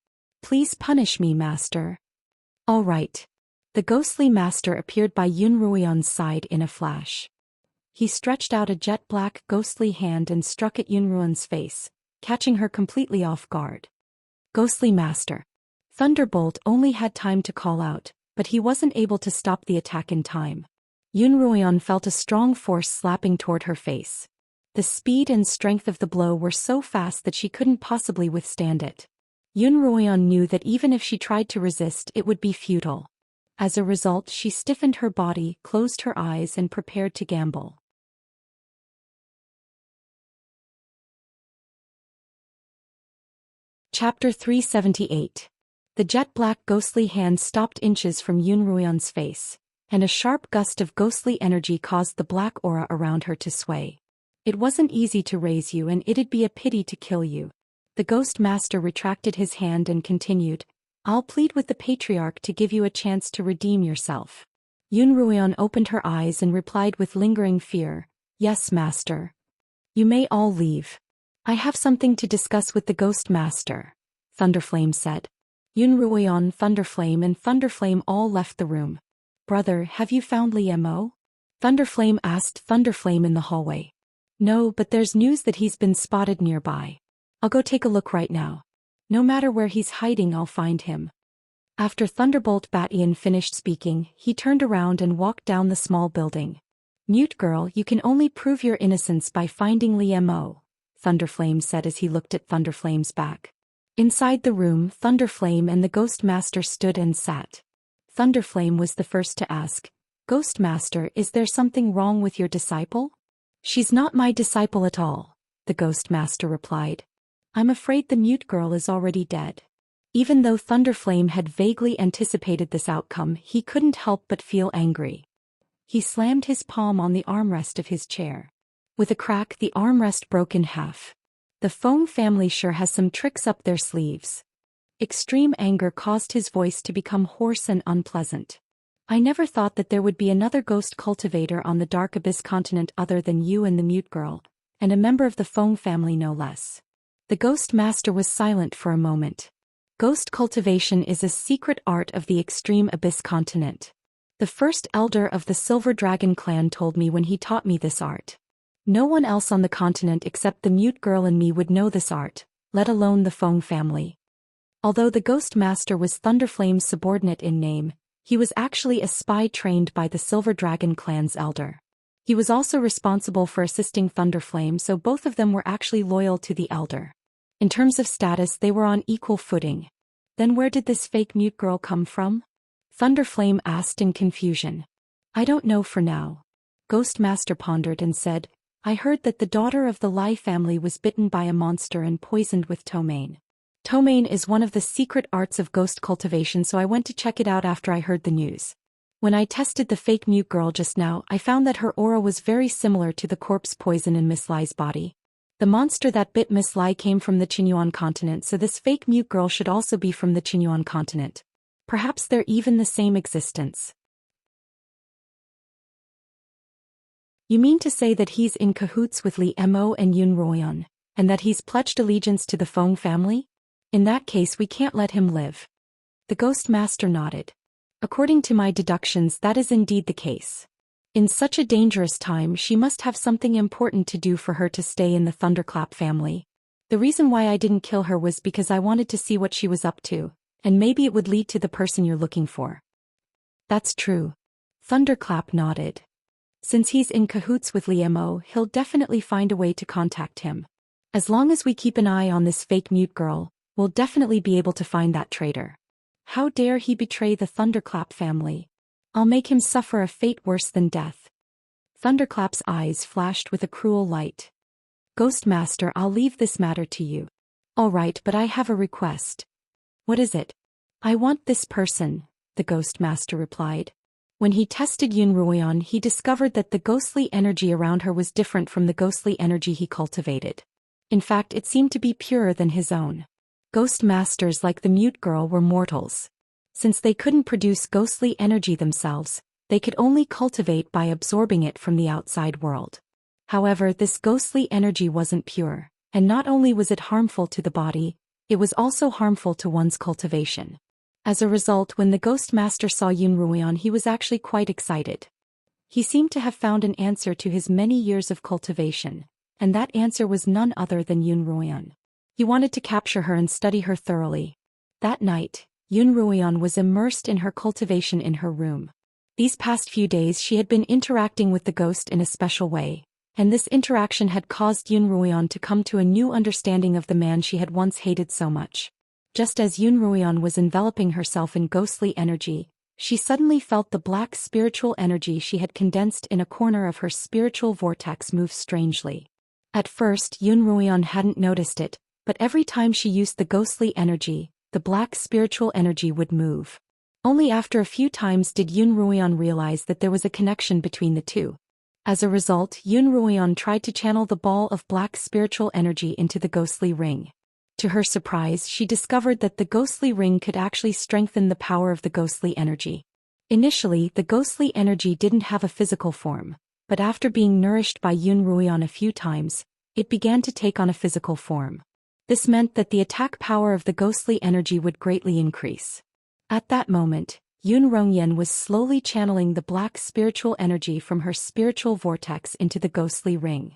Please punish me, master. All right. The ghostly master appeared by Yun Ruoyan's side in a flash. He stretched out a jet-black ghostly hand and struck at Yun Ruoyan's face, catching her completely off guard. Ghostly master. Thunderbolt only had time to call out, but he wasn't able to stop the attack in time. Yun Ruoyan felt a strong force slapping toward her face. The speed and strength of the blow were so fast that she couldn't possibly withstand it. Yun Ruoyan knew that even if she tried to resist, it would be futile. As a result, she stiffened her body, closed her eyes, and prepared to gamble. Chapter 378. The jet-black ghostly hand stopped inches from Yun Ruoyan's face, and a sharp gust of ghostly energy caused the black aura around her to sway. It wasn't easy to raise you, and it'd be a pity to kill you. The ghost master retracted his hand and continued, I'll plead with the patriarch to give you a chance to redeem yourself. Yun Ruoyan opened her eyes and replied with lingering fear, Yes, master. You may all leave. I have something to discuss with the ghost master, Thunderflame said. Yun Ruoyan, Thunderflame, and Thunderflame all left the room. Brother, have you found Liemo? Thunderflame asked Thunderflame in the hallway. No, but there's news that he's been spotted nearby. I'll go take a look right now. No matter where he's hiding, I'll find him. After Thunderbolt Batian finished speaking, he turned around and walked down the small building. Mute girl, you can only prove your innocence by finding Liemo, Thunderflame said as he looked at Thunderflame's back. Inside the room, Thunderflame and the Ghost Master stood and sat. Thunderflame was the first to ask, Ghost Master, is there something wrong with your disciple? She's not my disciple at all, the Ghost Master replied. I'm afraid the mute girl is already dead. Even though Thunderflame had vaguely anticipated this outcome, he couldn't help but feel angry. He slammed his palm on the armrest of his chair. With a crack, the armrest broke in half. The Feng family sure has some tricks up their sleeves. Extreme anger caused his voice to become hoarse and unpleasant. I never thought that there would be another ghost cultivator on the Dark Abyss continent other than you and the mute girl, and a member of the Feng family no less. The Ghost Master was silent for a moment. Ghost cultivation is a secret art of the Extreme Abyss continent. The first elder of the Silver Dragon clan told me when he taught me this art. No one else on the continent except the mute girl and me would know this art, let alone the Feng family. Although the Ghost Master was Thunderflame's subordinate in name, he was actually a spy trained by the Silver Dragon clan's elder. He was also responsible for assisting Thunderflame, so both of them were actually loyal to the elder. In terms of status, they were on equal footing. Then where did this fake mute girl come from? Thunderflame asked in confusion. I don't know for now. Ghost Master pondered and said, I heard that the daughter of the Lai family was bitten by a monster and poisoned with ptomaine. Ptomaine is one of the secret arts of ghost cultivation, so I went to check it out after I heard the news. When I tested the fake mute girl just now, I found that her aura was very similar to the corpse poison in Miss Lai's body. The monster that bit Miss Lai came from the Qinyuan continent, so this fake mute girl should also be from the Qinyuan continent. Perhaps they're even the same existence. You mean to say that he's in cahoots with Li Mo and Yun Ruoyan, and that he's pledged allegiance to the Feng family? In that case we can't let him live. The Ghost Master nodded. According to my deductions, that is indeed the case. In such a dangerous time, she must have something important to do for her to stay in the Thunderclap family. The reason why I didn't kill her was because I wanted to see what she was up to, and maybe it would lead to the person you're looking for. That's true. Thunderclap nodded. Since he's in cahoots with Li Mo, he'll definitely find a way to contact him. As long as we keep an eye on this fake mute girl, we'll definitely be able to find that traitor. How dare he betray the Thunderclap family? I'll make him suffer a fate worse than death. Thunderclap's eyes flashed with a cruel light. Ghost Master, I'll leave this matter to you. All right, but I have a request. What is it? I want this person, the Ghost Master replied. When he tested Yun Ruoyan, he discovered that the ghostly energy around her was different from the ghostly energy he cultivated. In fact, it seemed to be purer than his own. Ghost Masters like the mute girl were mortals. Since they couldn't produce ghostly energy themselves, they could only cultivate by absorbing it from the outside world. However, this ghostly energy wasn't pure, and not only was it harmful to the body, it was also harmful to one's cultivation. As a result, when the Ghost Master saw Yun Ruoyan, he was actually quite excited. He seemed to have found an answer to his many years of cultivation, and that answer was none other than Yun Ruoyan. He wanted to capture her and study her thoroughly. That night, Yun Ruoyan was immersed in her cultivation in her room. These past few days she had been interacting with the ghost in a special way, and this interaction had caused Yun Ruoyan to come to a new understanding of the man she had once hated so much. Just as Yun Ruoyan was enveloping herself in ghostly energy, she suddenly felt the black spiritual energy she had condensed in a corner of her spiritual vortex move strangely. At first, Yun Ruoyan hadn't noticed it, but every time she used the ghostly energy, the black spiritual energy would move. Only after a few times did Yun Ruoyan realize that there was a connection between the two. As a result, Yun Ruoyan tried to channel the ball of black spiritual energy into the ghostly ring. To her surprise, she discovered that the ghostly ring could actually strengthen the power of the ghostly energy. Initially, the ghostly energy didn't have a physical form, but after being nourished by Yun Ruoyan a few times, it began to take on a physical form. This meant that the attack power of the ghostly energy would greatly increase. At that moment, Yun Ruoyan was slowly channeling the black spiritual energy from her spiritual vortex into the ghostly ring.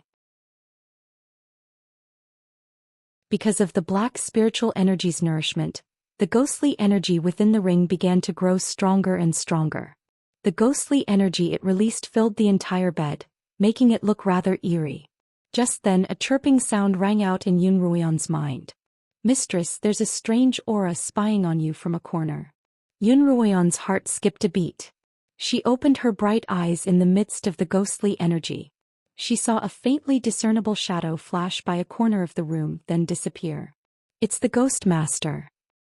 Because of the black spiritual energy's nourishment, the ghostly energy within the ring began to grow stronger and stronger. The ghostly energy it released filled the entire bed, making it look rather eerie. Just then a chirping sound rang out in Yun Ruoyan's mind. "Mistress, there's a strange aura spying on you from a corner." Yun Ruoyan's heart skipped a beat. She opened her bright eyes in the midst of the ghostly energy. She saw a faintly discernible shadow flash by a corner of the room, then disappear. It's the Ghost Master.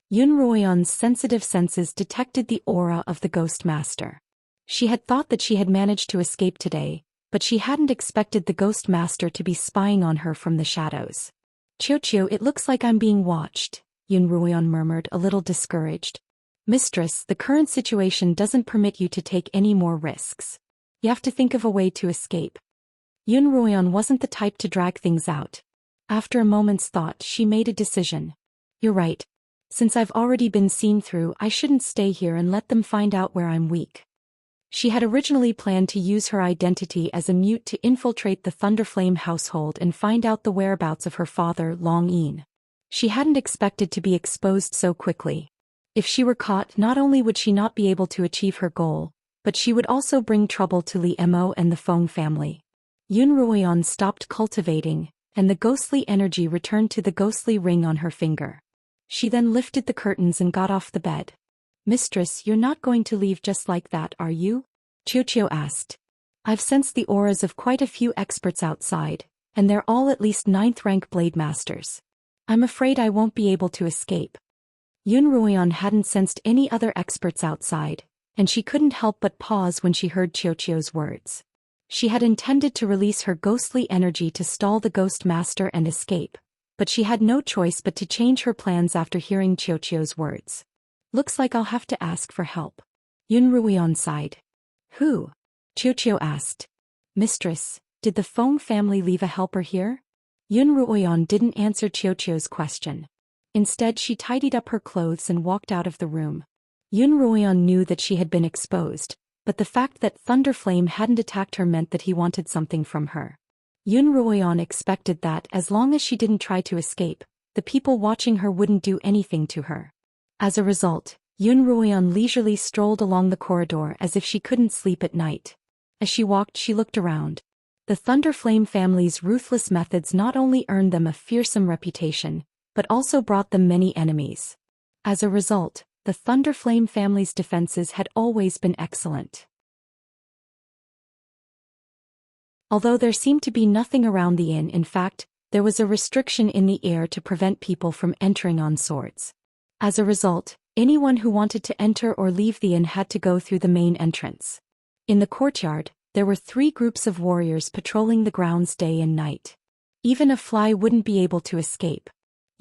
Yun Ruoyan's sensitive senses detected the aura of the Ghost Master. She had thought that she had managed to escape today, but she hadn't expected the Ghost Master to be spying on her from the shadows. "Qiu, it looks like I'm being watched," Yun Ruoyan murmured, a little discouraged. "Mistress, the current situation doesn't permit you to take any more risks. You have to think of a way to escape." Yun Ruoyan wasn't the type to drag things out. After a moment's thought, she made a decision. "You're right. Since I've already been seen through, I shouldn't stay here and let them find out where I'm weak." She had originally planned to use her identity as a mute to infiltrate the Thunderflame household and find out the whereabouts of her father, Long Yin. She hadn't expected to be exposed so quickly. If she were caught, not only would she not be able to achieve her goal, but she would also bring trouble to Li Mo and the Feng family. Yun Ruoyan stopped cultivating, and the ghostly energy returned to the ghostly ring on her finger. She then lifted the curtains and got off the bed. "Mistress, you're not going to leave just like that, are you?" Qiu asked. "I've sensed the auras of quite a few experts outside, and they're all at least 9th rank blade masters. I'm afraid I won't be able to escape." Yun Ruoyan hadn't sensed any other experts outside, and she couldn't help but pause when she heard Qiu's words. She had intended to release her ghostly energy to stall the Ghost Master and escape, but she had no choice but to change her plans after hearing Qiuqiu's words. Looks like I'll have to ask for help. Yun Ruoyan sighed. Who? Qiuqiu asked. Mistress, did the Feng family leave a helper here? Yun Ruoyan didn't answer Qiuqiu's question. Instead she tidied up her clothes and walked out of the room. Yun Ruoyan knew that she had been exposed, but the fact that Thunderflame hadn't attacked her meant that he wanted something from her. Yun Ruoyan expected that as long as she didn't try to escape, the people watching her wouldn't do anything to her. As a result, Yun Ruoyan leisurely strolled along the corridor as if she couldn't sleep at night. As she walked, she looked around. The Thunderflame family's ruthless methods not only earned them a fearsome reputation, but also brought them many enemies. As a result, the Thunderflame family's defenses had always been excellent. Although there seemed to be nothing around the inn, in fact, there was a restriction in the air to prevent people from entering on swords. As a result, anyone who wanted to enter or leave the inn had to go through the main entrance. In the courtyard, there were 3 groups of warriors patrolling the grounds day and night. Even a fly wouldn't be able to escape.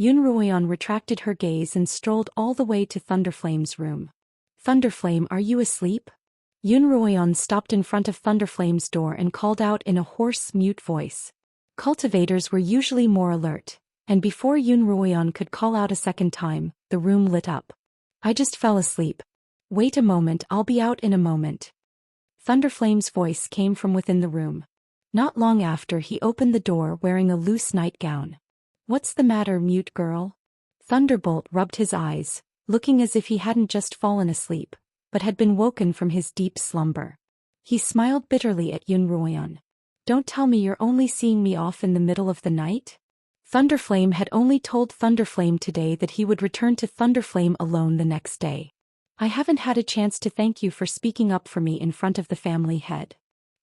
Yun Ruoyan retracted her gaze and strolled all the way to Thunderflame's room. Thunderflame, are you asleep? Yun Ruoyan stopped in front of Thunderflame's door and called out in a hoarse, mute voice. Cultivators were usually more alert, and before Yun Ruoyan could call out a second time, the room lit up. I just fell asleep. Wait a moment, I'll be out in a moment. Thunderflame's voice came from within the room. Not long after, he opened the door wearing a loose nightgown. What's the matter, mute girl? Thunderbolt rubbed his eyes, looking as if he hadn't just fallen asleep, but had been woken from his deep slumber. He smiled bitterly at Yun Ruoyan. Don't tell me you're only seeing me off in the middle of the night? Thunderflame had only told Thunderflame today that he would return to Thunderflame alone the next day. I haven't had a chance to thank you for speaking up for me in front of the family head.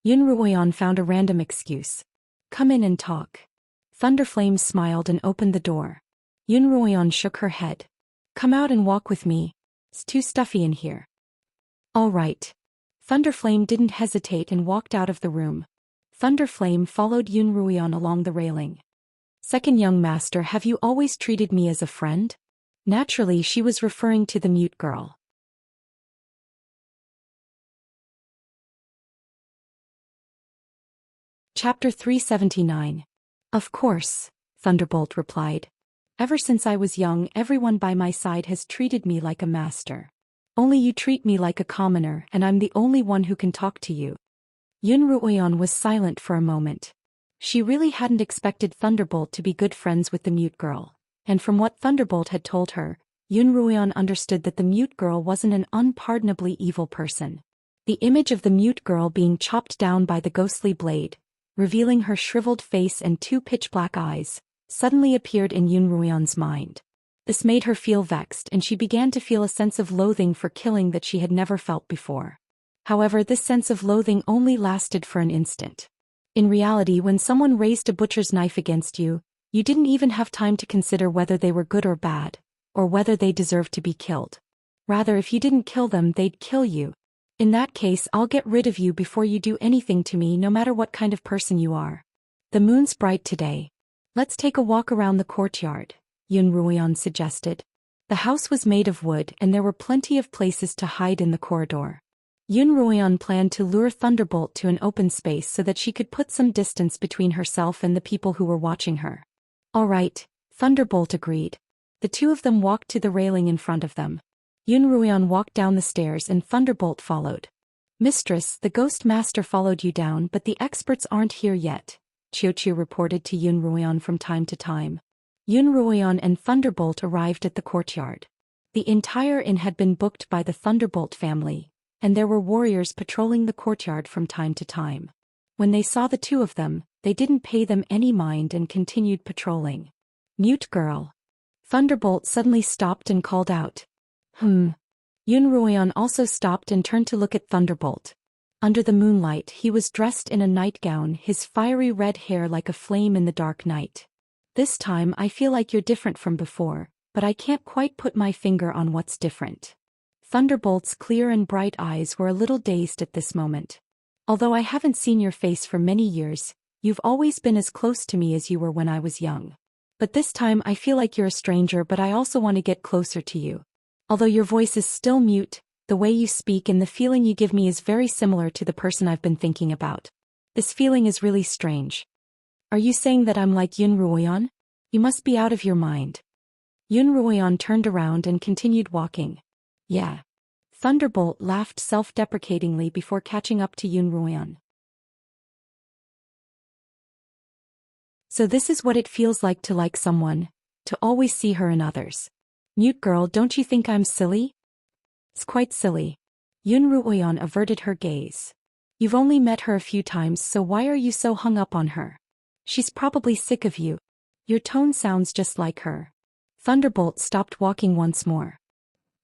Yun Ruoyan found a random excuse. Come in and talk. Thunderflame smiled and opened the door. Yun Ruoyan shook her head. Come out and walk with me. It's too stuffy in here. All right. Thunderflame didn't hesitate and walked out of the room. Thunderflame followed Yun Ruoyan along the railing. Second young master, have you always treated me as a friend? Naturally, she was referring to the mute girl. Chapter 379. Of course, Thunderbolt replied. Ever since I was young, everyone by my side has treated me like a master. Only you treat me like a commoner, and I'm the only one who can talk to you. Yun Ruoyan was silent for a moment. She really hadn't expected Thunderbolt to be good friends with the mute girl, and from what Thunderbolt had told her, Yun Ruoyan understood that the mute girl wasn't an unpardonably evil person. The image of the mute girl being chopped down by the ghostly blade, revealing her shriveled face and 2 pitch-black eyes, suddenly appeared in Yun Ruoyan's mind. This made her feel vexed, and she began to feel a sense of loathing for killing that she had never felt before. However, this sense of loathing only lasted for an instant. In reality, when someone raised a butcher's knife against you, you didn't even have time to consider whether they were good or bad, or whether they deserved to be killed. Rather, if you didn't kill them, they'd kill you. In that case, I'll get rid of you before you do anything to me, no matter what kind of person you are. The moon's bright today. Let's take a walk around the courtyard, Yun Ruoyan suggested. The house was made of wood and there were plenty of places to hide in the corridor. Yun Ruoyan planned to lure Thunderbolt to an open space so that she could put some distance between herself and the people who were watching her. All right, Thunderbolt agreed. The 2 of them walked to the railing in front of them. Yun Ruoyan walked down the stairs and Thunderbolt followed. Mistress, the Ghost Master followed you down, but the experts aren't here yet, Qiuqiu reported to Yun Ruoyan from time to time. Yun Ruoyan and Thunderbolt arrived at the courtyard. The entire inn had been booked by the Thunderbolt family, and there were warriors patrolling the courtyard from time to time. When they saw the 2 of them, they didn't pay them any mind and continued patrolling. Mute girl. Thunderbolt suddenly stopped and called out. Yun Ruoyan also stopped and turned to look at Thunderbolt. Under the moonlight, he was dressed in a nightgown, his fiery red hair like a flame in the dark night. This time I feel like you're different from before, but I can't quite put my finger on what's different. Thunderbolt's clear and bright eyes were a little dazed at this moment. Although I haven't seen your face for many years, you've always been as close to me as you were when I was young. But this time I feel like you're a stranger, but I also want to get closer to you. Although your voice is still mute, the way you speak and the feeling you give me is very similar to the person I've been thinking about. This feeling is really strange. Are you saying that I'm like Yun Ruoyan? You must be out of your mind. Yun Ruoyan turned around and continued walking. Yeah. Thunderbolt laughed self-deprecatingly before catching up to Yun Ruoyan. So this is what it feels like to like someone, to always see her in others. Mute girl, don't you think I'm silly? It's quite silly. Yun Ruoyan averted her gaze. You've only met her a few times, so why are you so hung up on her? She's probably sick of you. Your tone sounds just like her. Thunderbolt stopped walking once more.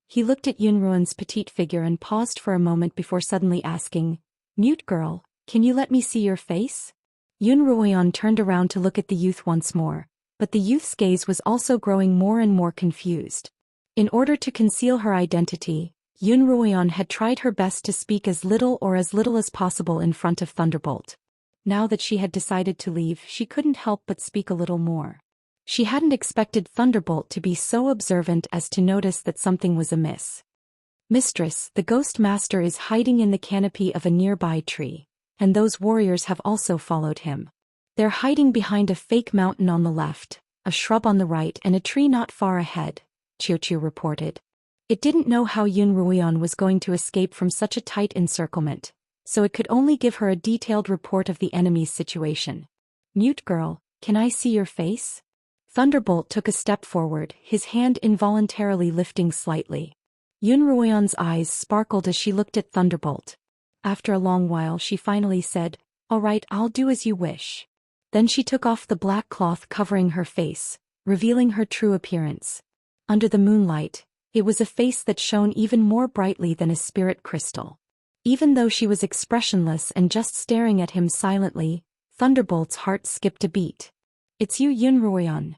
He looked at Yun Ruoyan's petite figure and paused for a moment before suddenly asking, Mute girl, can you let me see your face? Yun Ruoyan turned around to look at the youth once more, but the youth's gaze was also growing more and more confused. In order to conceal her identity, Yun Ruoyan had tried her best to speak as little as possible in front of Thunderbolt. Now that she had decided to leave, she couldn't help but speak a little more. She hadn't expected Thunderbolt to be so observant as to notice that something was amiss. Mistress, the Ghost Master is hiding in the canopy of a nearby tree, and those warriors have also followed him. They're hiding behind a fake mountain on the left, a shrub on the right and a tree not far ahead, Qiuqiu reported. It didn't know how Yun Ruoyan was going to escape from such a tight encirclement, so it could only give her a detailed report of the enemy's situation. Mute girl, can I see your face? Thunderbolt took a step forward, his hand involuntarily lifting slightly. Yun Ruoyan's eyes sparkled as she looked at Thunderbolt. After a long while she finally said, All right, I'll do as you wish. Then she took off the black cloth covering her face, revealing her true appearance. Under the moonlight, it was a face that shone even more brightly than a spirit crystal. Even though she was expressionless and just staring at him silently, Thunderbolt's heart skipped a beat. It's you, Yun Ruoyan.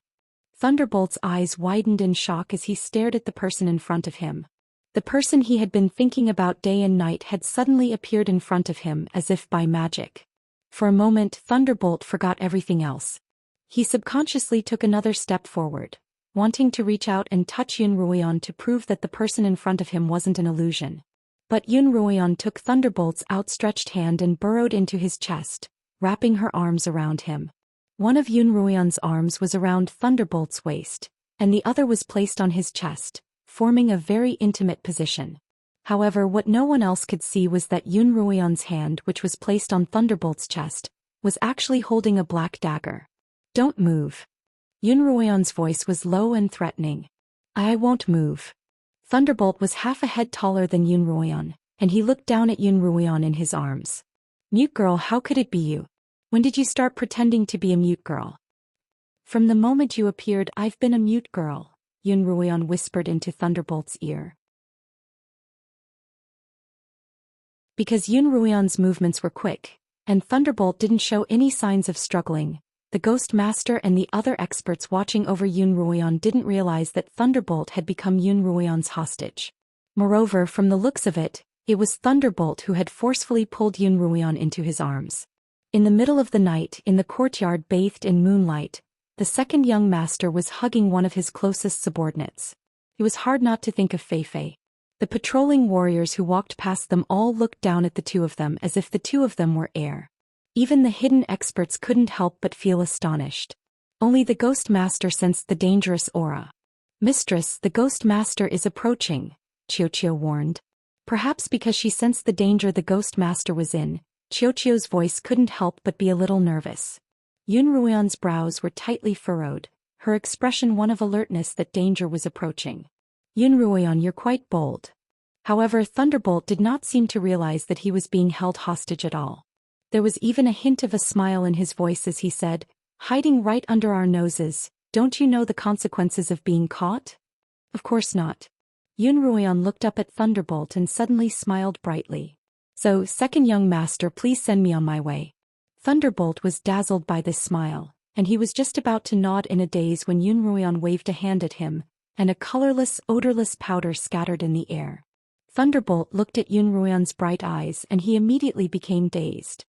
Thunderbolt's eyes widened in shock as he stared at the person in front of him. The person he had been thinking about day and night had suddenly appeared in front of him as if by magic. For a moment, Thunderbolt forgot everything else. He subconsciously took another step forward, wanting to reach out and touch Yun Ruoyan to prove that the person in front of him wasn't an illusion. But Yun Ruoyan took Thunderbolt's outstretched hand and burrowed into his chest, wrapping her arms around him. One of Yun Ruoyan's arms was around Thunderbolt's waist, and the other was placed on his chest, forming a very intimate position. However, what no one else could see was that Yun Ruoyan's hand, which was placed on Thunderbolt's chest, was actually holding a black dagger. Don't move. Yun Ruoyan's voice was low and threatening. I won't move. Thunderbolt was half a head taller than Yun Ruoyan, and he looked down at Yun Ruoyan in his arms. Mute girl, how could it be you? When did you start pretending to be a mute girl? From the moment you appeared, I've been a mute girl, Yun Ruoyan whispered into Thunderbolt's ear. Because Yun Ruoyan's movements were quick, and Thunderbolt didn't show any signs of struggling, the Ghost Master and the other experts watching over Yun Ruoyan didn't realize that Thunderbolt had become Yun Ruoyan's hostage. Moreover, from the looks of it, it was Thunderbolt who had forcefully pulled Yun Ruoyan into his arms. In the middle of the night, in the courtyard bathed in moonlight, the second young master was hugging one of his closest subordinates. It was hard not to think of Fei. The patrolling warriors who walked past them all looked down at the two of them as if the two of them were air. Even the hidden experts couldn't help but feel astonished. Only the Ghost Master sensed the dangerous aura. Mistress, the Ghost Master is approaching, Qiuqiu warned. Perhaps because she sensed the danger the Ghost Master was in, Qiuqiu's voice couldn't help but be a little nervous. Yun Ruoyan's brows were tightly furrowed, her expression one of alertness that danger was approaching. Yun Ruoyan, you're quite bold. However, Thunderbolt did not seem to realize that he was being held hostage at all. There was even a hint of a smile in his voice as he said, hiding right under our noses, don't you know the consequences of being caught? Of course not. Yun Ruoyan looked up at Thunderbolt and suddenly smiled brightly. So, second young master, please send me on my way. Thunderbolt was dazzled by this smile, and he was just about to nod in a daze when Yun Ruoyan waved a hand at him, and a colorless, odorless powder scattered in the air. Thunderbolt looked at Yun Ruoyan's bright eyes and he immediately became dazed.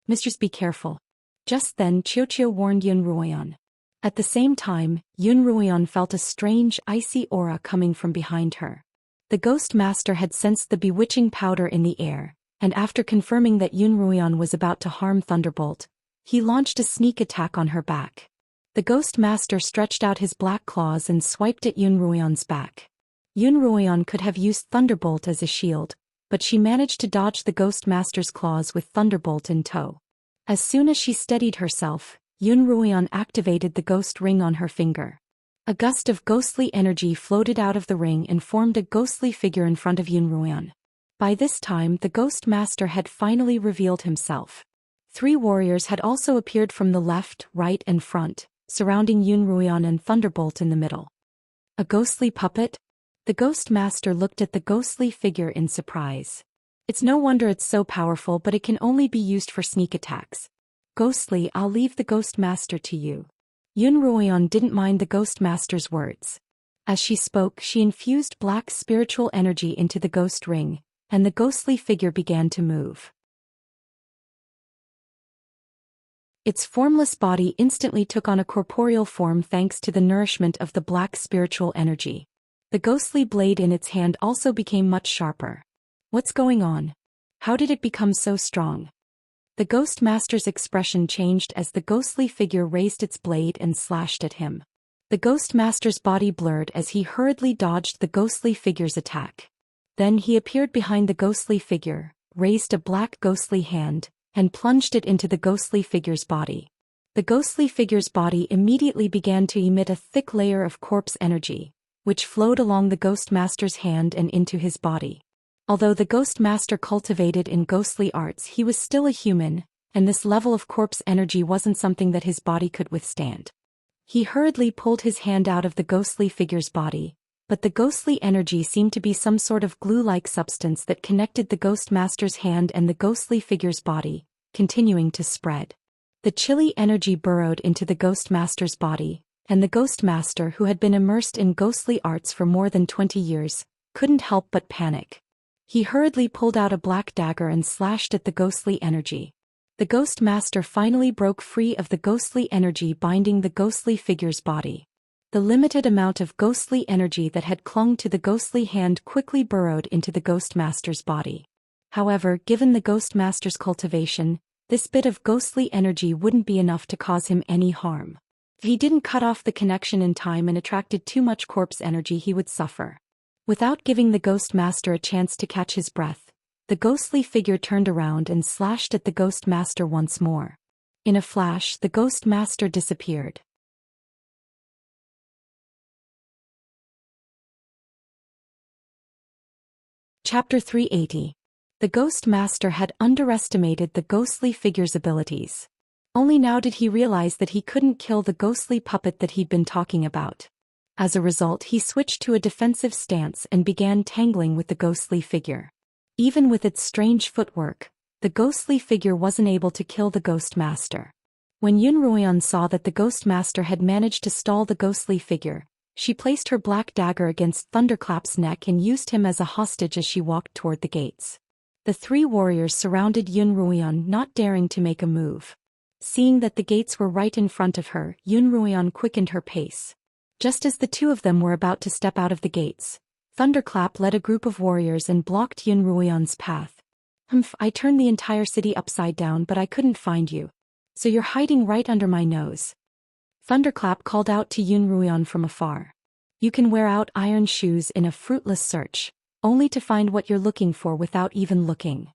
Mistress, be careful. Just then Qiuqiu warned Yun Ruoyan. At the same time, Yun Ruoyan felt a strange icy aura coming from behind her. The Ghost Master had sensed the bewitching powder in the air, and after confirming that Yun Ruoyan was about to harm Thunderbolt, he launched a sneak attack on her back. The Ghost Master stretched out his black claws and swiped at Yun Ruoyan's back. Yun Ruoyan could have used Thunderbolt as a shield, but she managed to dodge the Ghost Master's claws with Thunderbolt in tow. As soon as she steadied herself, Yun Ruoyan activated the ghost ring on her finger. A gust of ghostly energy floated out of the ring and formed a ghostly figure in front of Yun Ruoyan. By this time the Ghost Master had finally revealed himself. 3 warriors had also appeared from the left, right and front, surrounding Yun Ruoyan and Thunderbolt in the middle. A ghostly puppet? The Ghost Master looked at the ghostly figure in surprise. It's no wonder it's so powerful, but it can only be used for sneak attacks. Ghostly, I'll leave the Ghost Master to you. Yun Ruoyan didn't mind the Ghost Master's words. As she spoke, she infused black spiritual energy into the ghost ring, and the ghostly figure began to move. Its formless body instantly took on a corporeal form thanks to the nourishment of the black spiritual energy. The ghostly blade in its hand also became much sharper. What's going on? How did it become so strong? The Ghost Master's expression changed as the ghostly figure raised its blade and slashed at him. The Ghost Master's body blurred as he hurriedly dodged the ghostly figure's attack. Then he appeared behind the ghostly figure, raised a black ghostly hand, and plunged it into the ghostly figure's body. The ghostly figure's body immediately began to emit a thick layer of corpse energy, which flowed along the Ghost Master's hand and into his body. Although the Ghost Master cultivated in ghostly arts, he was still a human, and this level of corpse energy wasn't something that his body could withstand. He hurriedly pulled his hand out of the ghostly figure's body, but the ghostly energy seemed to be some sort of glue-like substance that connected the Ghost Master's hand and the ghostly figure's body, continuing to spread. The chilly energy burrowed into the Ghost Master's body, and the Ghost Master, who had been immersed in ghostly arts for more than 20 years, couldn't help but panic. He hurriedly pulled out a black dagger and slashed at the ghostly energy. The Ghost Master finally broke free of the ghostly energy binding the ghostly figure's body. The limited amount of ghostly energy that had clung to the ghostly hand quickly burrowed into the Ghost Master's body. However, given the Ghost Master's cultivation, this bit of ghostly energy wouldn't be enough to cause him any harm. If he didn't cut off the connection in time and attracted too much corpse energy, he would suffer. Without giving the Ghost Master a chance to catch his breath, the ghostly figure turned around and slashed at the Ghost Master once more. In a flash, the Ghost Master disappeared. Chapter 380. The Ghost Master had underestimated the ghostly figure's abilities. Only now did he realize that he couldn't kill the ghostly puppet that he'd been talking about. As a result, he switched to a defensive stance and began tangling with the ghostly figure. Even with its strange footwork, the ghostly figure wasn't able to kill the Ghost Master. When Yun Ruoyan saw that the Ghost Master had managed to stall the ghostly figure, she placed her black dagger against Thunderclap's neck and used him as a hostage as she walked toward the gates. The 3 warriors surrounded Yun Ruoyan, not daring to make a move. Seeing that the gates were right in front of her, Yun Ruoyan quickened her pace. Just as the 2 of them were about to step out of the gates, Thunderclap led a group of warriors and blocked Yun Ruoyan's path. I turned the entire city upside down, but I couldn't find you. So you're hiding right under my nose. Thunderclap called out to Yun Ruoyan from afar. You can wear out iron shoes in a fruitless search, only to find what you're looking for without even looking.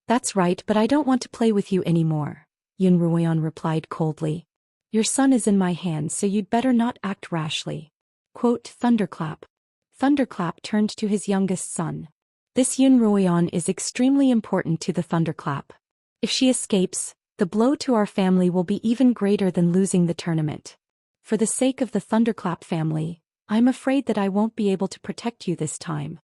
That's right, but I don't want to play with you anymore, Yun Ruoyan replied coldly. Your son is in my hands, so you'd better not act rashly. Quote, Thunderclap. Thunderclap turned to his youngest son. This Yun Ruoyan is extremely important to the Thunderclap. If she escapes, the blow to our family will be even greater than losing the tournament. For the sake of the Thunderclap family, I'm afraid that I won't be able to protect you this time.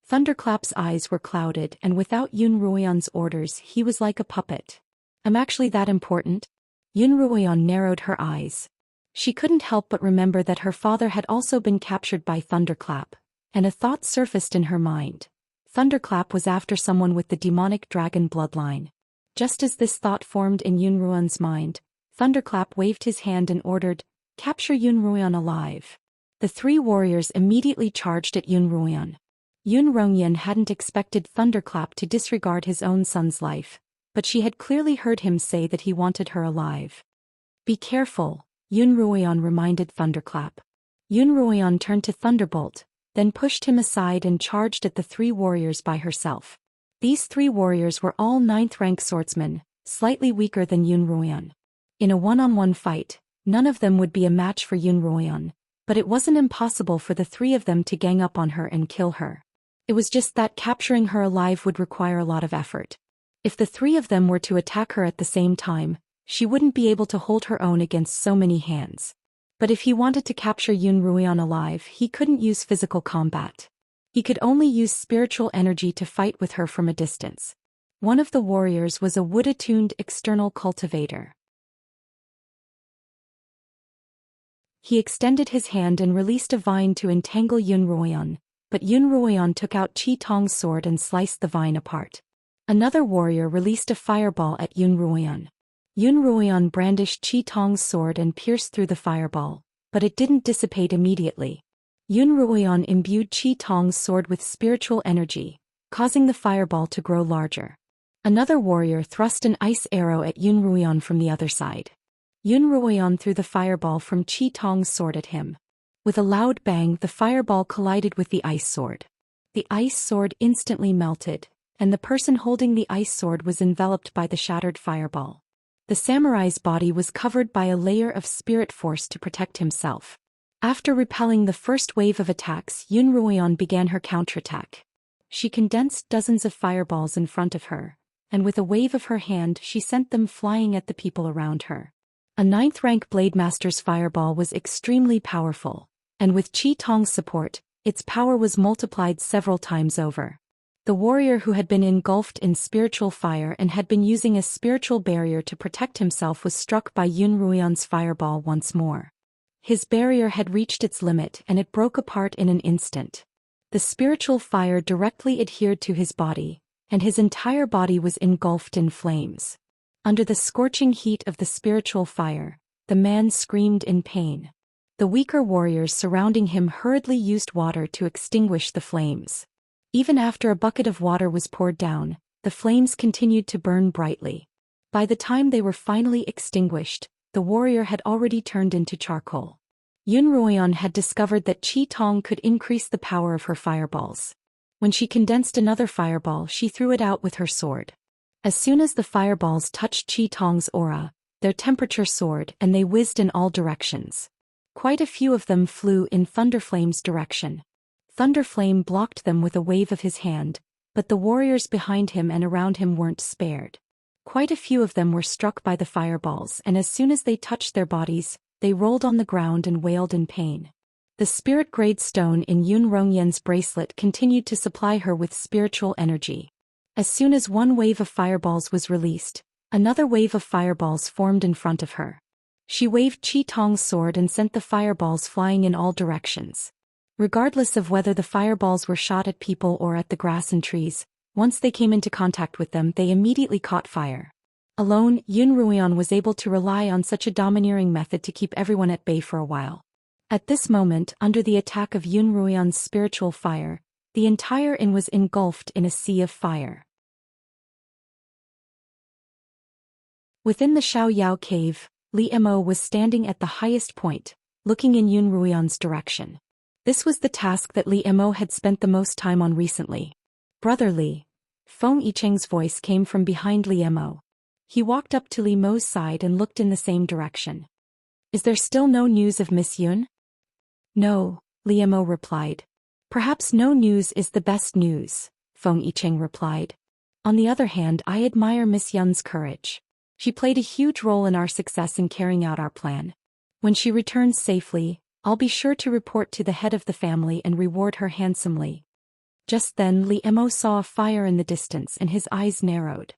Thunderclap's eyes were clouded, and without Yun Ruoyan's orders, he was like a puppet. I'm actually that important? Yun Ruoyan narrowed her eyes. She couldn't help but remember that her father had also been captured by Thunderclap, and a thought surfaced in her mind. Thunderclap was after someone with the demonic dragon bloodline. Just as this thought formed in Yunruo's mind, Thunderclap waved his hand and ordered, "Capture Yunruo alive." The three warriors immediately charged at Yunruo. Yunruo hadn't expected Thunderclap to disregard his own son's life, but she had clearly heard him say that he wanted her alive. "Be careful," Yunruo reminded Thunderclap. Yunruo turned to Thunderbolt, then pushed him aside and charged at the three warriors by herself. These three warriors were all 9th-rank swordsmen, slightly weaker than Yunruo. In a one-on-one fight, none of them would be a match for Yunruo, but it wasn't impossible for the three of them to gang up on her and kill her. It was just that capturing her alive would require a lot of effort. If the three of them were to attack her at the same time, she wouldn't be able to hold her own against so many hands. But if he wanted to capture Yunruo alive, he couldn't use physical combat. He could only use spiritual energy to fight with her from a distance. One of the warriors was a wood-attuned external cultivator. He extended his hand and released a vine to entangle Yunruo, but Yunruo took out Qi Tong's sword and sliced the vine apart. Another warrior released a fireball at Yunruo. Yunruo brandished Qi Tong's sword and pierced through the fireball, but it didn't dissipate immediately. Yunruo imbued Qi Tong's sword with spiritual energy, causing the fireball to grow larger. Another warrior thrust an ice arrow at Yunruo from the other side. Yunruo threw the fireball from Qi Tong's sword at him. With a loud bang, the fireball collided with the ice sword. The ice sword instantly melted, and the person holding the ice sword was enveloped by the shattered fireball. The samurai's body was covered by a layer of spirit force to protect himself. After repelling the first wave of attacks, Yunruo began her counterattack. She condensed dozens of fireballs in front of her, and with a wave of her hand she sent them flying at the people around her. A 9th-rank Blademaster's fireball was extremely powerful, and with Qi Tong's support, its power was multiplied several times over. The warrior who had been engulfed in spiritual fire and had been using a spiritual barrier to protect himself was struck by Yunruo's fireball once more. His barrier had reached its limit and it broke apart in an instant. The spiritual fire directly adhered to his body, and his entire body was engulfed in flames. Under the scorching heat of the spiritual fire, the man screamed in pain. The weaker warriors surrounding him hurriedly used water to extinguish the flames. Even after a bucket of water was poured down, the flames continued to burn brightly. By the time they were finally extinguished, the warrior had already turned into charcoal. Yunruo had discovered that Qi Tong could increase the power of her fireballs. When she condensed another fireball, she threw it out with her sword. As soon as the fireballs touched Qi Tong's aura, their temperature soared and they whizzed in all directions. Quite a few of them flew in Thunderflame's direction. Thunderflame blocked them with a wave of his hand, but the warriors behind him and around him weren't spared. Quite a few of them were struck by the fireballs, and as soon as they touched their bodies, they rolled on the ground and wailed in pain. The spirit-grade stone in Yunruo's bracelet continued to supply her with spiritual energy. As soon as one wave of fireballs was released, another wave of fireballs formed in front of her. She waved Qi Tong's sword and sent the fireballs flying in all directions. Regardless of whether the fireballs were shot at people or at the grass and trees, once they came into contact with them, they immediately caught fire. Alone, Yunruo was able to rely on such a domineering method to keep everyone at bay for a while. At this moment, under the attack of Yunruo's spiritual fire, the entire inn was engulfed in a sea of fire. Within the Xiaoyao cave, Li Mo was standing at the highest point, looking in Yunruo's direction. This was the task that Li Mo had spent the most time on recently. "Brother Li." Feng Yicheng's voice came from behind Li Mo. He walked up to Li Mo's side and looked in the same direction. "Is there still no news of Miss Yun?" "No," Li Mo replied. "Perhaps no news is the best news," Feng Yicheng replied. "On the other hand, I admire Miss Yun's courage. She played a huge role in our success in carrying out our plan. When she returns safely, I'll be sure to report to the head of the family and reward her handsomely." Just then Li Mo saw a fire in the distance and his eyes narrowed.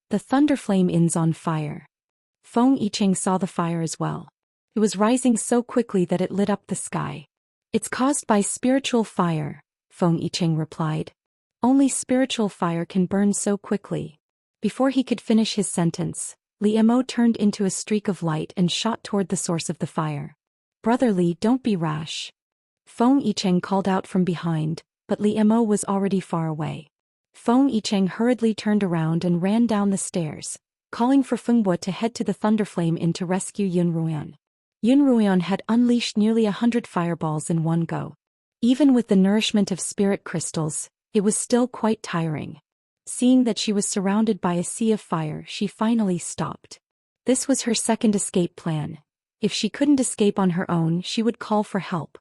"The Thunderflame Inn's on fire." Feng Yicheng saw the fire as well. It was rising so quickly that it lit up the sky. "It's caused by spiritual fire," Feng Yicheng replied. Only spiritual fire can burn so quickly. Before he could finish his sentence, Li Mo turned into a streak of light and shot toward the source of the fire. Brother Li, don't be rash. Feng Yicheng called out from behind, but Li Mo was already far away. Feng Yicheng hurriedly turned around and ran down the stairs, calling for Fengbo to head to the Thunderflame Inn to rescue Yun Ruoyan. Yun Ruoyan had unleashed nearly 100 fireballs in one go. Even with the nourishment of spirit crystals, it was still quite tiring. Seeing that she was surrounded by a sea of fire, she finally stopped. This was her second escape plan. If she couldn't escape on her own, she would call for help.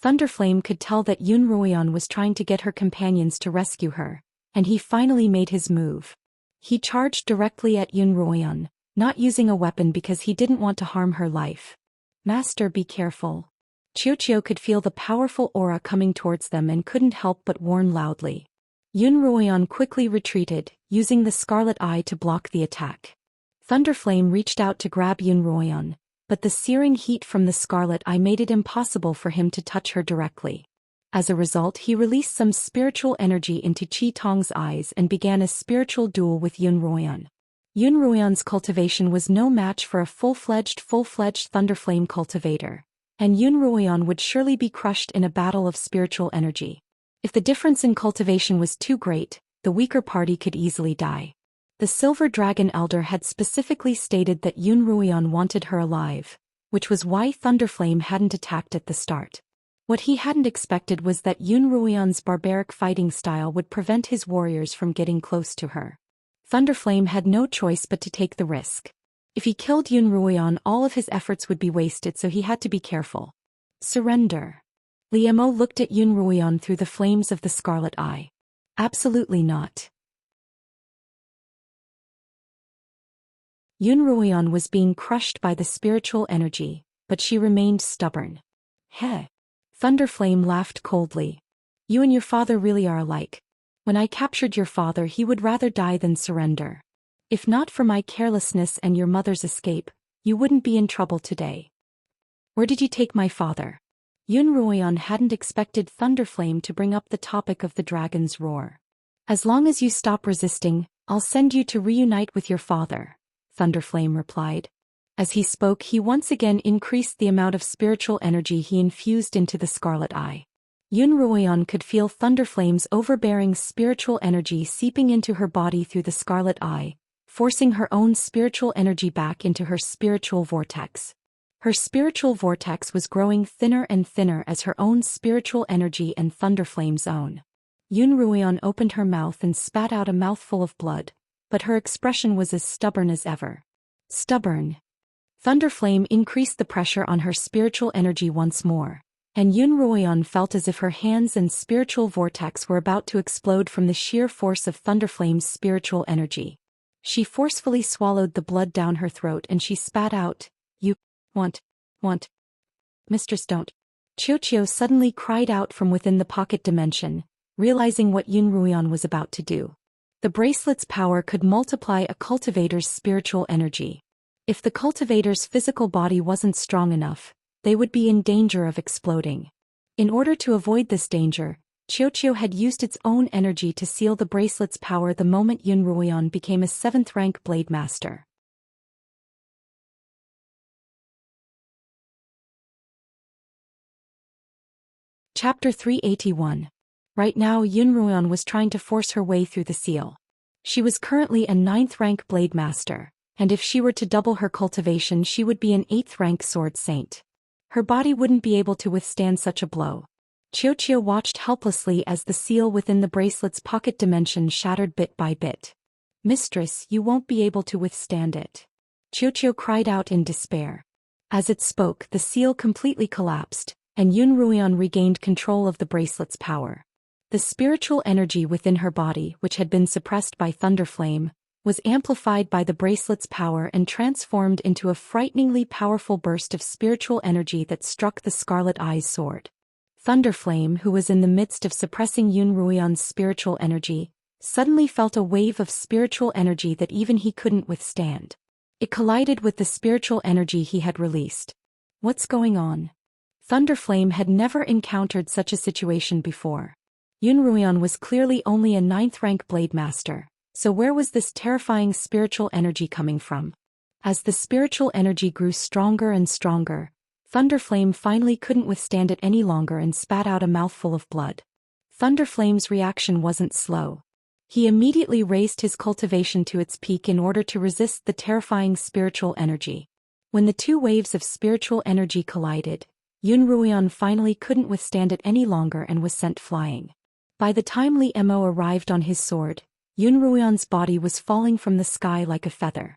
Thunderflame could tell that Yun Ruoyan was trying to get her companions to rescue her, and he finally made his move. He charged directly at Yun Ruoyan, not using a weapon because he didn't want to harm her life. Master, be careful. Qiuqiu could feel the powerful aura coming towards them and couldn't help but warn loudly. Yun Ruoyan quickly retreated, using the Scarlet Eye to block the attack. Thunderflame reached out to grab Yun Ruoyan, but the searing heat from the Scarlet Eye made it impossible for him to touch her directly. As a result, he released some spiritual energy into Qi Tong's eyes and began a spiritual duel with Yun Ruoyan. Yun Ruoyan's cultivation was no match for a full-fledged Thunderflame cultivator, and Yun Ruoyan would surely be crushed in a battle of spiritual energy. If the difference in cultivation was too great, the weaker party could easily die. The Silver Dragon Elder had specifically stated that Yun Ruoyan wanted her alive, which was why Thunderflame hadn't attacked at the start. What he hadn't expected was that Yun Ruoyan's barbaric fighting style would prevent his warriors from getting close to her. Thunderflame had no choice but to take the risk. If he killed Yun Ruoyan, all of his efforts would be wasted, so he had to be careful. Surrender. Li Mo looked at Yun Ruoyan through the flames of the Scarlet Eye. Absolutely not. Yun Ruoyan was being crushed by the spiritual energy, but she remained stubborn. Heh. Thunderflame laughed coldly. You and your father really are alike. When I captured your father, he would rather die than surrender. If not for my carelessness and your mother's escape, you wouldn't be in trouble today. Where did you take my father? Yun Ruoyan hadn't expected Thunderflame to bring up the topic of the dragon's roar. As long as you stop resisting, I'll send you to reunite with your father, Thunderflame replied. As he spoke, he once again increased the amount of spiritual energy he infused into the Scarlet Eye. Yun Ruoyan could feel Thunderflame's overbearing spiritual energy seeping into her body through the Scarlet Eye, forcing her own spiritual energy back into her spiritual vortex. Her spiritual vortex was growing thinner and thinner as her own spiritual energy and Thunderflame's own. Yun Ruoyan opened her mouth and spat out a mouthful of blood, but her expression was as stubborn as ever. Stubborn. Thunderflame increased the pressure on her spiritual energy once more, and Yun Ruoyan felt as if her hands and spiritual vortex were about to explode from the sheer force of Thunderflame's spiritual energy. She forcefully swallowed the blood down her throat and she spat out, "You want. Mistress, don't." Qiuqiu suddenly cried out from within the pocket dimension, realizing what Yun Ruoyan was about to do. The bracelet's power could multiply a cultivator's spiritual energy. If the cultivator's physical body wasn't strong enough, they would be in danger of exploding. In order to avoid this danger, Qiuqiu had used its own energy to seal the bracelet's power the moment Yun Ruoyan became a 7th-rank Blade Master. Chapter 381. Right now Yun Ruoyan was trying to force her way through the seal. She was currently a 9th-rank Blade Master, and if she were to double her cultivation she would be an 8th-rank Sword Saint. Her body wouldn't be able to withstand such a blow. Qiuqiu watched helplessly as the seal within the bracelet's pocket dimension shattered bit by bit. "Mistress, you won't be able to withstand it." Qiuqiu cried out in despair. As it spoke, the seal completely collapsed, and Yun Ruoyan regained control of the bracelet's power. The spiritual energy within her body, which had been suppressed by Thunderflame, was amplified by the bracelet's power and transformed into a frighteningly powerful burst of spiritual energy that struck the Scarlet Eye's sword. Thunderflame, who was in the midst of suppressing Yun Ruoyan's spiritual energy, suddenly felt a wave of spiritual energy that even he couldn't withstand. It collided with the spiritual energy he had released. What's going on? Thunderflame had never encountered such a situation before. Yun Ruian was clearly only a 9th-rank blade master, so where was this terrifying spiritual energy coming from? As the spiritual energy grew stronger and stronger, Thunderflame finally couldn't withstand it any longer and spat out a mouthful of blood. Thunderflame's reaction wasn't slow. He immediately raised his cultivation to its peak in order to resist the terrifying spiritual energy. When the two waves of spiritual energy collided, Yun Ruian finally couldn't withstand it any longer and was sent flying. By the time Li Mo arrived on his sword, Yun Ruian's body was falling from the sky like a feather.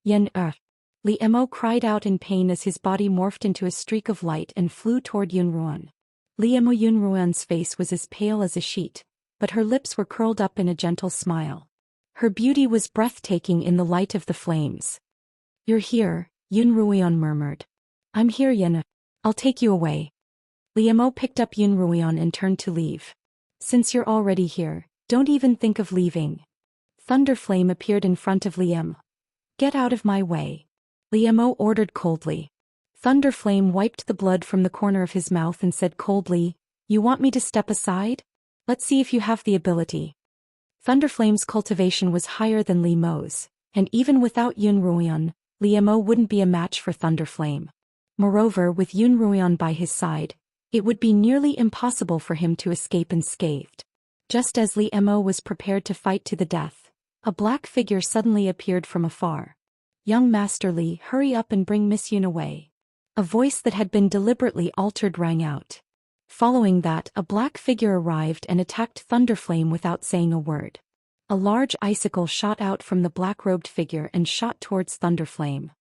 Li Mo cried out in pain as his body morphed into a streak of light and flew toward Yun Ruian. Yun Ruian's face was as pale as a sheet, but her lips were curled up in a gentle smile. Her beauty was breathtaking in the light of the flames. "You're here," Yun Ruian murmured. "I'm here, Yen. I'll take you away." Li Mo picked up Yun Ruian and turned to leave. "Since you're already here, don't even think of leaving." Thunderflame appeared in front of Li Mo. "Get out of my way," Li Mo ordered coldly. Thunderflame wiped the blood from the corner of his mouth and said coldly, "You want me to step aside? Let's see if you have the ability." Thunderflame's cultivation was higher than Li Mo's, and even without Yun Ruian, Li Mo wouldn't be a match for Thunderflame. Moreover, with Yun Ruian by his side, it would be nearly impossible for him to escape unscathed. Just as Li Mo was prepared to fight to the death, a black figure suddenly appeared from afar. "Young Master Li, hurry up and bring Miss Yun away." A voice that had been deliberately altered rang out. Following that, a black figure arrived and attacked Thunderflame without saying a word. A large icicle shot out from the black-robed figure and shot towards Thunderflame.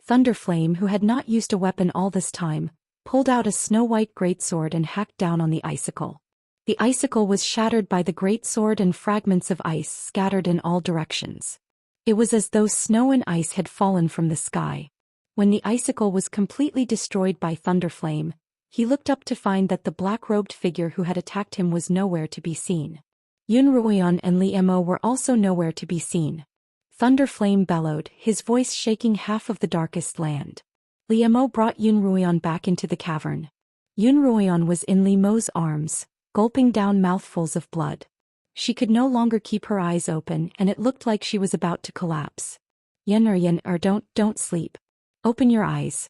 Thunderflame, who had not used a weapon all this time, pulled out a snow-white greatsword and hacked down on the icicle. The icicle was shattered by the greatsword and fragments of ice scattered in all directions. It was as though snow and ice had fallen from the sky. When the icicle was completely destroyed by Thunderflame, he looked up to find that the black-robed figure who had attacked him was nowhere to be seen. Yun Ruian and Li Mo were also nowhere to be seen. Thunderflame bellowed, his voice shaking half of the darkest land. Li Mo brought Yun Ruian back into the cavern. Yun Ruian was in Li Mo's arms, gulping down mouthfuls of blood. She could no longer keep her eyes open and it looked like she was about to collapse. Yen, don't sleep. Open your eyes."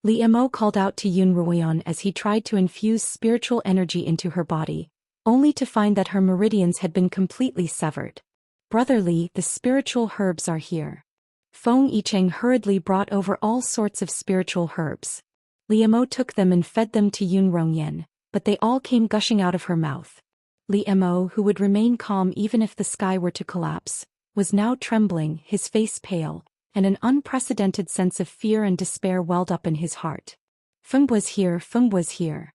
Li Mo called out to Yun Ruian as he tried to infuse spiritual energy into her body, only to find that her meridians had been completely severed. "Brother Li, the spiritual herbs are here." Feng Yicheng hurriedly brought over all sorts of spiritual herbs. Li Mo took them and fed them to Yun Ruian, but they all came gushing out of her mouth. Li Mo, who would remain calm even if the sky were to collapse, was now trembling, his face pale, and an unprecedented sense of fear and despair welled up in his heart. "Fengbuo's here, Fengbuo's here."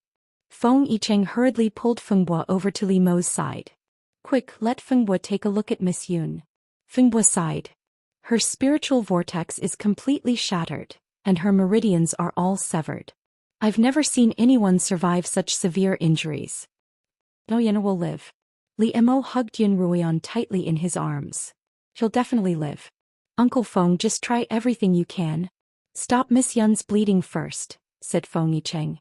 Feng Yicheng hurriedly pulled Fengbuo over to Li Mo's side. "Quick, let Fengbuo take a look at Miss Yun." Fengbuo sighed. "Her spiritual vortex is completely shattered, and her meridians are all severed. I've never seen anyone survive such severe injuries. No, Yen will live." Li Mo hugged Yun Ruian tightly in his arms. "She'll definitely live. Uncle Feng, just try everything you can. Stop Miss Yun's bleeding first," said Feng Yicheng.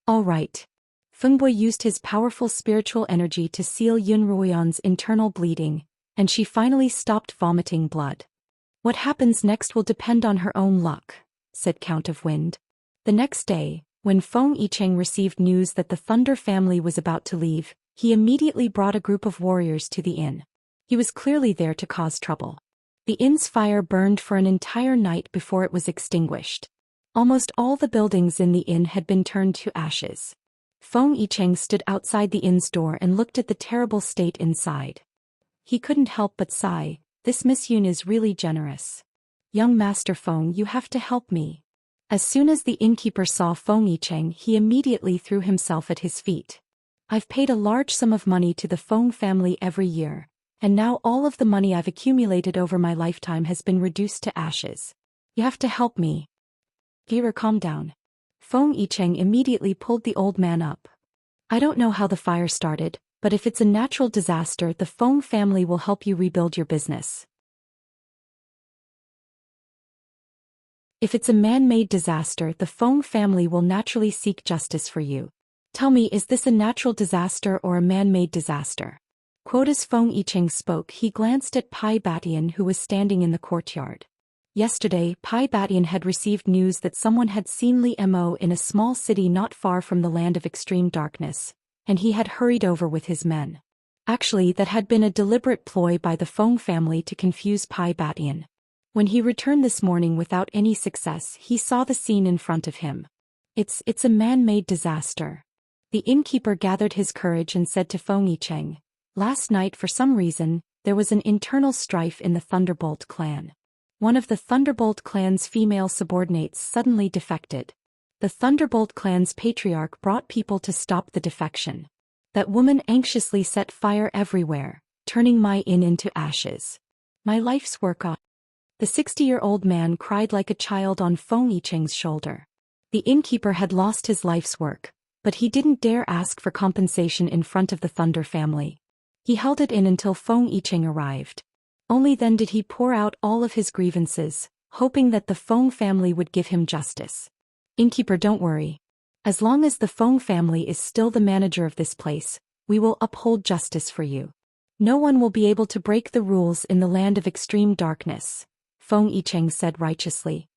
"All right." Fengbuo used his powerful spiritual energy to seal Yun Ruian's internal bleeding, and she finally stopped vomiting blood. "What happens next will depend on her own luck," said Count of Wind. The next day, when Feng Yicheng received news that the Thunder family was about to leave, he immediately brought a group of warriors to the inn. He was clearly there to cause trouble. The inn's fire burned for an entire night before it was extinguished. Almost all the buildings in the inn had been turned to ashes. Feng Yicheng stood outside the inn's door and looked at the terrible state inside. He couldn't help but sigh, "This Miss Yun is really generous. Young Master Feng, you have to help me." As soon as the innkeeper saw Feng Yicheng, he immediately threw himself at his feet. "I've paid a large sum of money to the Feng family every year, and now all of the money I've accumulated over my lifetime has been reduced to ashes. You have to help me." "Gira, calm down." Feng Yicheng immediately pulled the old man up. "I don't know how the fire started, but if it's a natural disaster, the Feng family will help you rebuild your business. If it's a man-made disaster, the Feng family will naturally seek justice for you. Tell me, is this a natural disaster or a man-made disaster? As Feng Yicheng spoke, he glanced at Pai Batian, who was standing in the courtyard. Yesterday, Pai Batian had received news that someone had seen Li Mo in a small city not far from the land of extreme darkness, and he had hurried over with his men. Actually, that had been a deliberate ploy by the Feng family to confuse Pai Batian. When he returned this morning without any success, he saw the scene in front of him. It's a man-made disaster. The innkeeper gathered his courage and said to Feng Yicheng, "Last night, for some reason, there was an internal strife in the Thunderbolt clan. One of the Thunderbolt clan's female subordinates suddenly defected. The Thunderbolt clan's patriarch brought people to stop the defection. That woman anxiously set fire everywhere, turning my inn into ashes. My life's work on." The 60-year-old man cried like a child on Feng Yicheng's shoulder. The innkeeper had lost his life's work, but he didn't dare ask for compensation in front of the Thunder family. He held it in until Feng Yicheng arrived. Only then did he pour out all of his grievances, hoping that the Feng family would give him justice. "Innkeeper, don't worry. As long as the Feng family is still the manager of this place, we will uphold justice for you. No one will be able to break the rules in the land of extreme darkness," Feng Yicheng said righteously.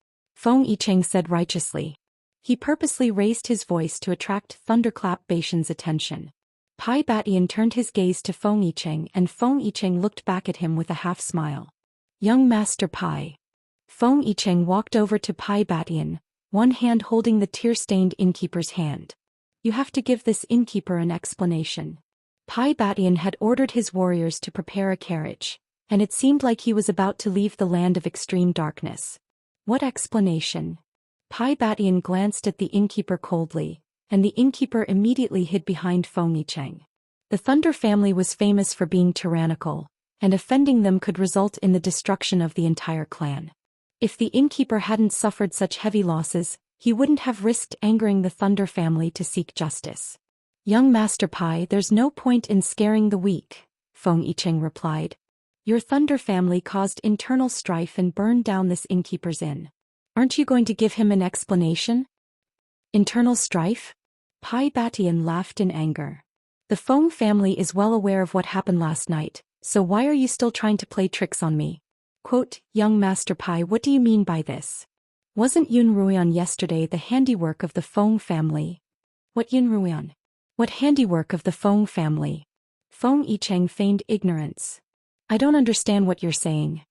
He purposely raised his voice to attract Thunderclap Bashan's attention. Pai Batian turned his gaze to Feng Yicheng, and Feng Yicheng looked back at him with a half-smile. "Young Master Pai." Feng Yicheng walked over to Pai Batian, one hand holding the tear-stained innkeeper's hand. "You have to give this innkeeper an explanation." Pai Batian had ordered his warriors to prepare a carriage, and it seemed like he was about to leave the land of extreme darkness. "What explanation?" Pai Batian glanced at the innkeeper coldly, and the innkeeper immediately hid behind Feng Yicheng. The Thunder family was famous for being tyrannical, and offending them could result in the destruction of the entire clan. If the innkeeper hadn't suffered such heavy losses, he wouldn't have risked angering the Thunder family to seek justice. "Young Master Pai, there's no point in scaring the weak," Feng Yicheng replied. "Your Thunder family caused internal strife and burned down this innkeeper's inn. Aren't you going to give him an explanation?" "Internal strife?" Pai Batian laughed in anger. "The Feng family is well aware of what happened last night, so why are you still trying to play tricks on me?" "Young Master Pai, what do you mean by this? Wasn't Yun Ruian yesterday the handiwork of the Feng family?" "What Yun Ruian? What handiwork of the Feng family?" Feng Yicheng feigned ignorance. "I don't understand what you're saying."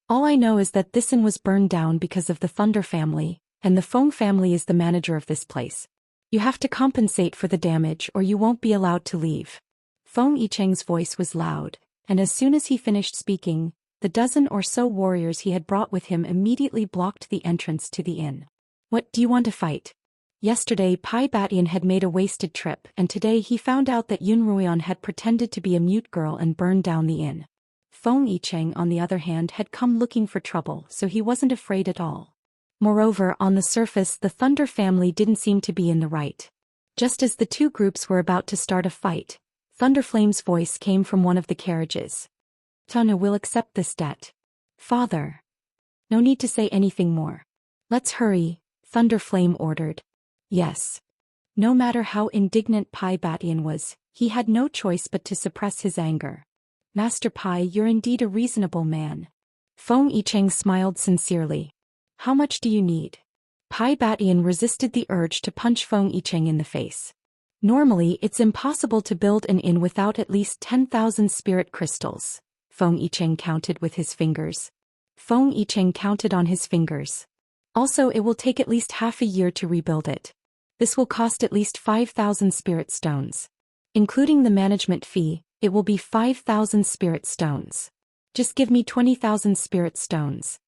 "All I know is that this inn was burned down because of the Thunder family, and the Feng family is the manager of this place. You have to compensate for the damage or you won't be allowed to leave." Feng Yicheng's voice was loud, and as soon as he finished speaking, the dozen or so warriors he had brought with him immediately blocked the entrance to the inn. "What, do you want to fight?" Yesterday Pai Batian had made a wasted trip, and today he found out that Yun Ruian had pretended to be a mute girl and burned down the inn. Feng Yicheng, on the other hand, had come looking for trouble, so he wasn't afraid at all. Moreover, on the surface the Thunder family didn't seem to be in the right. Just as the two groups were about to start a fight, Thunderflame's voice came from one of the carriages. "Tana will accept this debt." "Father." "No need to say anything more. Let's hurry," Thunderflame ordered. "Yes." No matter how indignant Pai Batian was, he had no choice but to suppress his anger. "Master Pai, you're indeed a reasonable man." Feng Yicheng smiled sincerely. "How much do you need?" Pai Batian resisted the urge to punch Feng Yicheng in the face. "Normally it's impossible to build an inn without at least 10,000 spirit crystals," Feng Yicheng counted with his fingers. Feng Yicheng counted on his fingers. "Also, it will take at least half a year to rebuild it. This will cost at least 5,000 spirit stones. Including the management fee, it will be 5,000 spirit stones. Just give me 20,000 spirit stones."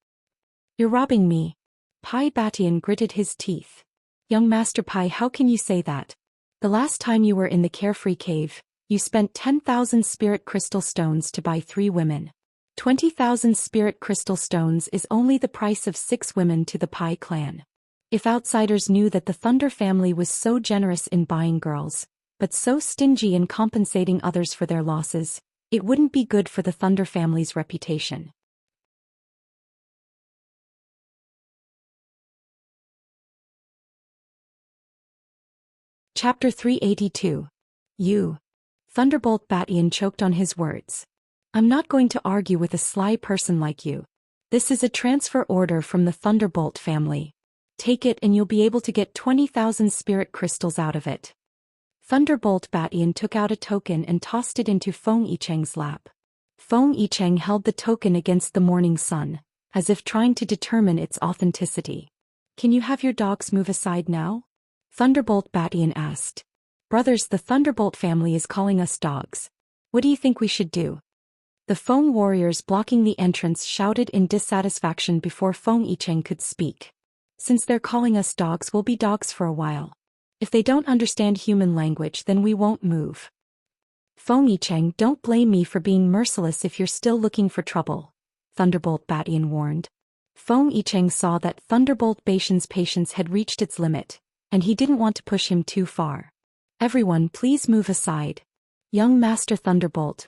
"You're robbing me." Pai Batian gritted his teeth. "Young Master Pai, how can you say that? The last time you were in the Carefree Cave, you spent 10,000 spirit crystal stones to buy 3 women. 20,000 spirit crystal stones is only the price of 6 women to the Pai clan. If outsiders knew that the Thunder family was so generous in buying girls, but so stingy in compensating others for their losses, it wouldn't be good for the Thunder family's reputation." Chapter 382. You. Thunderbolt Batian choked on his words. I'm not going to argue with a sly person like you. This is a transfer order from the Thunderbolt family. Take it and you'll be able to get 20,000 spirit crystals out of it. Thunderbolt Batian took out a token and tossed it into Feng Yicheng's lap. Feng Yicheng held the token against the morning sun, as if trying to determine its authenticity. Can you have your dogs move aside now? Thunderbolt Batian asked. Brothers, the Thunderbolt family is calling us dogs. What do you think we should do? The Feng warriors blocking the entrance shouted in dissatisfaction before Feng Yicheng could speak. Since they're calling us dogs, we'll be dogs for a while. If they don't understand human language, then we won't move. Feng Yicheng, don't blame me for being merciless if you're still looking for trouble, Thunderbolt Batian warned. Feng Yicheng saw that Thunderbolt Batian's patience had reached its limit, and he didn't want to push him too far. Everyone, please move aside. Young Master Thunderbolt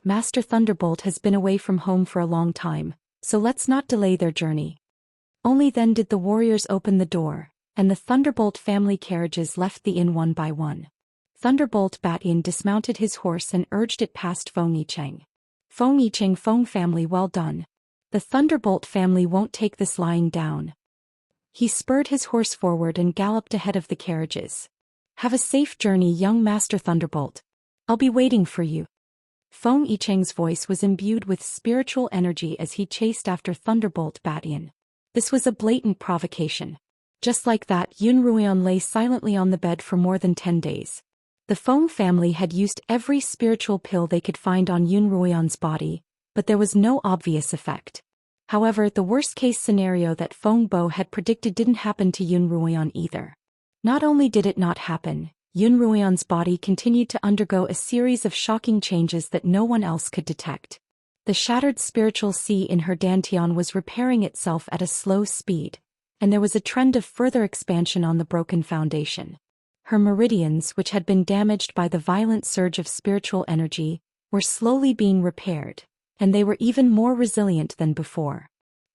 has been away from home for a long time, so let's not delay their journey. Only then did the warriors open the door, and the Thunderbolt family carriages left the inn one by one. Thunderbolt Batian dismounted his horse and urged it past Feng Yicheng. Feng Yicheng, Feng family, well done. The Thunderbolt family won't take this lying down. He spurred his horse forward and galloped ahead of the carriages. Have a safe journey, young Master Thunderbolt. I'll be waiting for you. Feng Yicheng's voice was imbued with spiritual energy as he chased after Thunderbolt Batian. This was a blatant provocation. Just like that, Yun Ruian lay silently on the bed for more than 10 days. The Feng family had used every spiritual pill they could find on Yun Ruian's body, but there was no obvious effect. However, the worst-case scenario that Feng Bo had predicted didn't happen to Yun Ruian either. Not only did it not happen, Yun Ruian's body continued to undergo a series of shocking changes that no one else could detect. The shattered spiritual sea in her dantian was repairing itself at a slow speed, and there was a trend of further expansion on the broken foundation. Her meridians, which had been damaged by the violent surge of spiritual energy, were slowly being repaired, and they were even more resilient than before.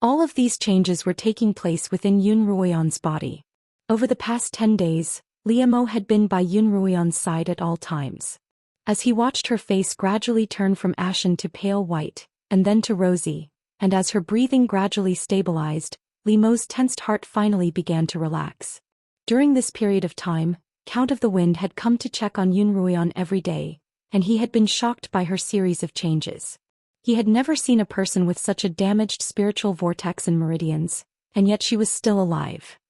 All of these changes were taking place within Yun Ruian's body. Over the past 10 days, Liemo had been by Yun Ruian's side at all times. As he watched her face gradually turn from ashen to pale white, and then to rosy, and as her breathing gradually stabilized, Liemo's tensed heart finally began to relax. During this period of time, Count of the Wind had come to check on Yun Ruian every day, and he had been shocked by her series of changes. He had never seen a person with such a damaged spiritual vortex and meridians, and yet she was still alive.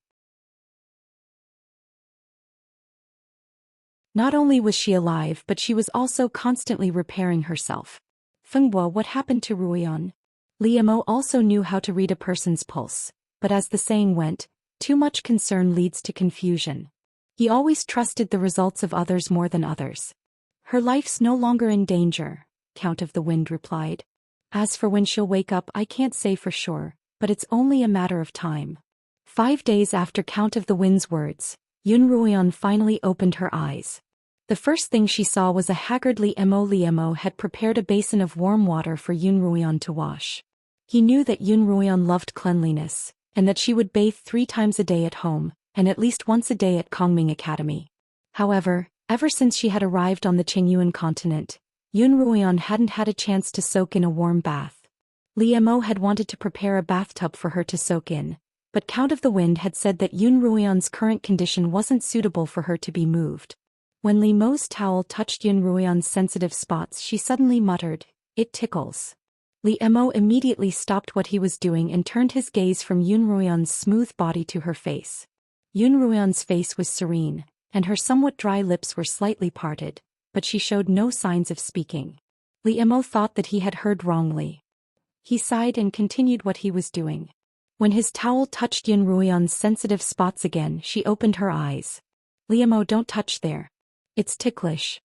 Not only was she alive, but she was also constantly repairing herself. Fengbo, what happened to Ruian? Liemo also knew how to read a person's pulse, but as the saying went, too much concern leads to confusion. He always trusted the results of others more than others. Her life's no longer in danger, Count of the Wind replied. As for when she'll wake up, I can't say for sure, but it's only a matter of time. 5 days after Count of the Wind's words, Yun Ruian finally opened her eyes. The first thing she saw was a haggard Liemo had prepared a basin of warm water for Yun Ruian to wash. He knew that Yun Ruian loved cleanliness, and that she would bathe 3 times a day at home, and at least once a day at Kongming Academy. However, ever since she had arrived on the Qingyuan continent, Yun Ruian hadn't had a chance to soak in a warm bath. Liemo had wanted to prepare a bathtub for her to soak in, but Count of the Wind had said that Yun Ruian's current condition wasn't suitable for her to be moved. When Liemo's towel touched Yun Ruian's sensitive spots, she suddenly muttered, "It tickles." Liemo immediately stopped what he was doing and turned his gaze from Yun Ruian's smooth body to her face. Yun Ruian's face was serene, and her somewhat dry lips were slightly parted, but she showed no signs of speaking. Liemo thought that he had heard wrongly. He sighed and continued what he was doing. When his towel touched Yun Ruian's sensitive spots again, she opened her eyes. "Liemo, don't touch there. It's ticklish."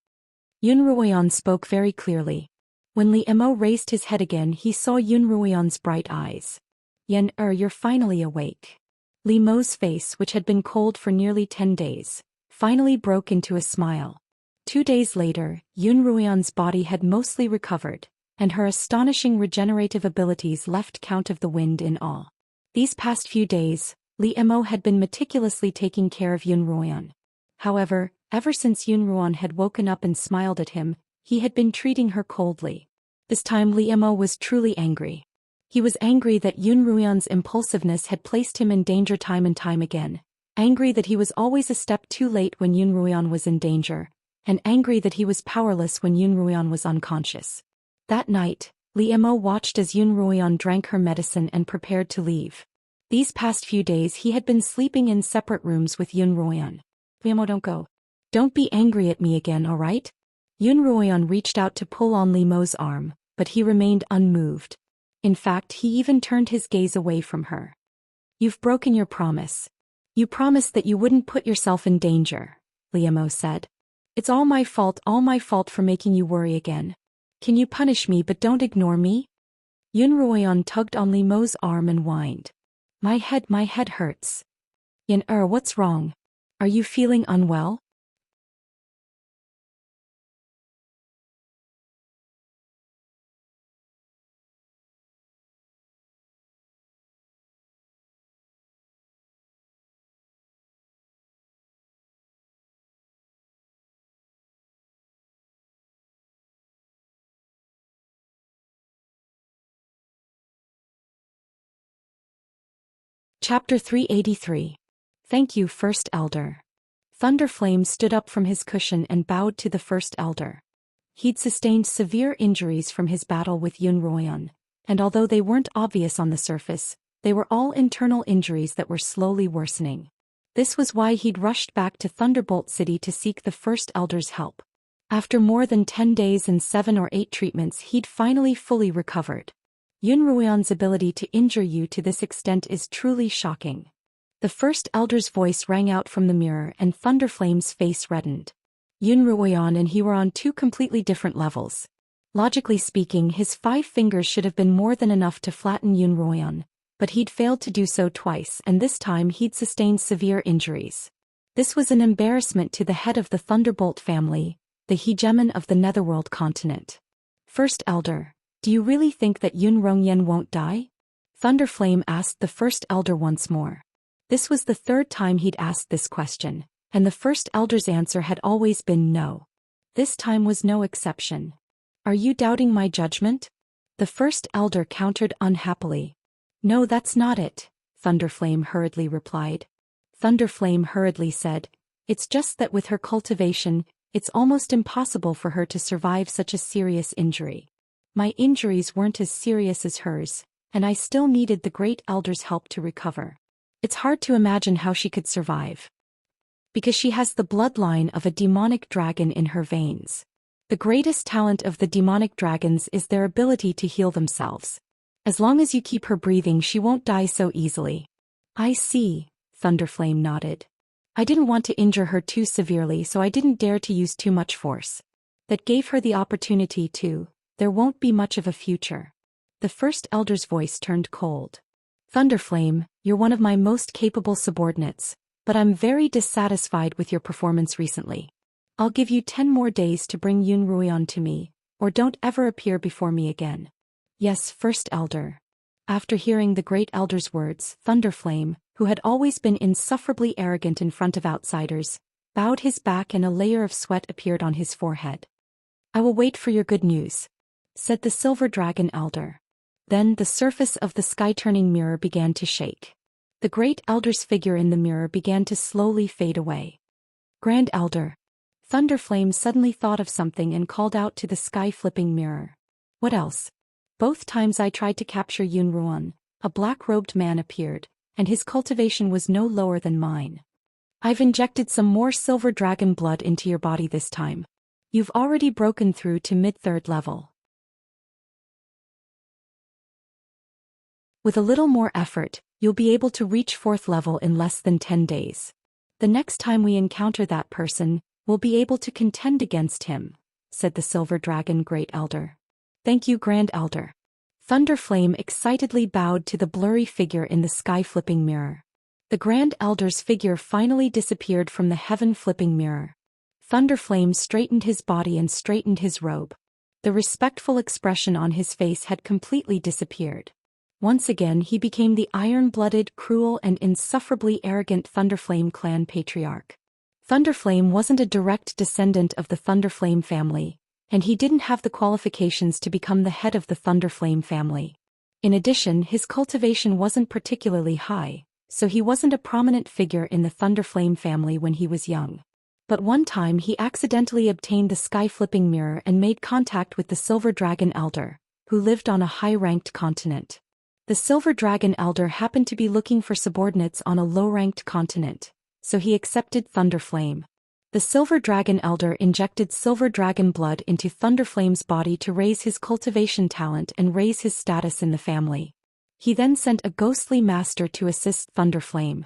Yun Ruian spoke very clearly. When Liemo raised his head again, he saw Yun Ruian's bright eyes. You're finally awake." Liemo's face, which had been cold for nearly 10 days, finally broke into a smile. 2 days later, Yun Ruian's body had mostly recovered, and her astonishing regenerative abilities left Count of the Wind in awe. These past few days, Liemo had been meticulously taking care of Yun Ruian. However, Ever since Yunruan had woken up and smiled at him, he had been treating her coldly. This time Liemo was truly angry. He was angry that Yunruan's impulsiveness had placed him in danger time and time again, angry that he was always a step too late when Yunruan was in danger, and angry that he was powerless when Yunruan was unconscious. That night, Liemo watched as Yunruan drank her medicine and prepared to leave. These past few days he had been sleeping in separate rooms with Yunruan. Liemo, don't go. Don't be angry at me again, alright? Yunruan reached out to pull on Liemo's arm, but he remained unmoved. In fact, he even turned his gaze away from her. You've broken your promise. You promised that you wouldn't put yourself in danger, Liemo said. It's all my fault for making you worry again. Can you punish me but don't ignore me? Yunruan tugged on Liemo's arm and whined. My head hurts. What's wrong? Are you feeling unwell? Chapter 383. Thank you, First Elder. Thunderflame stood up from his cushion and bowed to the First Elder. He'd sustained severe injuries from his battle with Yunruan, and although they weren't obvious on the surface, they were all internal injuries that were slowly worsening. This was why he'd rushed back to Thunderbolt City to seek the First Elder's help. After more than 10 days and 7 or 8 treatments, he'd finally fully recovered. Yunruan's ability to injure you to this extent is truly shocking. The First Elder's voice rang out from the mirror and Thunderflame's face reddened. Yunruan and he were on 2 completely different levels. Logically speaking, his 5 fingers should have been more than enough to flatten Yunruan, but he'd failed to do so twice and this time he'd sustained severe injuries. This was an embarrassment to the head of the Thunderbolt family, the hegemon of the Netherworld continent. First Elder, do you really think that Yunruan won't die? Thunderflame asked the First Elder once more. This was the 3rd time he'd asked this question, and the First Elder's answer had always been no. This time was no exception. Are you doubting my judgment? The First Elder countered unhappily. No, that's not it, Thunderflame hurriedly replied. Thunderflame hurriedly said, it's just that with her cultivation, it's almost impossible for her to survive such a serious injury. My injuries weren't as serious as hers, and I still needed the Great Elder's help to recover. It's hard to imagine how she could survive. Because she has the bloodline of a demonic dragon in her veins. The greatest talent of the demonic dragons is their ability to heal themselves. As long as you keep her breathing, she won't die so easily. I see, Thunderflame nodded. I didn't want to injure her too severely, so I didn't dare to use too much force. That gave her the opportunity to. There won't be much of a future. The First Elder's voice turned cold. Thunderflame, you're one of my most capable subordinates, but I'm very dissatisfied with your performance recently. I'll give you 10 more days to bring Yunruan to me, or don't ever appear before me again. Yes, First Elder. After hearing the Great Elder's words, Thunderflame, who had always been insufferably arrogant in front of outsiders, bowed his back and a layer of sweat appeared on his forehead. I will wait for your good news, said the Silver Dragon Elder. Then the surface of the sky-turning mirror began to shake. The Great Elder's figure in the mirror began to slowly fade away. Grand Elder. Thunderflame suddenly thought of something and called out to the sky-flipping mirror. What else? Both times I tried to capture Yunruan, a black-robed man appeared, and his cultivation was no lower than mine. I've injected some more silver dragon blood into your body this time. You've already broken through to mid-3rd level. With a little more effort, you'll be able to reach 4th level in less than 10 days. The next time we encounter that person, we'll be able to contend against him, said the Silver Dragon Great Elder. Thank you, Grand Elder. Thunderflame excitedly bowed to the blurry figure in the sky-flipping mirror. The Grand Elder's figure finally disappeared from the heaven-flipping mirror. Thunderflame straightened his body and straightened his robe. The respectful expression on his face had completely disappeared. Once again he became the iron-blooded, cruel and insufferably arrogant Thunderflame clan patriarch. Thunderflame wasn't a direct descendant of the Thunderflame family, and he didn't have the qualifications to become the head of the Thunderflame family. In addition, his cultivation wasn't particularly high, so he wasn't a prominent figure in the Thunderflame family when he was young. But one time he accidentally obtained the sky-flipping mirror and made contact with the Silver Dragon Elder, who lived on a high-ranked continent. The Silver Dragon Elder happened to be looking for subordinates on a low-ranked continent, so he accepted Thunderflame. The Silver Dragon Elder injected Silver Dragon blood into Thunderflame's body to raise his cultivation talent and raise his status in the family. He then sent a ghostly master to assist Thunderflame.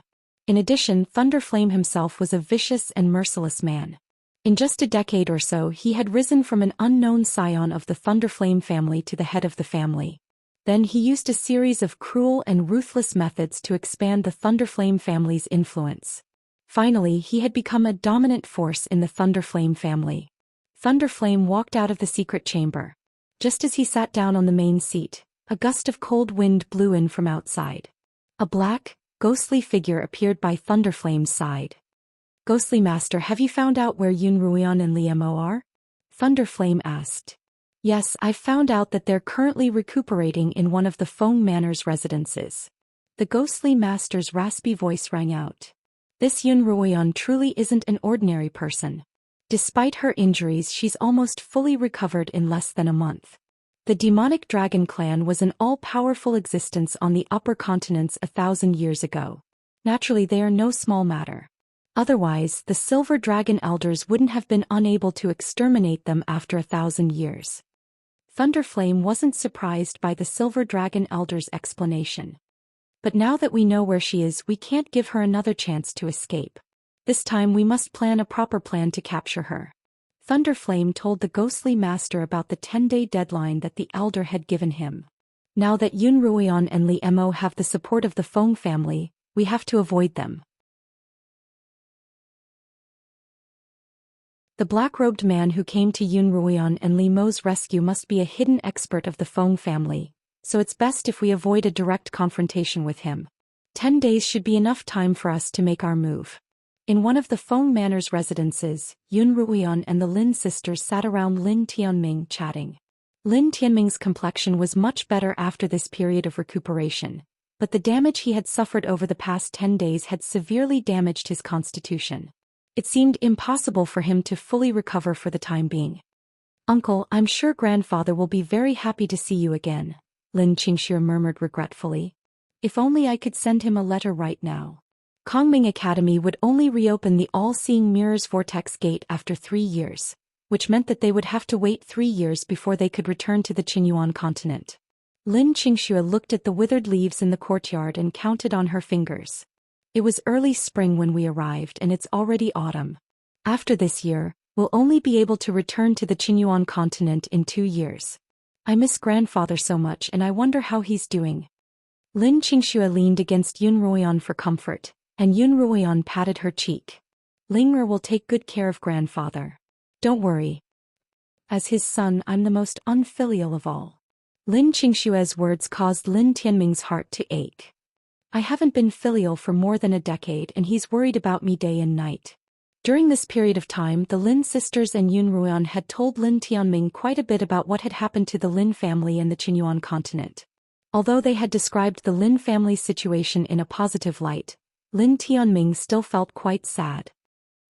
In addition, Thunderflame himself was a vicious and merciless man. In just a decade or so, he had risen from an unknown scion of the Thunderflame family to the head of the family. Then he used a series of cruel and ruthless methods to expand the Thunderflame family's influence. Finally, he had become a dominant force in the Thunderflame family. Thunderflame walked out of the secret chamber. Just as he sat down on the main seat, a gust of cold wind blew in from outside. A black, ghostly figure appeared by Thunderflame's side. "Ghostly Master, have you found out where Yun Ruian and Li Mo are?" Thunderflame asked. "Yes, I've found out that they're currently recuperating in one of the Feng Manor's residences." The ghostly master's raspy voice rang out. This Yun Ruian truly isn't an ordinary person. Despite her injuries, she's almost fully recovered in less than a month. The demonic dragon clan was an all-powerful existence on the upper continents 1,000 years ago. Naturally, they are no small matter. Otherwise, the Silver Dragon Elders wouldn't have been unable to exterminate them after 1,000 years. Thunderflame wasn't surprised by the Silver Dragon Elder's explanation. "But now that we know where she is, we can't give her another chance to escape. This time we must plan a proper plan to capture her." Thunderflame told the ghostly master about the 10-day deadline that the elder had given him. "Now that Yun Ruian and Li Mo have the support of the Feng family, we have to avoid them." The black-robed man who came to Yun Ruian and Li Mo's rescue must be a hidden expert of the Feng family, so it's best if we avoid a direct confrontation with him. 10 days should be enough time for us to make our move. In one of the Feng Manor's residences, Yun Ruian and the Lin sisters sat around Lin Tianming chatting. Lin Tianming's complexion was much better after this period of recuperation, but the damage he had suffered over the past 10 days had severely damaged his constitution. It seemed impossible for him to fully recover for the time being. "Uncle, I'm sure grandfather will be very happy to see you again," Lin Xianxia murmured regretfully. "If only I could send him a letter right now." Kongming Academy would only reopen the all-seeing mirror's vortex gate after 3 years, which meant that they would have to wait 3 years before they could return to the Qinyuan continent. Lin Xianxia looked at the withered leaves in the courtyard and counted on her fingers. "It was early spring when we arrived and it's already autumn. After this year, we'll only be able to return to the Qinyuan continent in 2 years. I miss grandfather so much and I wonder how he's doing." Lin Xianxia leaned against Yun Ruian for comfort, and Yun Ruian patted her cheek. "Ling'er will take good care of grandfather. Don't worry. As his son, I'm the most unfilial of all." Lin Xianxia's words caused Lin Tianming's heart to ache. "I haven't been filial for more than a decade and he's worried about me day and night." During this period of time, the Lin sisters and Yun Ruian had told Lin Tianming quite a bit about what had happened to the Lin family and the Qinyuan continent. Although they had described the Lin family's situation in a positive light, Lin Tianming still felt quite sad.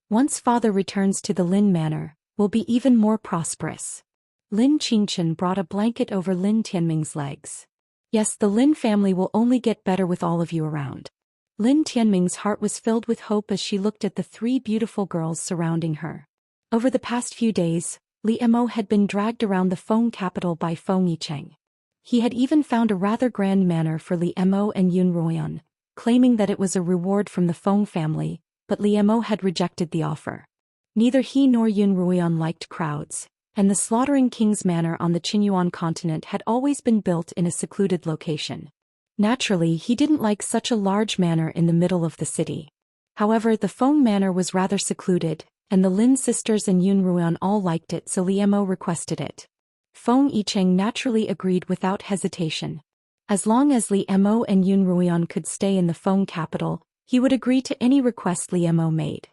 "Once father returns to the Lin Manor, we'll be even more prosperous." Lin Qingchen brought a blanket over Lin Tianming's legs. "Yes, the Lin family will only get better with all of you around." Lin Tianming's heart was filled with hope as she looked at the 3 beautiful girls surrounding her. Over the past few days, Li Mo had been dragged around the Feng capital by Feng Yicheng. He had even found a rather grand manor for Li Mo and Yun Ruian, claiming that it was a reward from the Feng family, but Li Mo had rejected the offer. Neither he nor Yun Ruian liked crowds, and the Slaughtering King's Manor on the Qinyuan continent had always been built in a secluded location. Naturally, he didn't like such a large manor in the middle of the city. However, the Feng Manor was rather secluded, and the Lin sisters and Yun Ruian all liked it, so Li Mo requested it. Feng Yicheng naturally agreed without hesitation. As long as Li Mo and Yun Ruian could stay in the Feng capital, he would agree to any request Li Mo made.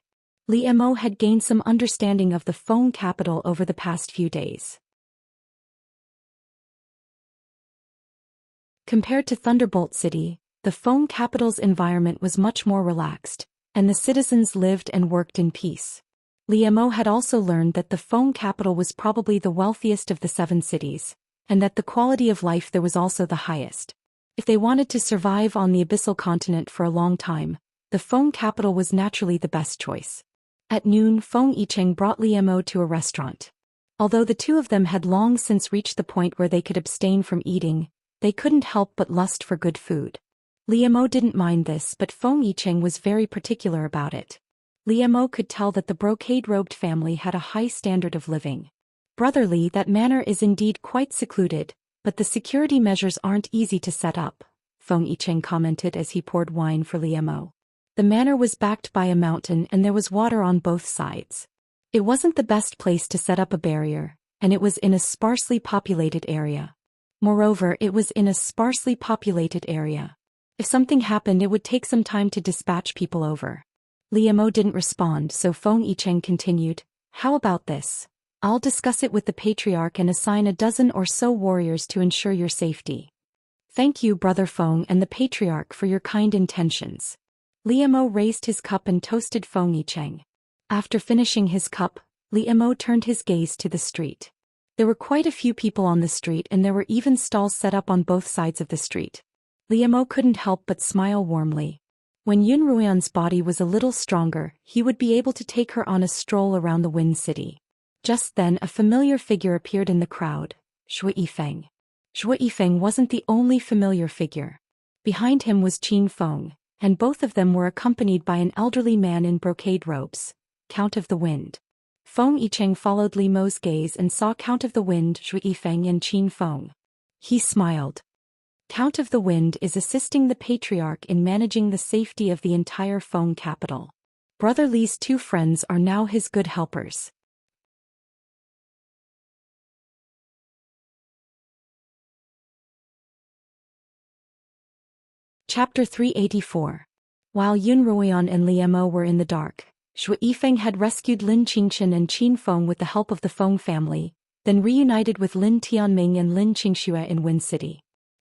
Li Mo had gained some understanding of the Feng capital over the past few days. Compared to Thunderbolt City, the Feng capital's environment was much more relaxed, and the citizens lived and worked in peace. Li Mo had also learned that the Feng capital was probably the wealthiest of the 7 cities, and that the quality of life there was also the highest. If they wanted to survive on the abyssal continent for a long time, the Feng capital was naturally the best choice. At noon, Feng Yicheng brought Li Mo to a restaurant. Although the two of them had long since reached the point where they could abstain from eating, they couldn't help but lust for good food. Li Mo didn't mind this, but Feng Yicheng was very particular about it. Li Mo could tell that the brocade-robed family had a high standard of living. Brotherly, that manor is indeed quite secluded, but the security measures aren't easy to set up, Feng Yicheng commented as he poured wine for Li Mo. The manor was backed by a mountain and there was water on both sides. It wasn't the best place to set up a barrier, and it was in a sparsely populated area. Moreover, it was in a sparsely populated area. If something happened, it would take some time to dispatch people over. Li Mo didn't respond, so Feng Yicheng continued, "How about this? I'll discuss it with the patriarch and assign a dozen or so warriors to ensure your safety." "Thank you, Brother Feng and the patriarch, for your kind intentions." Li Mo raised his cup and toasted Feng Yicheng. After finishing his cup, Li Mo turned his gaze to the street. There were quite a few people on the street and there were even stalls set up on both sides of the street. Li Mo couldn't help but smile warmly. When Yun Ruian's body was a little stronger, he would be able to take her on a stroll around the Wind City. Just then a familiar figure appeared in the crowd, Zhou Yifeng. Zhou Yifeng wasn't the only familiar figure. Behind him was Qin Feng, and both of them were accompanied by an elderly man in brocade robes, Count of the Wind. Feng Yicheng followed Li Mo's gaze and saw Count of the Wind, Zhou Yifeng and Qin Feng. He smiled. Count of the Wind is assisting the patriarch in managing the safety of the entire Feng capital. Brother Li's 2 friends are now his good helpers. Chapter 384. While Yun Ruian and Li Mo were in the dark, Zhou Yifeng had rescued Lin Qingchen and Qin Feng with the help of the Feng family, then reunited with Lin Tianming and Lin Qingxue in Wind City.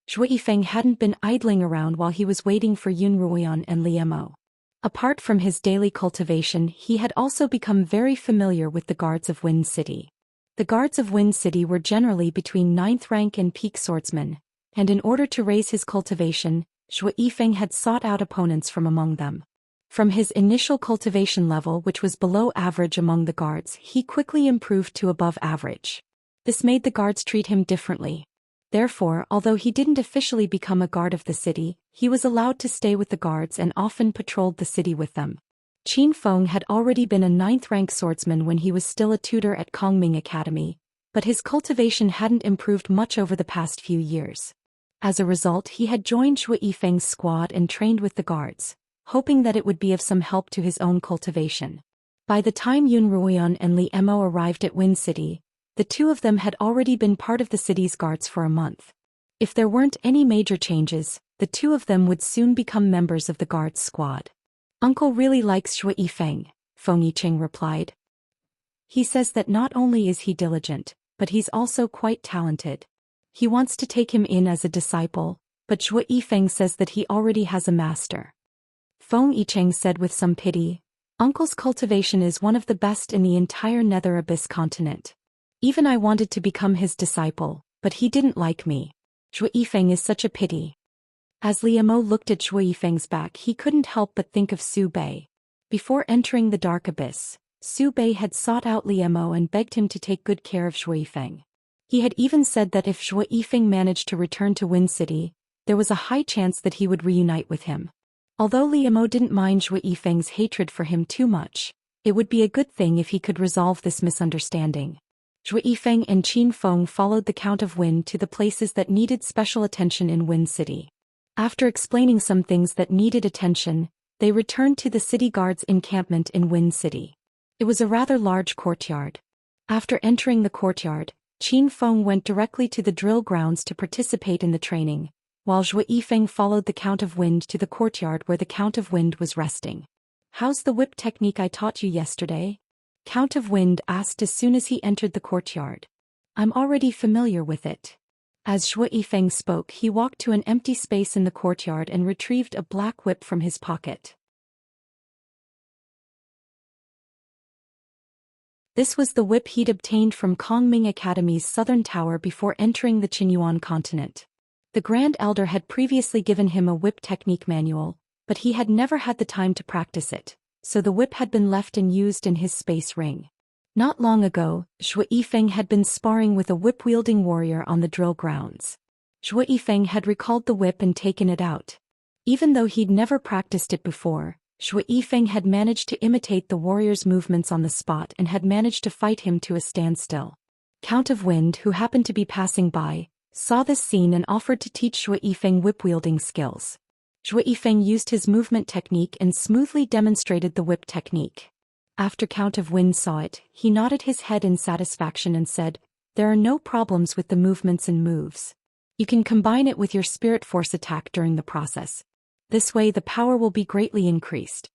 Zhou Yifeng hadn't been idling around while he was waiting for Yun Ruian and Li Mo. Apart from his daily cultivation, he had also become very familiar with the guards of Wind City. The guards of Wind City were generally between 9th rank and peak swordsmen, and in order to raise his cultivation, Zhou Yifeng had sought out opponents from among them. From his initial cultivation level, which was below average among the guards, he quickly improved to above average. This made the guards treat him differently. Therefore, although he didn't officially become a guard of the city, he was allowed to stay with the guards and often patrolled the city with them. Qin Feng had already been a 9th rank swordsman when he was still a tutor at Kongming Academy, but his cultivation hadn't improved much over the past few years. As a result, he had joined Zhou Yifeng's squad and trained with the guards, hoping that it would be of some help to his own cultivation. By the time Yun Ruian and Li Mo arrived at Wind City, the two of them had already been part of the city's guards for a month. If there weren't any major changes, the two of them would soon become members of the guards squad. "Uncle really likes Zhou Yifeng," Feng Yicheng replied. "He says that not only is he diligent, but he's also quite talented. He wants to take him in as a disciple, but Zhou Yifeng says that he already has a master." Feng Yicheng said with some pity, "Uncle's cultivation is one of the best in the entire Nether Abyss continent. Even I wanted to become his disciple, but he didn't like me. Zhou Yifeng is such a pity." As Li Mo looked at Zhou Yifeng's back, he couldn't help but think of Su Bei. Before entering the Dark Abyss, Su Bei had sought out Li Mo and begged him to take good care of Zhou Yifeng. He had even said that if Zhou Yifeng managed to return to Wind City, there was a high chance that he would reunite with him. Although Li Mo didn't mind Zhou Yifeng's hatred for him too much, it would be a good thing if he could resolve this misunderstanding. Zhou Yifeng and Qin Feng followed the Count of Wind to the places that needed special attention in Wind City. After explaining some things that needed attention, they returned to the city guards' encampment in Wind City. It was a rather large courtyard. After entering the courtyard, Qin Feng went directly to the drill grounds to participate in the training, while Zhou Yifeng followed the Count of Wind to the courtyard where the Count of Wind was resting. How's the whip technique I taught you yesterday? Count of Wind asked as soon as he entered the courtyard. I'm already familiar with it. As Zhou Yifeng spoke, he walked to an empty space in the courtyard and retrieved a black whip from his pocket. This was the whip he'd obtained from Kongming Academy's southern tower before entering the Qinyuan continent. The Grand Elder had previously given him a whip technique manual, but he had never had the time to practice it, so the whip had been left unused in his space ring. Not long ago, Zhou Yifeng had been sparring with a whip-wielding warrior on the drill grounds. Zhou Yifeng had recalled the whip and taken it out. Even though he'd never practiced it before, Zhou Yifeng had managed to imitate the warrior's movements on the spot and had managed to fight him to a standstill. Count of Wind, who happened to be passing by, saw this scene and offered to teach Zhou Yifeng whip-wielding skills. Zhou Yifeng used his movement technique and smoothly demonstrated the whip technique. After Count of Wind saw it, he nodded his head in satisfaction and said, "There are no problems with the movements and moves. You can combine it with your spirit force attack during the process. This way the power will be greatly increased."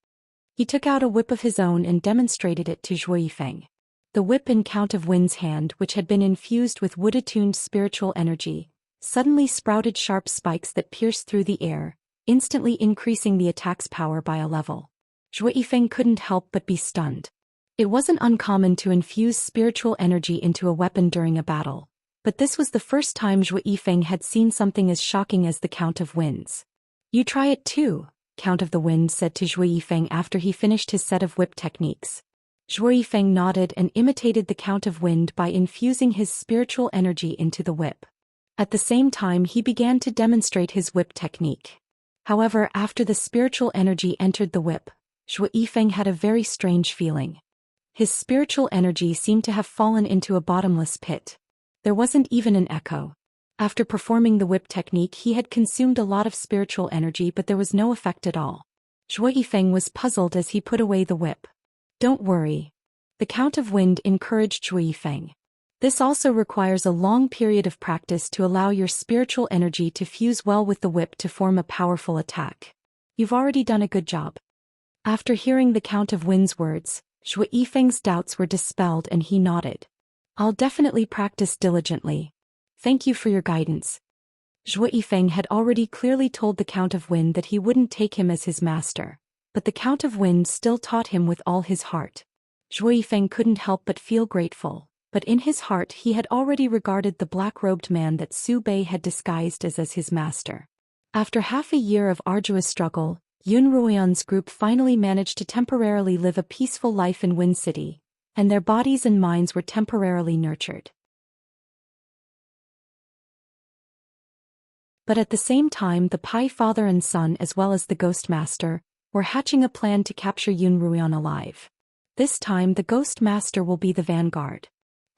He took out a whip of his own and demonstrated it to Zhou Yifeng. The whip in Count of Wind's hand, which had been infused with wood-attuned spiritual energy, suddenly sprouted sharp spikes that pierced through the air, instantly increasing the attack's power by a level. Zhou Yifeng couldn't help but be stunned. It wasn't uncommon to infuse spiritual energy into a weapon during a battle, but this was the first time Zhou Yifeng had seen something as shocking as the Count of Winds. "You try it too," Count of the Wind said to Zhou Yifeng after he finished his set of whip techniques. Zhou Yifeng nodded and imitated the Count of Wind by infusing his spiritual energy into the whip. At the same time he began to demonstrate his whip technique. However, after the spiritual energy entered the whip, Zhou Yifeng had a very strange feeling. His spiritual energy seemed to have fallen into a bottomless pit. There wasn't even an echo. After performing the whip technique, he had consumed a lot of spiritual energy, but there was no effect at all. Zhou Yifeng was puzzled as he put away the whip. "Don't worry," the Count of Wind encouraged Zhou Yifeng. "This also requires a long period of practice to allow your spiritual energy to fuse well with the whip to form a powerful attack. You've already done a good job." After hearing the Count of Wind's words, Zhou Yifeng's doubts were dispelled and he nodded. "I'll definitely practice diligently. Thank you for your guidance." Zhou Yifeng had already clearly told the Count of Wind that he wouldn't take him as his master, but the Count of Wind still taught him with all his heart. Zhou Yifeng couldn't help but feel grateful, but in his heart he had already regarded the black-robed man that Su Bei had disguised as his master. After half a year of arduous struggle, Yun Ruoyan's group finally managed to temporarily live a peaceful life in Wind City, and their bodies and minds were temporarily nurtured. But at the same time, the Pai father and son, as well as the Ghost Master, were hatching a plan to capture Yun Ruoyan alive. This time the Ghost Master will be the vanguard.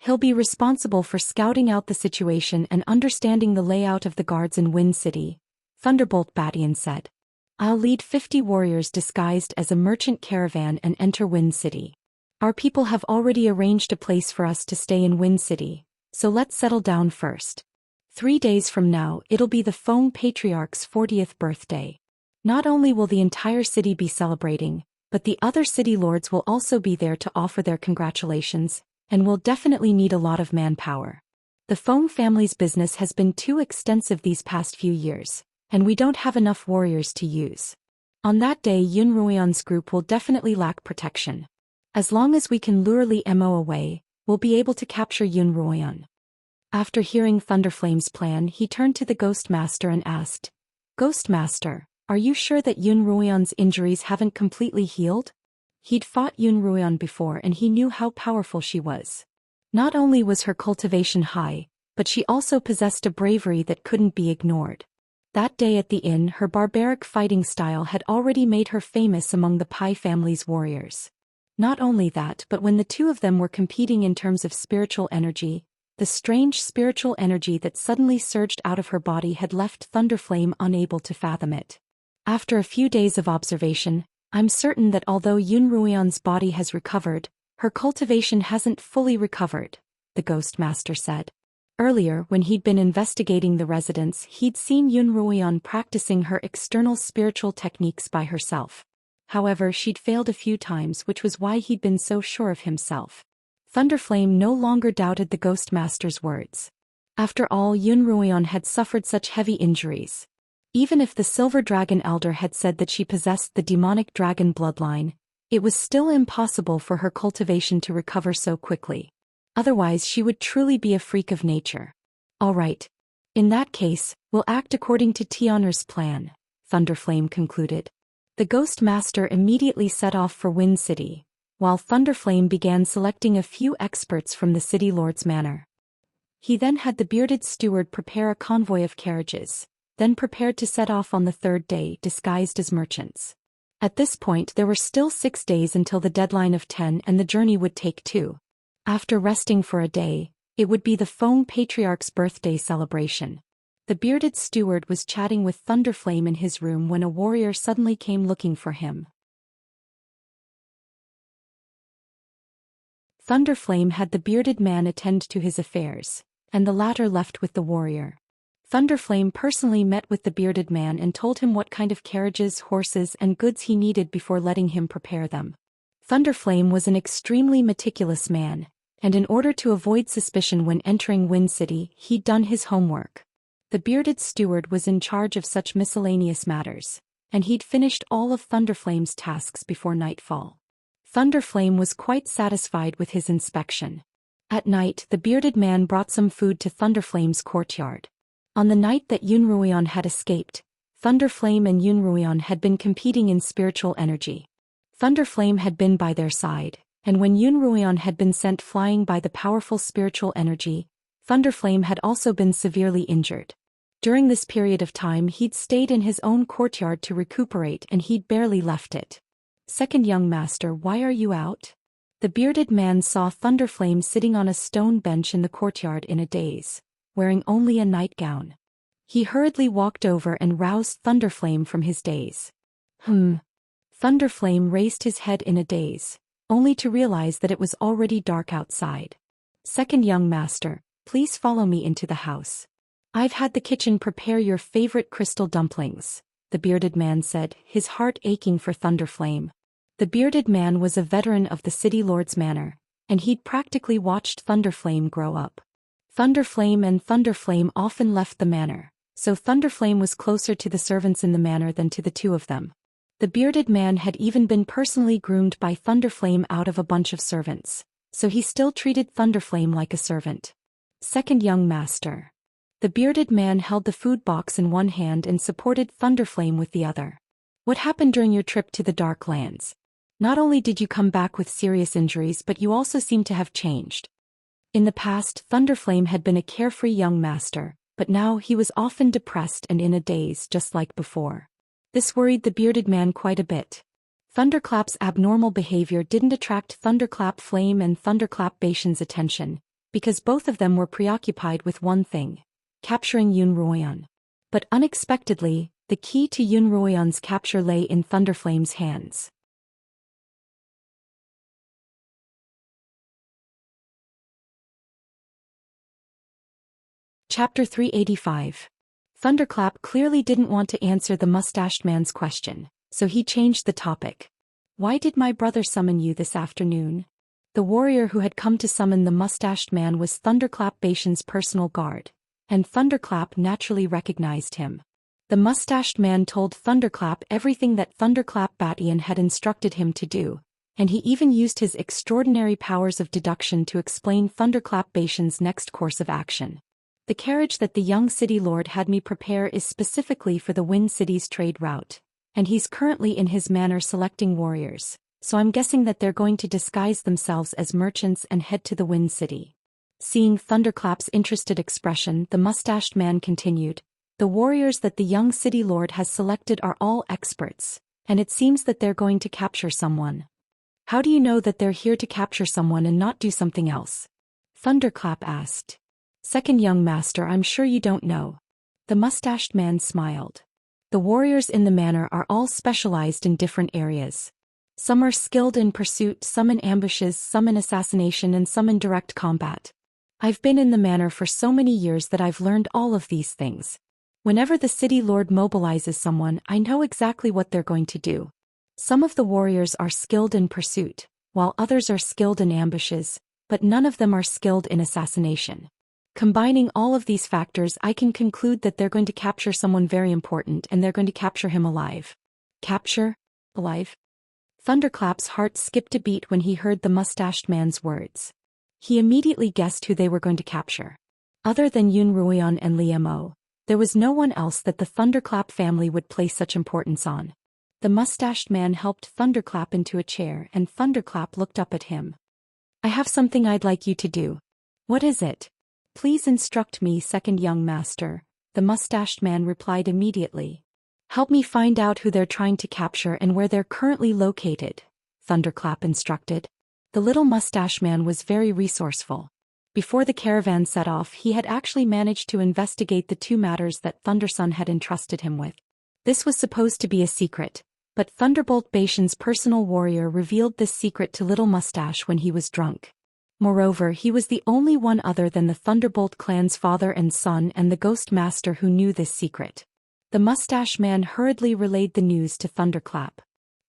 He'll be responsible for scouting out the situation and understanding the layout of the guards in Wind City, Thunderbolt Badian said. "I'll lead 50 warriors disguised as a merchant caravan and enter Wind City. Our people have already arranged a place for us to stay in Wind City, so let's settle down first. 3 days from now it'll be the Feng Patriarch's 40th birthday. Not only will the entire city be celebrating, but the other city lords will also be there to offer their congratulations, and will definitely need a lot of manpower. The Feng family's business has been too extensive these past few years, and we don't have enough warriors to use. On that day Yun Ruoyan's group will definitely lack protection. As long as we can lure Li Mo away, we'll be able to capture Yun Ruoyan." After hearing Thunderflame's plan, he turned to the Ghost Master and asked, "Ghost Master, are you sure that Yun Ruoyan's injuries haven't completely healed?" He'd fought Yun Ruoyan before and he knew how powerful she was. Not only was her cultivation high, but she also possessed a bravery that couldn't be ignored. That day at the inn, her barbaric fighting style had already made her famous among the Pai family's warriors. Not only that, but when the two of them were competing in terms of spiritual energy, the strange spiritual energy that suddenly surged out of her body had left Thunderflame unable to fathom it. After a few days of observation, "I'm certain that although Yun Ruoyan's body has recovered, her cultivation hasn't fully recovered," the Ghost Master said. Earlier, when he'd been investigating the residence, he'd seen Yun Ruoyan practicing her external spiritual techniques by herself. However, she'd failed a few times, which was why he'd been so sure of himself. Thunderflame no longer doubted the Ghost Master's words. After all, Yunruoyan had suffered such heavy injuries. Even if the Silver Dragon Elder had said that she possessed the demonic dragon bloodline, it was still impossible for her cultivation to recover so quickly. Otherwise, she would truly be a freak of nature. All right. In that case, we'll act according to Tianer's plan, Thunderflame concluded. The Ghost Master immediately set off for Wind City, while Thunderflame began selecting a few experts from the City Lord's manor. He then had the bearded steward prepare a convoy of carriages, then prepared to set off on the third day disguised as merchants. At this point there were still 6 days until the deadline of 10 and the journey would take 2. After resting for a day, it would be the Foam Patriarch's birthday celebration. The bearded steward was chatting with Thunderflame in his room when a warrior suddenly came looking for him. Thunderflame had the bearded man attend to his affairs, and the latter left with the warrior. Thunderflame personally met with the bearded man and told him what kind of carriages, horses, and goods he needed before letting him prepare them. Thunderflame was an extremely meticulous man, and in order to avoid suspicion when entering Wind City, he'd done his homework. The bearded steward was in charge of such miscellaneous matters, and he'd finished all of Thunderflame's tasks before nightfall. Thunderflame was quite satisfied with his inspection. At night, the bearded man brought some food to Thunderflame's courtyard. On the night that Yunruoyan had escaped, Thunderflame and Yunruoyan had been competing in spiritual energy. Thunderflame had been by their side, and when Yunruoyan had been sent flying by the powerful spiritual energy, Thunderflame had also been severely injured. During this period of time he'd stayed in his own courtyard to recuperate and he'd barely left it. Second young master, why are you out? The bearded man saw Thunderflame sitting on a stone bench in the courtyard in a daze, wearing only a nightgown. He hurriedly walked over and roused Thunderflame from his daze. Thunderflame raised his head in a daze, only to realize that it was already dark outside. Second young master, please follow me into the house. I've had the kitchen prepare your favorite crystal dumplings, the bearded man said, his heart aching for Thunderflame. The bearded man was a veteran of the City Lord's manor, and he'd practically watched Thunderflame grow up. Thunderflame and Thunderflame often left the manor, so Thunderflame was closer to the servants in the manor than to the two of them. The bearded man had even been personally groomed by Thunderflame out of a bunch of servants, so he still treated Thunderflame like a servant. Second young master. The bearded man held the food box in one hand and supported Thunderflame with the other. What happened during your trip to the Dark Lands? Not only did you come back with serious injuries, but you also seem to have changed. In the past, Thunderflame had been a carefree young master, but now he was often depressed and in a daze just like before. This worried the bearded man quite a bit. Thunderclap's abnormal behavior didn't attract Thunderclap Flame and Thunderclap Bation's attention, because both of them were preoccupied with one thing: capturing Yunruoyan. But unexpectedly, the key to Yunruoyan's capture lay in Thunderflame's hands. Chapter 385. Thunderclap clearly didn't want to answer the mustached man's question, so he changed the topic. Why did my brother summon you this afternoon? The warrior who had come to summon the mustached man was Thunderclap Bation's personal guard, and Thunderclap naturally recognized him. The mustached man told Thunderclap everything that Thunderclap Bation had instructed him to do, and he even used his extraordinary powers of deduction to explain Thunderclap Bation's next course of action. The carriage that the young city lord had me prepare is specifically for the Wind City's trade route, and he's currently in his manor selecting warriors, so I'm guessing that they're going to disguise themselves as merchants and head to the Wind City. Seeing Thunderclap's interested expression, the mustached man continued, the warriors that the young city lord has selected are all experts, and it seems that they're going to capture someone. How do you know that they're here to capture someone and not do something else? Thunderclap asked. Second young master, I'm sure you don't know. The mustached man smiled. The warriors in the manor are all specialized in different areas. Some are skilled in pursuit, some in ambushes, some in assassination, and some in direct combat. I've been in the manor for so many years that I've learned all of these things. Whenever the city lord mobilizes someone, I know exactly what they're going to do. Some of the warriors are skilled in pursuit, while others are skilled in ambushes, but none of them are skilled in assassination. Combining all of these factors, I can conclude that they're going to capture someone very important and they're going to capture him alive. Capture? Alive? Thunderclap's heart skipped a beat when he heard the mustached man's words. He immediately guessed who they were going to capture. Other than Yun Ruoyan and Li Mo, there was no one else that the Thunderclap family would place such importance on. The mustached man helped Thunderclap into a chair and Thunderclap looked up at him. I have something I'd like you to do. What is it? Please instruct me, second young master, the mustached man replied immediately. Help me find out who they're trying to capture and where they're currently located, Thunderclap instructed. The little mustache man was very resourceful. Before the caravan set off, he had actually managed to investigate the two matters that Thundersun had entrusted him with. This was supposed to be a secret, but Thunderbolt Baishan's personal warrior revealed this secret to Little Mustache when he was drunk. Moreover, he was the only one other than the Thunderbolt clan's father and son and the Ghost Master who knew this secret. The mustache man hurriedly relayed the news to Thunderclap.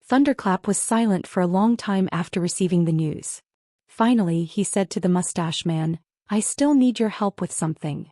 Thunderclap was silent for a long time after receiving the news. Finally, he said to the mustache man, I still need your help with something.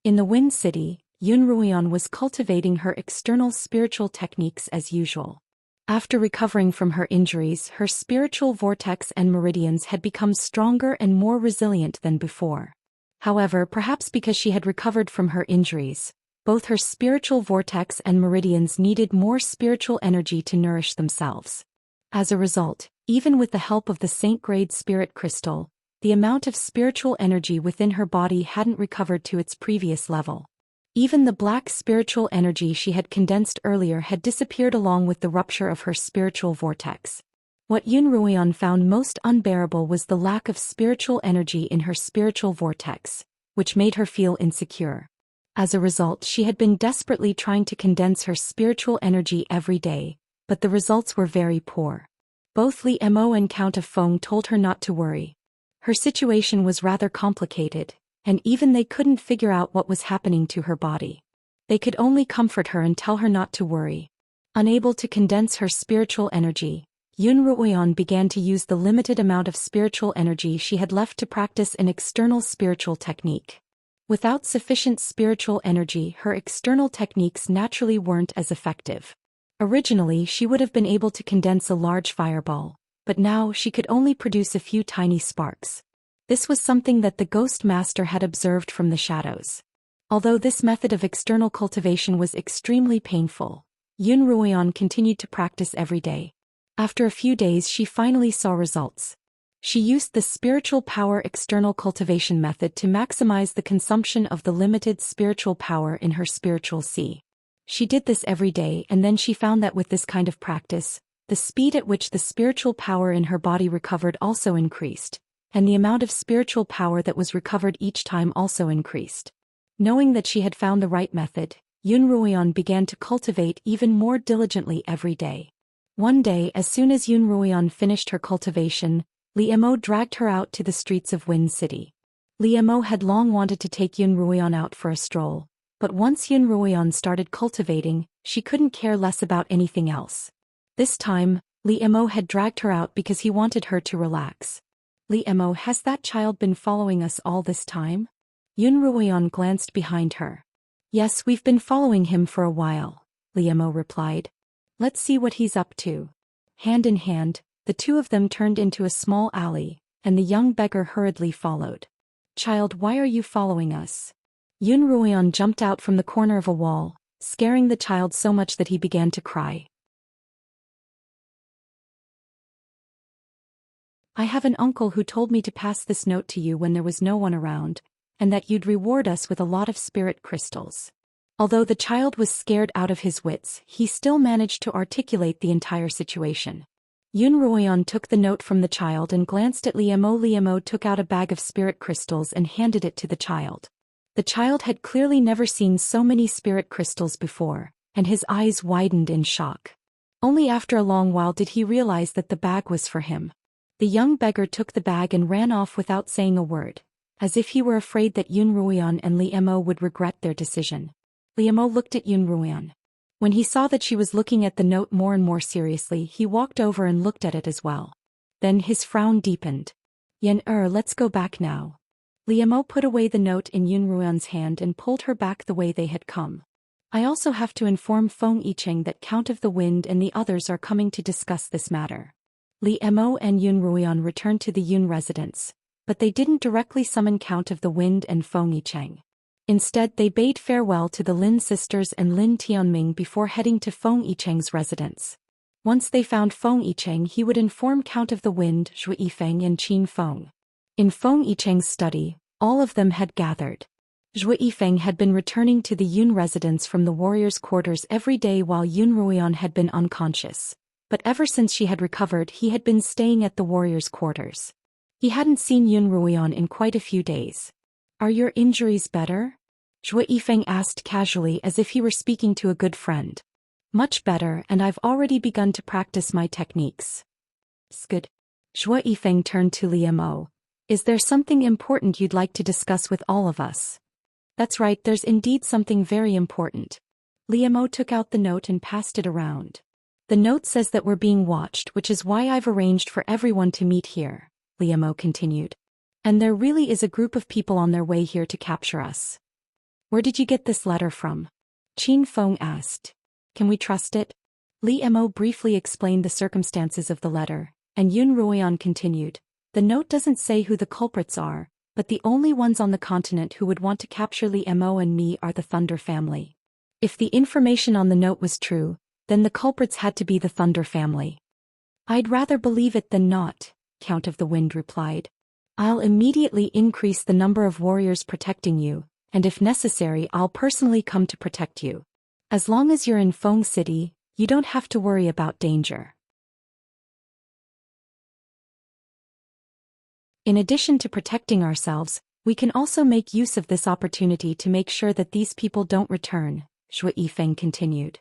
In the Wind City, Yun Ruoyan was cultivating her external spiritual techniques as usual. After recovering from her injuries, her spiritual vortex and meridians had become stronger and more resilient than before. However, perhaps because she had recovered from her injuries, both her spiritual vortex and meridians needed more spiritual energy to nourish themselves. As a result, even with the help of the Saint-grade spirit crystal, the amount of spiritual energy within her body hadn't recovered to its previous level. Even the black spiritual energy she had condensed earlier had disappeared along with the rupture of her spiritual vortex. What Yun Ruoyan found most unbearable was the lack of spiritual energy in her spiritual vortex, which made her feel insecure. As a result, she had been desperately trying to condense her spiritual energy every day, but the results were very poor. Both Li Mo and Count of Feng told her not to worry. Her situation was rather complicated, and even they couldn't figure out what was happening to her body. They could only comfort her and tell her not to worry. Unable to condense her spiritual energy, Yun Ruoyan began to use the limited amount of spiritual energy she had left to practice an external spiritual technique. Without sufficient spiritual energy, her external techniques naturally weren't as effective. Originally, she would have been able to condense a large fireball, but now she could only produce a few tiny sparks. This was something that the Ghost Master had observed from the shadows. Although this method of external cultivation was extremely painful, Yun Ruoyan continued to practice every day. After a few days, she finally saw results. She used the spiritual power external cultivation method to maximize the consumption of the limited spiritual power in her spiritual sea. She did this every day, and then she found that with this kind of practice, the speed at which the spiritual power in her body recovered also increased, and the amount of spiritual power that was recovered each time also increased. Knowing that she had found the right method, Yun Ruoyan began to cultivate even more diligently every day. One day, as soon as Yun Ruoyan finished her cultivation, Li Mo dragged her out to the streets of Wind City. Li Mo had long wanted to take Yun Ruoyan out for a stroll, but once Yun Ruoyan started cultivating, she couldn't care less about anything else. This time, Li Mo had dragged her out because he wanted her to relax. Li Mo, has that child been following us all this time? Yun Ruoyan glanced behind her. Yes, we've been following him for a while, Li Mo replied. Let's see what he's up to. Hand in hand, the two of them turned into a small alley, and the young beggar hurriedly followed. Child, why are you following us? Yun Ruoyan jumped out from the corner of a wall, scaring the child so much that he began to cry. I have an uncle who told me to pass this note to you when there was no one around, and that you'd reward us with a lot of spirit crystals. Although the child was scared out of his wits, he still managed to articulate the entire situation. Yun Ruoyan took the note from the child and glanced at Li Mo. Li Mo took out a bag of spirit crystals and handed it to the child. The child had clearly never seen so many spirit crystals before, and his eyes widened in shock. Only after a long while did he realize that the bag was for him. The young beggar took the bag and ran off without saying a word, as if he were afraid that Yun Ruoyan and Li Mo would regret their decision. Liemo looked at Yun Ruian. When he saw that she was looking at the note more and more seriously, he walked over and looked at it as well. Then his frown deepened. Let's go back now. Liemo put away the note in Yun Ruian's hand and pulled her back the way they had come. I also have to inform Feng Yicheng that Count of the Wind and the others are coming to discuss this matter. Liemo and Yun Ruian returned to the Yun residence, but they didn't directly summon Count of the Wind and Feng Yicheng. Instead, they bade farewell to the Lin sisters and Lin Tianming before heading to Feng Yicheng's residence. Once they found Feng Yicheng, he would inform Count of the Wind, Zhou Yifeng and Qin Feng. In Feng Yicheng's study, all of them had gathered. Zhou Yifeng had been returning to the Yun residence from the warriors' quarters every day while Yun Ruian had been unconscious, but ever since she had recovered he had been staying at the warriors' quarters. He hadn't seen Yun Ruian in quite a few days. Are your injuries better? Zhou Yifeng asked casually as if he were speaking to a good friend. Much better, and I've already begun to practice my techniques. Good. Zhou Yifeng turned to Liemo. Is there something important you'd like to discuss with all of us? That's right, there's indeed something very important. Liemo took out the note and passed it around. The note says that we're being watched, which is why I've arranged for everyone to meet here, Liemo continued. And there really is a group of people on their way here to capture us. Where did you get this letter from? Qin Feng asked. Can we trust it? Liemo briefly explained the circumstances of the letter, and Yun Ruian continued. The note doesn't say who the culprits are, but the only ones on the continent who would want to capture Liemo and me are the Thunder family. If the information on the note was true, then the culprits had to be the Thunder family. I'd rather believe it than not, Count of the Wind replied. I'll immediately increase the number of warriors protecting you, and if necessary I'll personally come to protect you. As long as you're in Feng City, you don't have to worry about danger. In addition to protecting ourselves, we can also make use of this opportunity to make sure that these people don't return, Zhou Yifeng continued.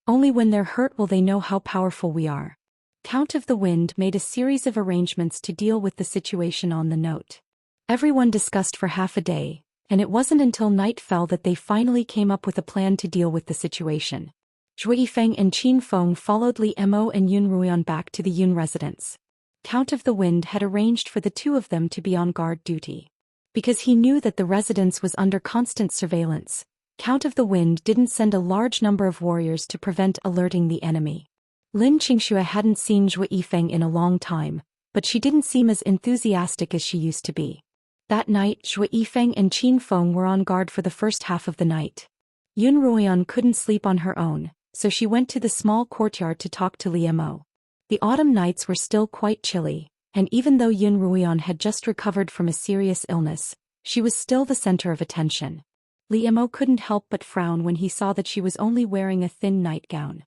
Only when they're hurt will they know how powerful we are. Count of the Wind made a series of arrangements to deal with the situation on the note. Everyone discussed for half a day, and it wasn't until night fell that they finally came up with a plan to deal with the situation. Zhou Yifeng and Qin Feng followed Liemo and Yun Ruian back to the Yun residence. Count of the Wind had arranged for the two of them to be on guard duty. Because he knew that the residence was under constant surveillance, Count of the Wind didn't send a large number of warriors to prevent alerting the enemy. Lin Xianxia hadn't seen Zhou Yifeng in a long time, but she didn't seem as enthusiastic as she used to be. That night, Zhou Yifeng and Qin Feng were on guard for the first half of the night. Yun Ruian couldn't sleep on her own, so she went to the small courtyard to talk to Liemo. The autumn nights were still quite chilly, and even though Yun Ruian had just recovered from a serious illness, she was still the center of attention. Liemo couldn't help but frown when he saw that she was only wearing a thin nightgown.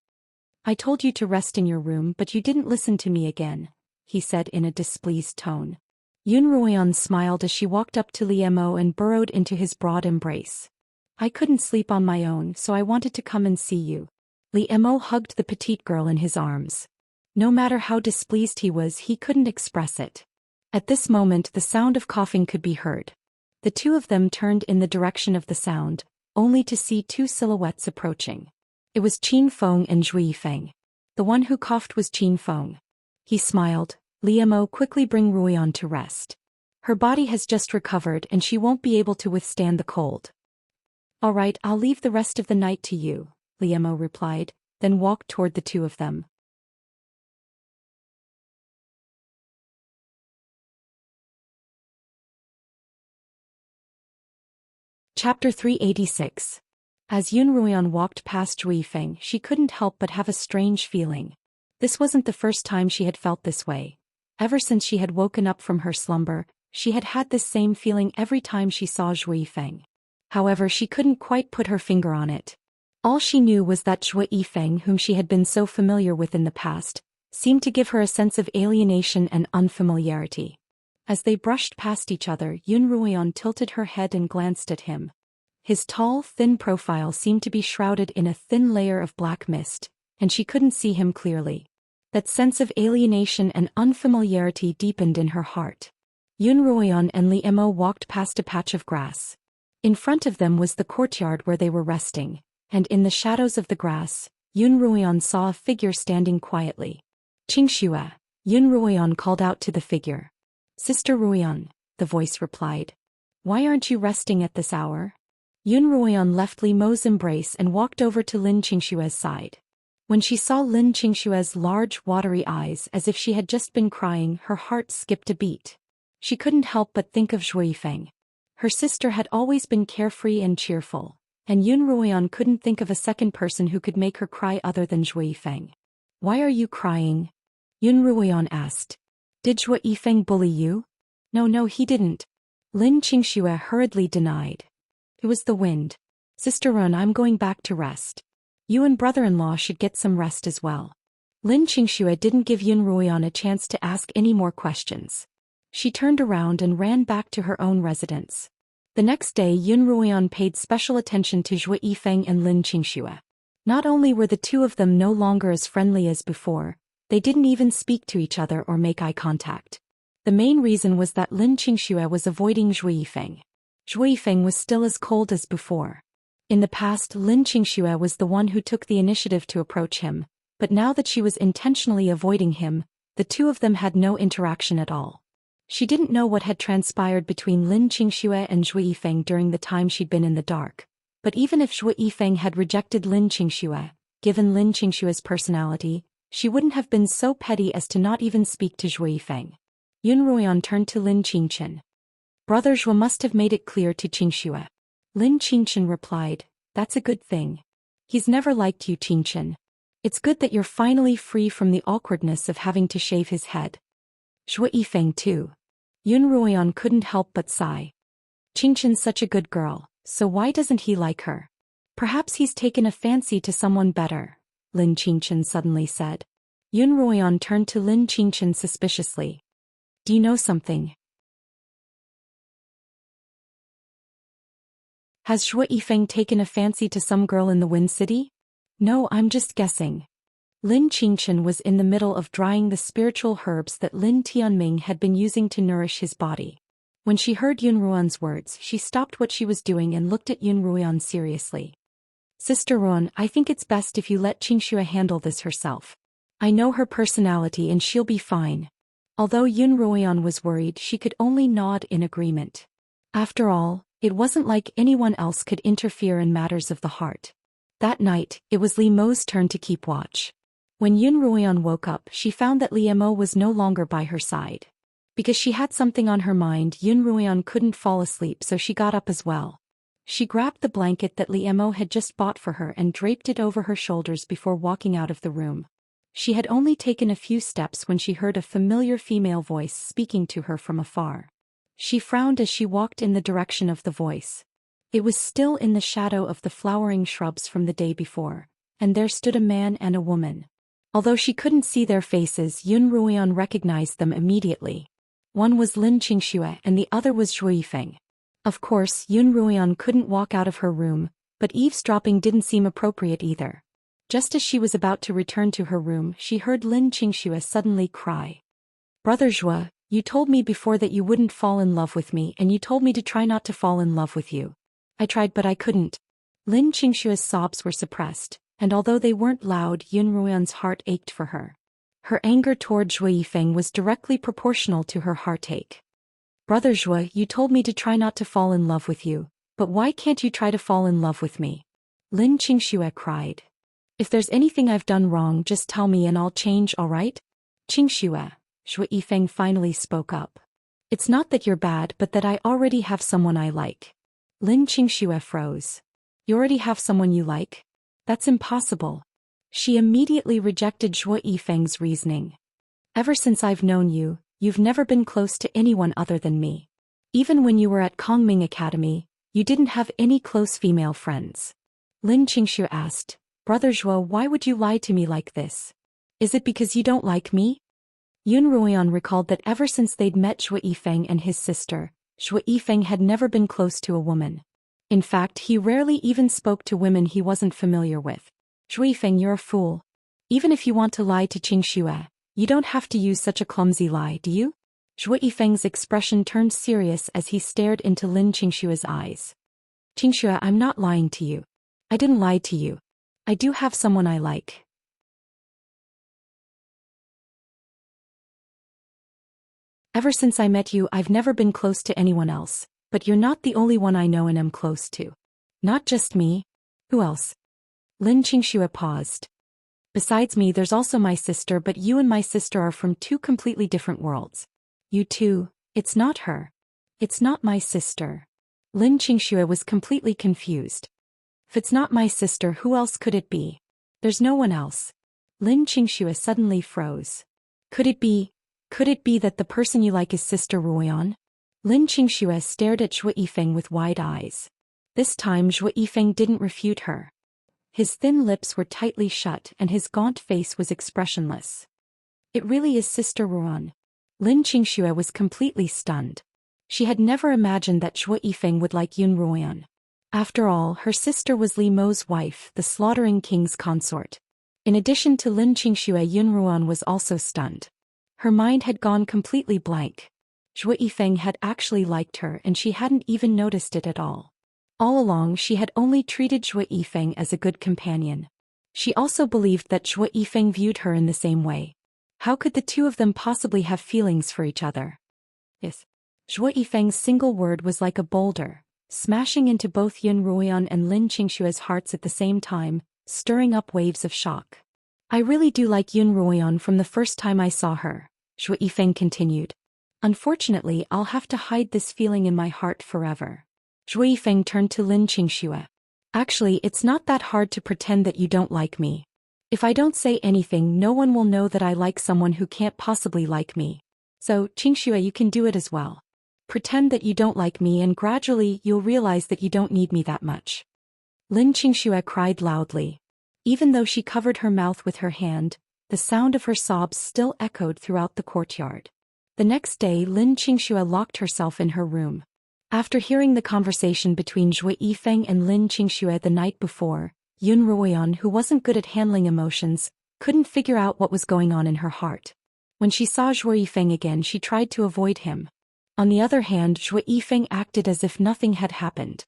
I told you to rest in your room, but you didn't listen to me again, he said in a displeased tone. Yun Ruian smiled as she walked up to Liemo and burrowed into his broad embrace. I couldn't sleep on my own, so I wanted to come and see you. Liemo hugged the petite girl in his arms. No matter how displeased he was, he couldn't express it. At this moment the sound of coughing could be heard. The two of them turned in the direction of the sound, only to see two silhouettes approaching. It was Qin Feng and Zhou Yifeng. The one who coughed was Qin Feng. He smiled. Liemo, quickly bring Ruian to rest. Her body has just recovered and she won't be able to withstand the cold. All right, I'll leave the rest of the night to you, Liemo replied, then walked toward the two of them. Chapter 386. As Yun Ruian walked past Zhou Yifeng, she couldn't help but have a strange feeling. This wasn't the first time she had felt this way. Ever since she had woken up from her slumber, she had had this same feeling every time she saw Zhou Yifeng. However, she couldn't quite put her finger on it. All she knew was that Zhou Yifeng, whom she had been so familiar with in the past, seemed to give her a sense of alienation and unfamiliarity. As they brushed past each other, Yun Ruian tilted her head and glanced at him. His tall, thin profile seemed to be shrouded in a thin layer of black mist, and she couldn't see him clearly. That sense of alienation and unfamiliarity deepened in her heart. Yun Ruian and Liemo walked past a patch of grass. In front of them was the courtyard where they were resting, and in the shadows of the grass, Yun Ruoyan saw a figure standing quietly. Xianxia, Yun Ruoyan called out to the figure. Sister Ruoyan, the voice replied. Why aren't you resting at this hour? Yun Ruoyan left Li Mo's embrace and walked over to Lin Qingshue's side. When she saw Lin Qingshue's large, watery eyes as if she had just been crying, her heart skipped a beat. She couldn't help but think of Zhou Xian. Her sister had always been carefree and cheerful, and Yun Ruoyan couldn't think of a second person who could make her cry other than Zhou Xian. Why are you crying? Yun Ruoyan asked. Did Zhou Xian bully you? No, he didn't. Lin Qingxue hurriedly denied. It was the wind. Sister Run, I'm going back to rest. You and brother-in-law should get some rest as well. Lin Qingxue didn't give Yun Ruoyan a chance to ask any more questions. She turned around and ran back to her own residence. The next day, Yun Ruoyan paid special attention to Zhou Yifeng and Lin Qingxue. Not only were the two of them no longer as friendly as before, they didn't even speak to each other or make eye contact. The main reason was that Lin Qingxue was avoiding Zhou Yifeng. Zhou Yifeng was still as cold as before. In the past, Lin Qingxue was the one who took the initiative to approach him, but now that she was intentionally avoiding him, the two of them had no interaction at all. She didn't know what had transpired between Lin Qingxue and Zhou Yifeng during the time she'd been in the dark, but even if Zhou Yifeng had rejected Lin Qingxue, given Lin Qingshue's personality, she wouldn't have been so petty as to not even speak to Zhou Yifeng. Yun Ruoyan turned to Lin Qingchen. Brother Zhou must have made it clear to Qingxue. Lin Qingchen replied, That's a good thing. He's never liked you, Qingchen. It's good that you're finally free from the awkwardness of having to shave his head. Zhou Yifeng too. Yun Ruoyan couldn't help but sigh. Qingchen's such a good girl, so why doesn't he like her? Perhaps he's taken a fancy to someone better, Lin Qingchen suddenly said. Yun Ruoyan turned to Lin Qingchen suspiciously. Do you know something? Has Zhou Yifeng taken a fancy to some girl in the Wind City? No, I'm just guessing. Lin Qingchen was in the middle of drying the spiritual herbs that Lin Tianming had been using to nourish his body. When she heard Yun Ruoyan's words, she stopped what she was doing and looked at Yun Ruoyan seriously. Sister Ruoyan, I think it's best if you let Qingxue handle this herself. I know her personality and she'll be fine. Although Yun Ruoyan was worried, she could only nod in agreement. After all, it wasn't like anyone else could interfere in matters of the heart. That night, it was Li Mo's turn to keep watch. When Yun Ruoyan woke up, she found that Li Mo was no longer by her side. Because she had something on her mind, Yun Ruoyan couldn't fall asleep, so she got up as well. She grabbed the blanket that Li Mo had just bought for her and draped it over her shoulders before walking out of the room. She had only taken a few steps when she heard a familiar female voice speaking to her from afar. She frowned as she walked in the direction of the voice. It was still in the shadow of the flowering shrubs from the day before, and there stood a man and a woman. Although she couldn't see their faces, Yun Ruoyan recognized them immediately. One was Lin Qingxue and the other was Zhou Yifeng. Of course, Yun Ruoyan couldn't walk out of her room, but eavesdropping didn't seem appropriate either. Just as she was about to return to her room, she heard Lin Qingxue suddenly cry. Brother Zhou, you told me before that you wouldn't fall in love with me, and you told me to try not to fall in love with you. I tried, but I couldn't. Lin Qingshue's sobs were suppressed, and although they weren't loud, Yun Ruoyan's heart ached for her. Her anger toward Zhou Yifeng was directly proportional to her heartache. Brother Zhou, you told me to try not to fall in love with you, but why can't you try to fall in love with me? Lin Qingxue cried. If there's anything I've done wrong, just tell me and I'll change, alright? Qingxue, Zhou Yifeng finally spoke up. It's not that you're bad, but that I already have someone I like. Lin Qingxue froze. You already have someone you like? That's impossible. She immediately rejected Zhou Yifeng's reasoning. Ever since I've known you, you've never been close to anyone other than me. Even when you were at Kongming Academy, you didn't have any close female friends. Lin Qingxue asked, Brother Zhou, why would you lie to me like this? Is it because you don't like me? Yun Ruoyan recalled that ever since they'd met Zhou Yifeng and his sister, Zhou Yifeng had never been close to a woman. In fact, he rarely even spoke to women he wasn't familiar with. Zhou Yifeng, you're a fool. Even if you want to lie to Qingxue, you don't have to use such a clumsy lie, do you? Zhou Yifeng's expression turned serious as he stared into Lin Qingshue's eyes. Qingxue, I'm not lying to you. I didn't lie to you. I do have someone I like. Ever since I met you, I've never been close to anyone else, but you're not the only one I know and am close to. Not just me. Who else? Lin Qingxue paused. Besides me, there's also my sister, but you and my sister are from two completely different worlds. You too. It's not her. It's not my sister. Lin Qingxue was completely confused. If it's not my sister, who else could it be? There's no one else. Lin Qingxue suddenly froze. Could it be that the person you like is Sister Ruoyan? Lin Qingxue stared at Zhou Yifeng with wide eyes. This time Zhou Yifeng didn't refute her. His thin lips were tightly shut and his gaunt face was expressionless. It really is Sister Ruoyan. Lin Qingxue was completely stunned. She had never imagined that Zhou Yifeng would like Yun Ruoyan. After all, her sister was Li Mo's wife, the slaughtering king's consort. In addition to Lin Qingxue, Yun Ruoyan was also stunned. Her mind had gone completely blank. Zhou Yifeng had actually liked her and she hadn't even noticed it at all. All along she had only treated Zhou Yifeng as a good companion. She also believed that Zhou Yifeng viewed her in the same way. How could the two of them possibly have feelings for each other? Yes. Zhou Yifeng's single word was like a boulder, smashing into both Yun Ruoyan and Lin Qingxue's hearts at the same time, stirring up waves of shock. I really do like Yun Ruoyan from the first time I saw her, Zhou Yifeng continued. Unfortunately, I'll have to hide this feeling in my heart forever. Zhou Yifeng turned to Lin Qingxue. Actually, it's not that hard to pretend that you don't like me. If I don't say anything, no one will know that I like someone who can't possibly like me. So, Qingxue, you can do it as well. Pretend that you don't like me and gradually you'll realize that you don't need me that much. Lin Qingxue cried loudly. Even though she covered her mouth with her hand, the sound of her sobs still echoed throughout the courtyard. The next day, Lin Qingxue locked herself in her room. After hearing the conversation between Zhou Yifeng and Lin Qingxue the night before, Yun Ruoyan, who wasn't good at handling emotions, couldn't figure out what was going on in her heart. When she saw Zhou Yifeng again, she tried to avoid him. On the other hand, Zhou Yifeng acted as if nothing had happened.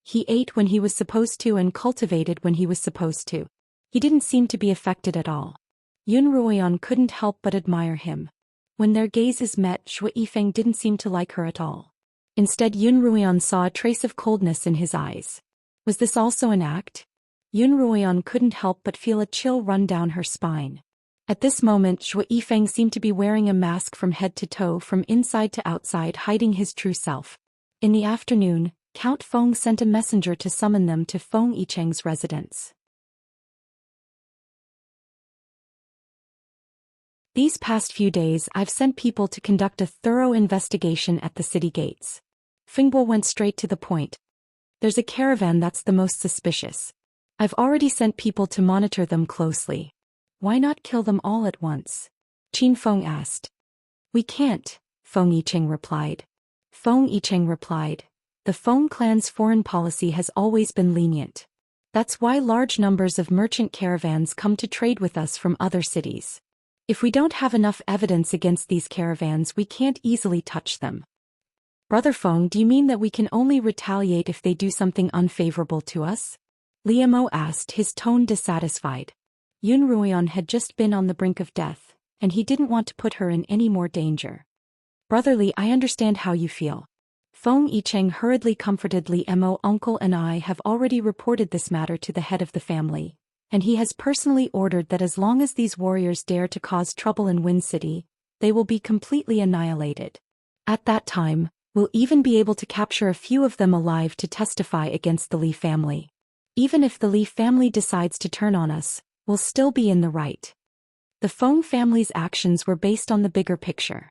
He ate when he was supposed to and cultivated when he was supposed to. He didn't seem to be affected at all. Yun Ruoyan couldn't help but admire him. When their gazes met, Zhou Yifeng didn't seem to like her at all. Instead, Yun Ruoyan saw a trace of coldness in his eyes. Was this also an act? Yun Ruoyan couldn't help but feel a chill run down her spine. At this moment, Zhou Yifeng seemed to be wearing a mask from head to toe, from inside to outside, hiding his true self. In the afternoon, Count Feng sent a messenger to summon them to Feng Yicheng's residence. These past few days, I've sent people to conduct a thorough investigation at the city gates. Fengbo went straight to the point. There's a caravan that's the most suspicious. I've already sent people to monitor them closely. Why not kill them all at once? Qin Feng asked. We can't, Feng Yicheng replied. The Feng clan's foreign policy has always been lenient. That's why large numbers of merchant caravans come to trade with us from other cities. If we don't have enough evidence against these caravans, we can't easily touch them. Brother Feng, do you mean that we can only retaliate if they do something unfavorable to us? Liemo asked, his tone dissatisfied. Yun Ruoyan had just been on the brink of death, and he didn't want to put her in any more danger. Brotherly, I understand how you feel. Feng Yicheng hurriedly comforted Liemo. Uncle and I have already reported this matter to the head of the family, and he has personally ordered that as long as these warriors dare to cause trouble in Wind City, they will be completely annihilated. At that time, we'll even be able to capture a few of them alive to testify against the Li family. Even if the Li family decides to turn on us, we'll still be in the right. The Feng family's actions were based on the bigger picture.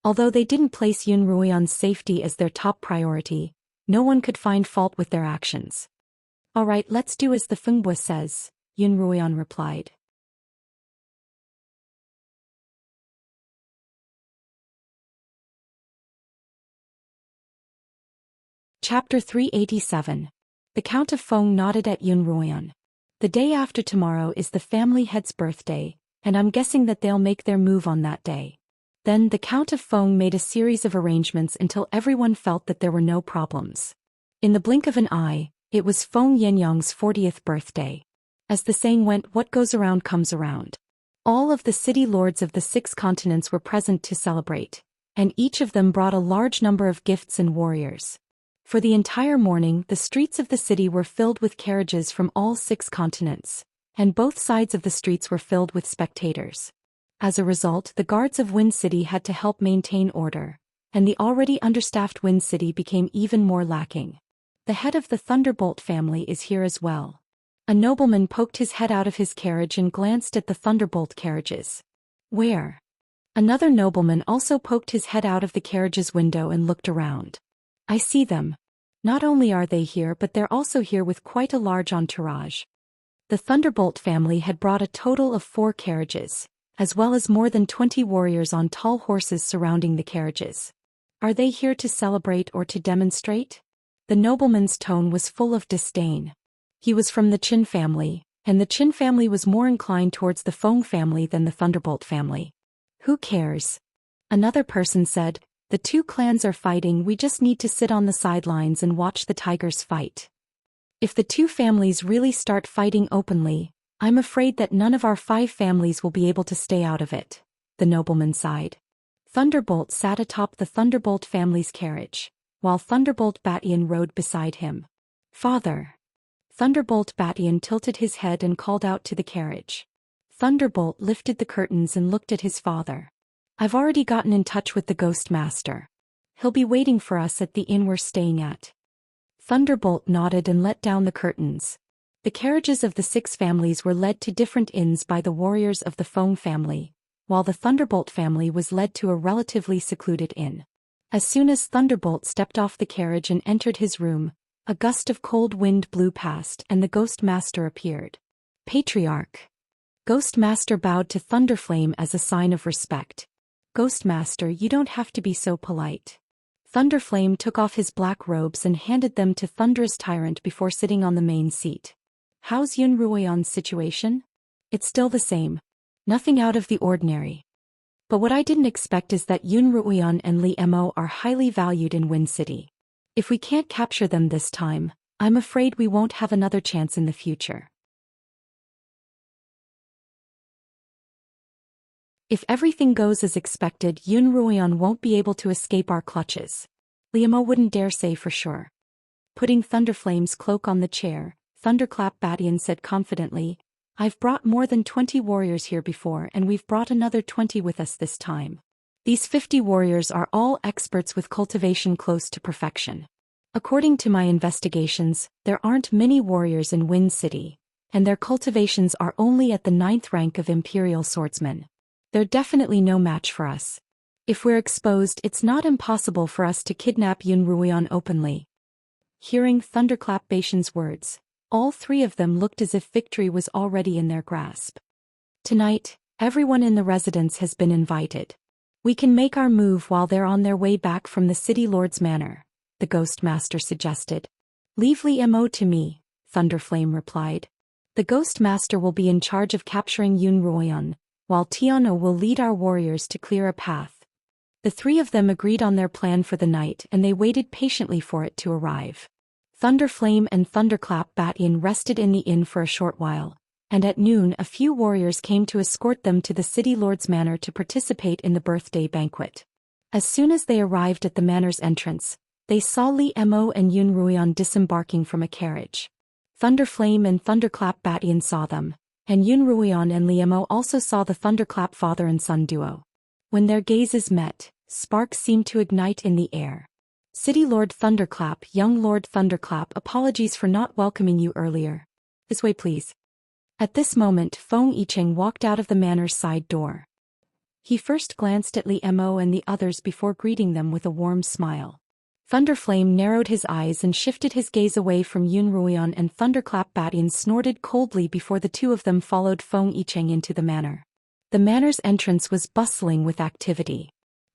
Although they didn't place Yun Ruoyan's safety as their top priority, no one could find fault with their actions. All right, let's do as the Fengbo says, Yun Ruoyan replied. Chapter 387. The Count of Feng nodded at Yun Ruoyan. The day after tomorrow is the family head's birthday, and I'm guessing that they'll make their move on that day. Then the Count of Feng made a series of arrangements until everyone felt that there were no problems. In the blink of an eye, It was Feng Yangyang's 40th birthday. As the saying went, what goes around comes around. All of the city lords of the 6 continents were present to celebrate, and each of them brought a large number of gifts and warriors. For the entire morning, the streets of the city were filled with carriages from all 6 continents, and both sides of the streets were filled with spectators. As a result, the guards of Wind City had to help maintain order, and the already understaffed Wind City became even more lacking. The head of the Thunderbolt family is here as well. A nobleman poked his head out of his carriage and glanced at the Thunderbolt carriages. Where? Another nobleman also poked his head out of the carriage's window and looked around. I see them. Not only are they here, but they're also here with quite a large entourage. The Thunderbolt family had brought a total of 4 carriages, as well as more than 20 warriors on tall horses surrounding the carriages. Are they here to celebrate or to demonstrate? The nobleman's tone was full of disdain. He was from the Qin family, and the Qin family was more inclined towards the Feng family than the Thunderbolt family. Who cares? Another person said, the 2 clans are fighting, we just need to sit on the sidelines and watch the tigers fight. If the 2 families really start fighting openly, I'm afraid that none of our 5 families will be able to stay out of it, the nobleman sighed. Thunderbolt sat atop the Thunderbolt family's carriage, while Thunderbolt Batian rode beside him. Father. Thunderbolt Batian tilted his head and called out to the carriage. Thunderbolt lifted the curtains and looked at his father. I've already gotten in touch with the Ghost Master. He'll be waiting for us at the inn we're staying at. Thunderbolt nodded and let down the curtains. The carriages of the 6 families were led to different inns by the warriors of the Feng family, while the Thunderbolt family was led to a relatively secluded inn. As soon as Thunderbolt stepped off the carriage and entered his room, a gust of cold wind blew past and the Ghost Master appeared. Patriarch. Ghost Master bowed to Thunderflame as a sign of respect. Ghost Master, you don't have to be so polite. Thunderflame took off his black robes and handed them to Thunderous Tyrant before sitting on the main seat. How's Yun Ruoyan's situation? It's still the same. Nothing out of the ordinary. But what I didn't expect is that Yun Ruoyan and Li Mo are highly valued in Wind City. If we can't capture them this time, I'm afraid we won't have another chance in the future. If everything goes as expected, Yun Ruoyan won't be able to escape our clutches. Li Mo wouldn't dare say for sure. Putting Thunderflame's cloak on the chair, Thunderclap Batian said confidently, I've brought more than 20 warriors here before and we've brought another 20 with us this time. These 50 warriors are all experts with cultivation close to perfection. According to my investigations, there aren't many warriors in Wind City, and their cultivations are only at the 9th rank of Imperial Swordsmen. They're definitely no match for us. If we're exposed, it's not impossible for us to kidnap Yun Ruoyan openly. Hearing Thunderclap Batian's words, all 3 of them looked as if victory was already in their grasp. Tonight, everyone in the residence has been invited. We can make our move while they're on their way back from the City Lord's Manor, the Ghost Master suggested. Leave Li Mo to me, Thunderflame replied. The Ghost Master will be in charge of capturing Yun Ruoyan, while Tiano will lead our warriors to clear a path. The 3 of them agreed on their plan for the night and they waited patiently for it to arrive. Thunderflame and Thunderclap Batian rested in the inn for a short while, and at noon a few warriors came to escort them to the City Lord's Manor to participate in the birthday banquet. As soon as they arrived at the manor's entrance, they saw Li Mo and Yun Ruoyan disembarking from a carriage. Thunderflame and Thunderclap Batian saw them, and Yun Ruoyan and Li Mo also saw the Thunderclap father and son duo. When their gazes met, sparks seemed to ignite in the air. City Lord Thunderclap, young Lord Thunderclap, apologies for not welcoming you earlier. This way please. At this moment Feng Yicheng walked out of the manor's side door. He first glanced at Li Mo and the others before greeting them with a warm smile. Thunderflame narrowed his eyes and shifted his gaze away from Yun Ruoyan, and Thunderclap Batian snorted coldly before the 2 of them followed Feng Yicheng into the manor. The manor's entrance was bustling with activity.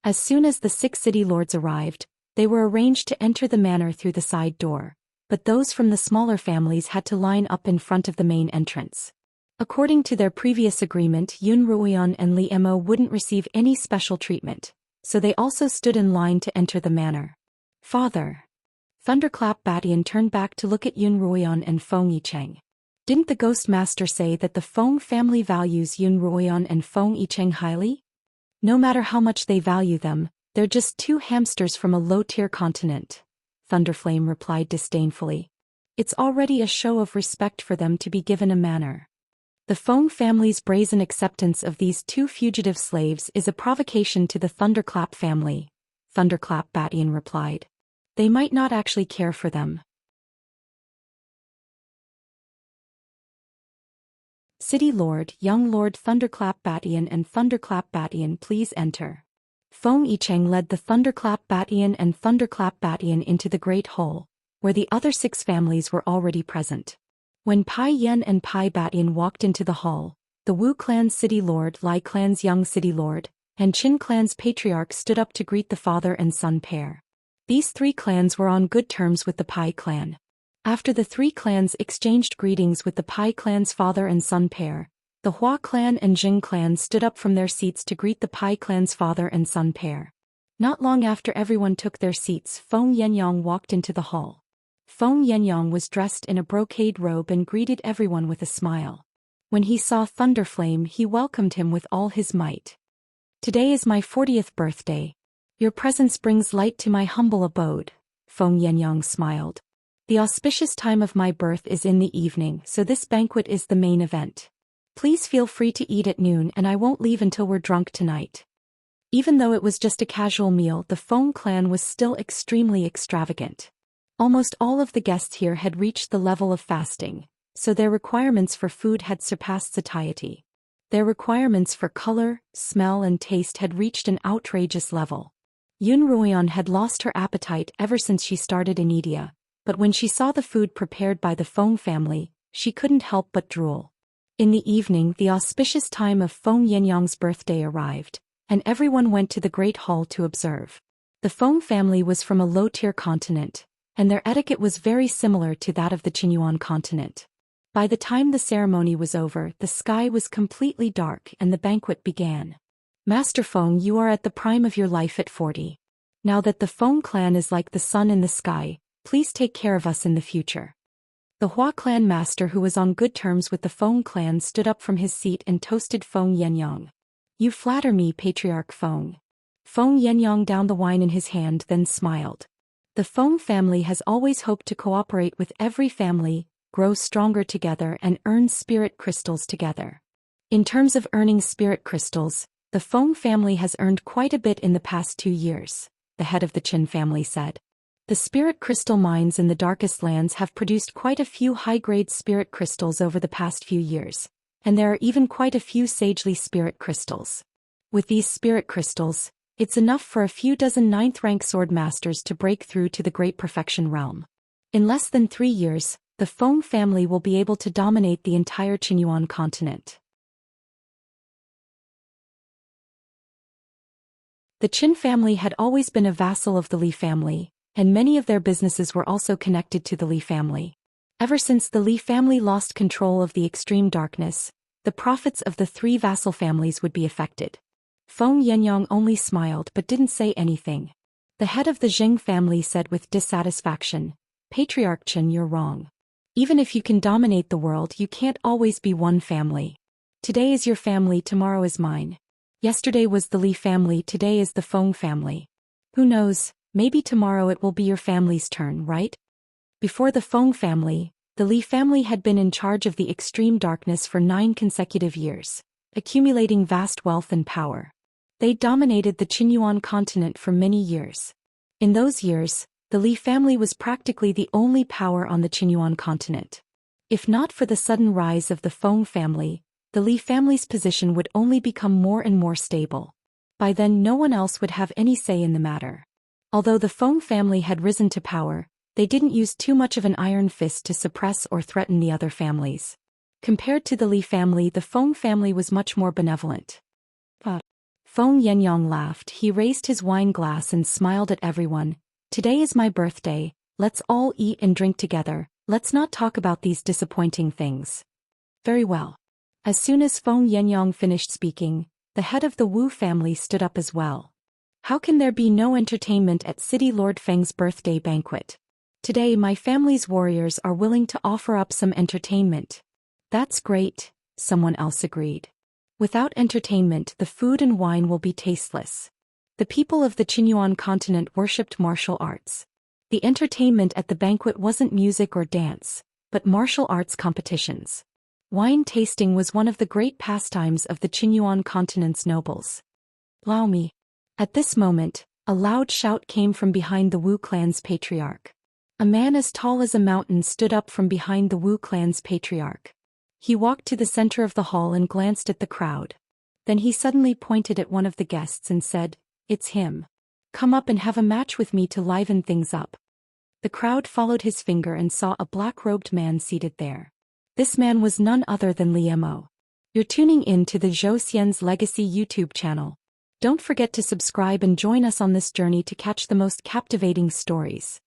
As soon as the 6 city lords arrived, they were arranged to enter the manor through the side door, but those from the smaller families had to line up in front of the main entrance. According to their previous agreement, Yun Ruoyan and Li Mo wouldn't receive any special treatment, so they also stood in line to enter the manor. Father. Thunderclap Batian turned back to look at Yun Ruoyan and Feng Yicheng. Didn't the Ghost Master say that the Feng family values Yun Ruoyan and Feng Yicheng highly? No matter how much they value them, they're just two hamsters from a low-tier continent, Thunderflame replied disdainfully. It's already a show of respect for them to be given a manor. The Feng family's brazen acceptance of these two fugitive slaves is a provocation to the Thunderclap family, Thunderclap Batian replied. They might not actually care for them. City Lord, Young Lord Thunderclap Batian and Thunderclap Batian, please enter. Feng Yicheng led the Thunderclap Batian and Thunderclap Batian into the Great Hall, where the other 6 families were already present. When Pai Yen and Pai Batian walked into the hall, the Wu clan's city lord, Lai clan's young city lord, and Qin clan's patriarch stood up to greet the father and son pair. These 3 clans were on good terms with the Pai clan. After the 3 clans exchanged greetings with the Pai clan's father and son pair, the Hua clan and Jing clan stood up from their seats to greet the Pai clan's father and son pair. Not long after everyone took their seats, Feng Yenyang walked into the hall. Feng Yenyang was dressed in a brocade robe and greeted everyone with a smile. When he saw Thunderflame, he welcomed him with all his might. Today is my 40th birthday. Your presence brings light to my humble abode, Feng Yenyang smiled. The auspicious time of my birth is in the evening, so this banquet is the main event. Please feel free to eat at noon and I won't leave until we're drunk tonight. Even though it was just a casual meal, the Feng clan was still extremely extravagant. Almost all of the guests here had reached the level of fasting, so their requirements for food had surpassed satiety. Their requirements for color, smell and taste had reached an outrageous level. Yun Ruoyan had lost her appetite ever since she started in India, but when she saw the food prepared by the Feng family, she couldn't help but drool. In the evening, the auspicious time of Feng Yenyang's birthday arrived, and everyone went to the Great Hall to observe. The Feng family was from a low-tier continent, and their etiquette was very similar to that of the Qinyuan continent. By the time the ceremony was over, the sky was completely dark and the banquet began. Master Feng, you are at the prime of your life at 40. Now that the Feng clan is like the sun in the sky, please take care of us in the future. The Hua clan master, who was on good terms with the Feng clan, stood up from his seat and toasted Feng Yenyang. You flatter me, Patriarch Feng. Feng Yenyang downed the wine in his hand, then smiled. The Feng family has always hoped to cooperate with every family, grow stronger together and earn spirit crystals together. In terms of earning spirit crystals, the Feng family has earned quite a bit in the past 2 years, the head of the Qin family said. The spirit crystal mines in the darkest lands have produced quite a few high-grade spirit crystals over the past few years, and there are even quite a few sagely spirit crystals. With these spirit crystals, it's enough for a few dozen 9th-rank sword masters to break through to the Great Perfection realm. In less than 3 years, the Feng family will be able to dominate the entire Qinyuan continent. The Qin family had always been a vassal of the Li family, and many of their businesses were also connected to the Li family. Ever since the Li family lost control of the extreme darkness, the profits of the 3 vassal families would be affected. Feng Yenyang only smiled but didn't say anything. The head of the Jing family said with dissatisfaction, Patriarch Qin, you're wrong. Even if you can dominate the world, you can't always be one family. Today is your family, tomorrow is mine. Yesterday was the Li family, today is the Feng family. Who knows, maybe tomorrow it will be your family's turn, right? Before the Feng family, the Li family had been in charge of the extreme darkness for 9 consecutive years, accumulating vast wealth and power. They dominated the Qinyuan continent for many years. In those years, the Li family was practically the only power on the Qinyuan continent. If not for the sudden rise of the Feng family, the Li family's position would only become more and more stable. By then no one else would have any say in the matter. Although the Feng family had risen to power, they didn't use too much of an iron fist to suppress or threaten the other families. Compared to the Li family, the Feng family was much more benevolent. Feng Yenyang laughed. He raised his wine glass and smiled at everyone. Today is my birthday, let's all eat and drink together, let's not talk about these disappointing things. Very well. As soon as Feng Yenyang finished speaking, the head of the Wu family stood up as well. How can there be no entertainment at City Lord Feng's birthday banquet? Today my family's warriors are willing to offer up some entertainment. That's great, someone else agreed. Without entertainment, the food and wine will be tasteless. The people of the Qinyuan continent worshipped martial arts. The entertainment at the banquet wasn't music or dance, but martial arts competitions. Wine tasting was one of the great pastimes of the Qinyuan continent's nobles. Lao me. At this moment, a loud shout came from behind the Wu clan's patriarch. A man as tall as a mountain stood up from behind the Wu clan's patriarch. He walked to the center of the hall and glanced at the crowd. Then he suddenly pointed at one of the guests and said, "It's him. Come up and have a match with me to liven things up." The crowd followed his finger and saw a black-robed man seated there. This man was none other than Liemo. You're tuning in to the Zhou Xian's Legacy YouTube channel. Don't forget to subscribe and join us on this journey to catch the most captivating stories.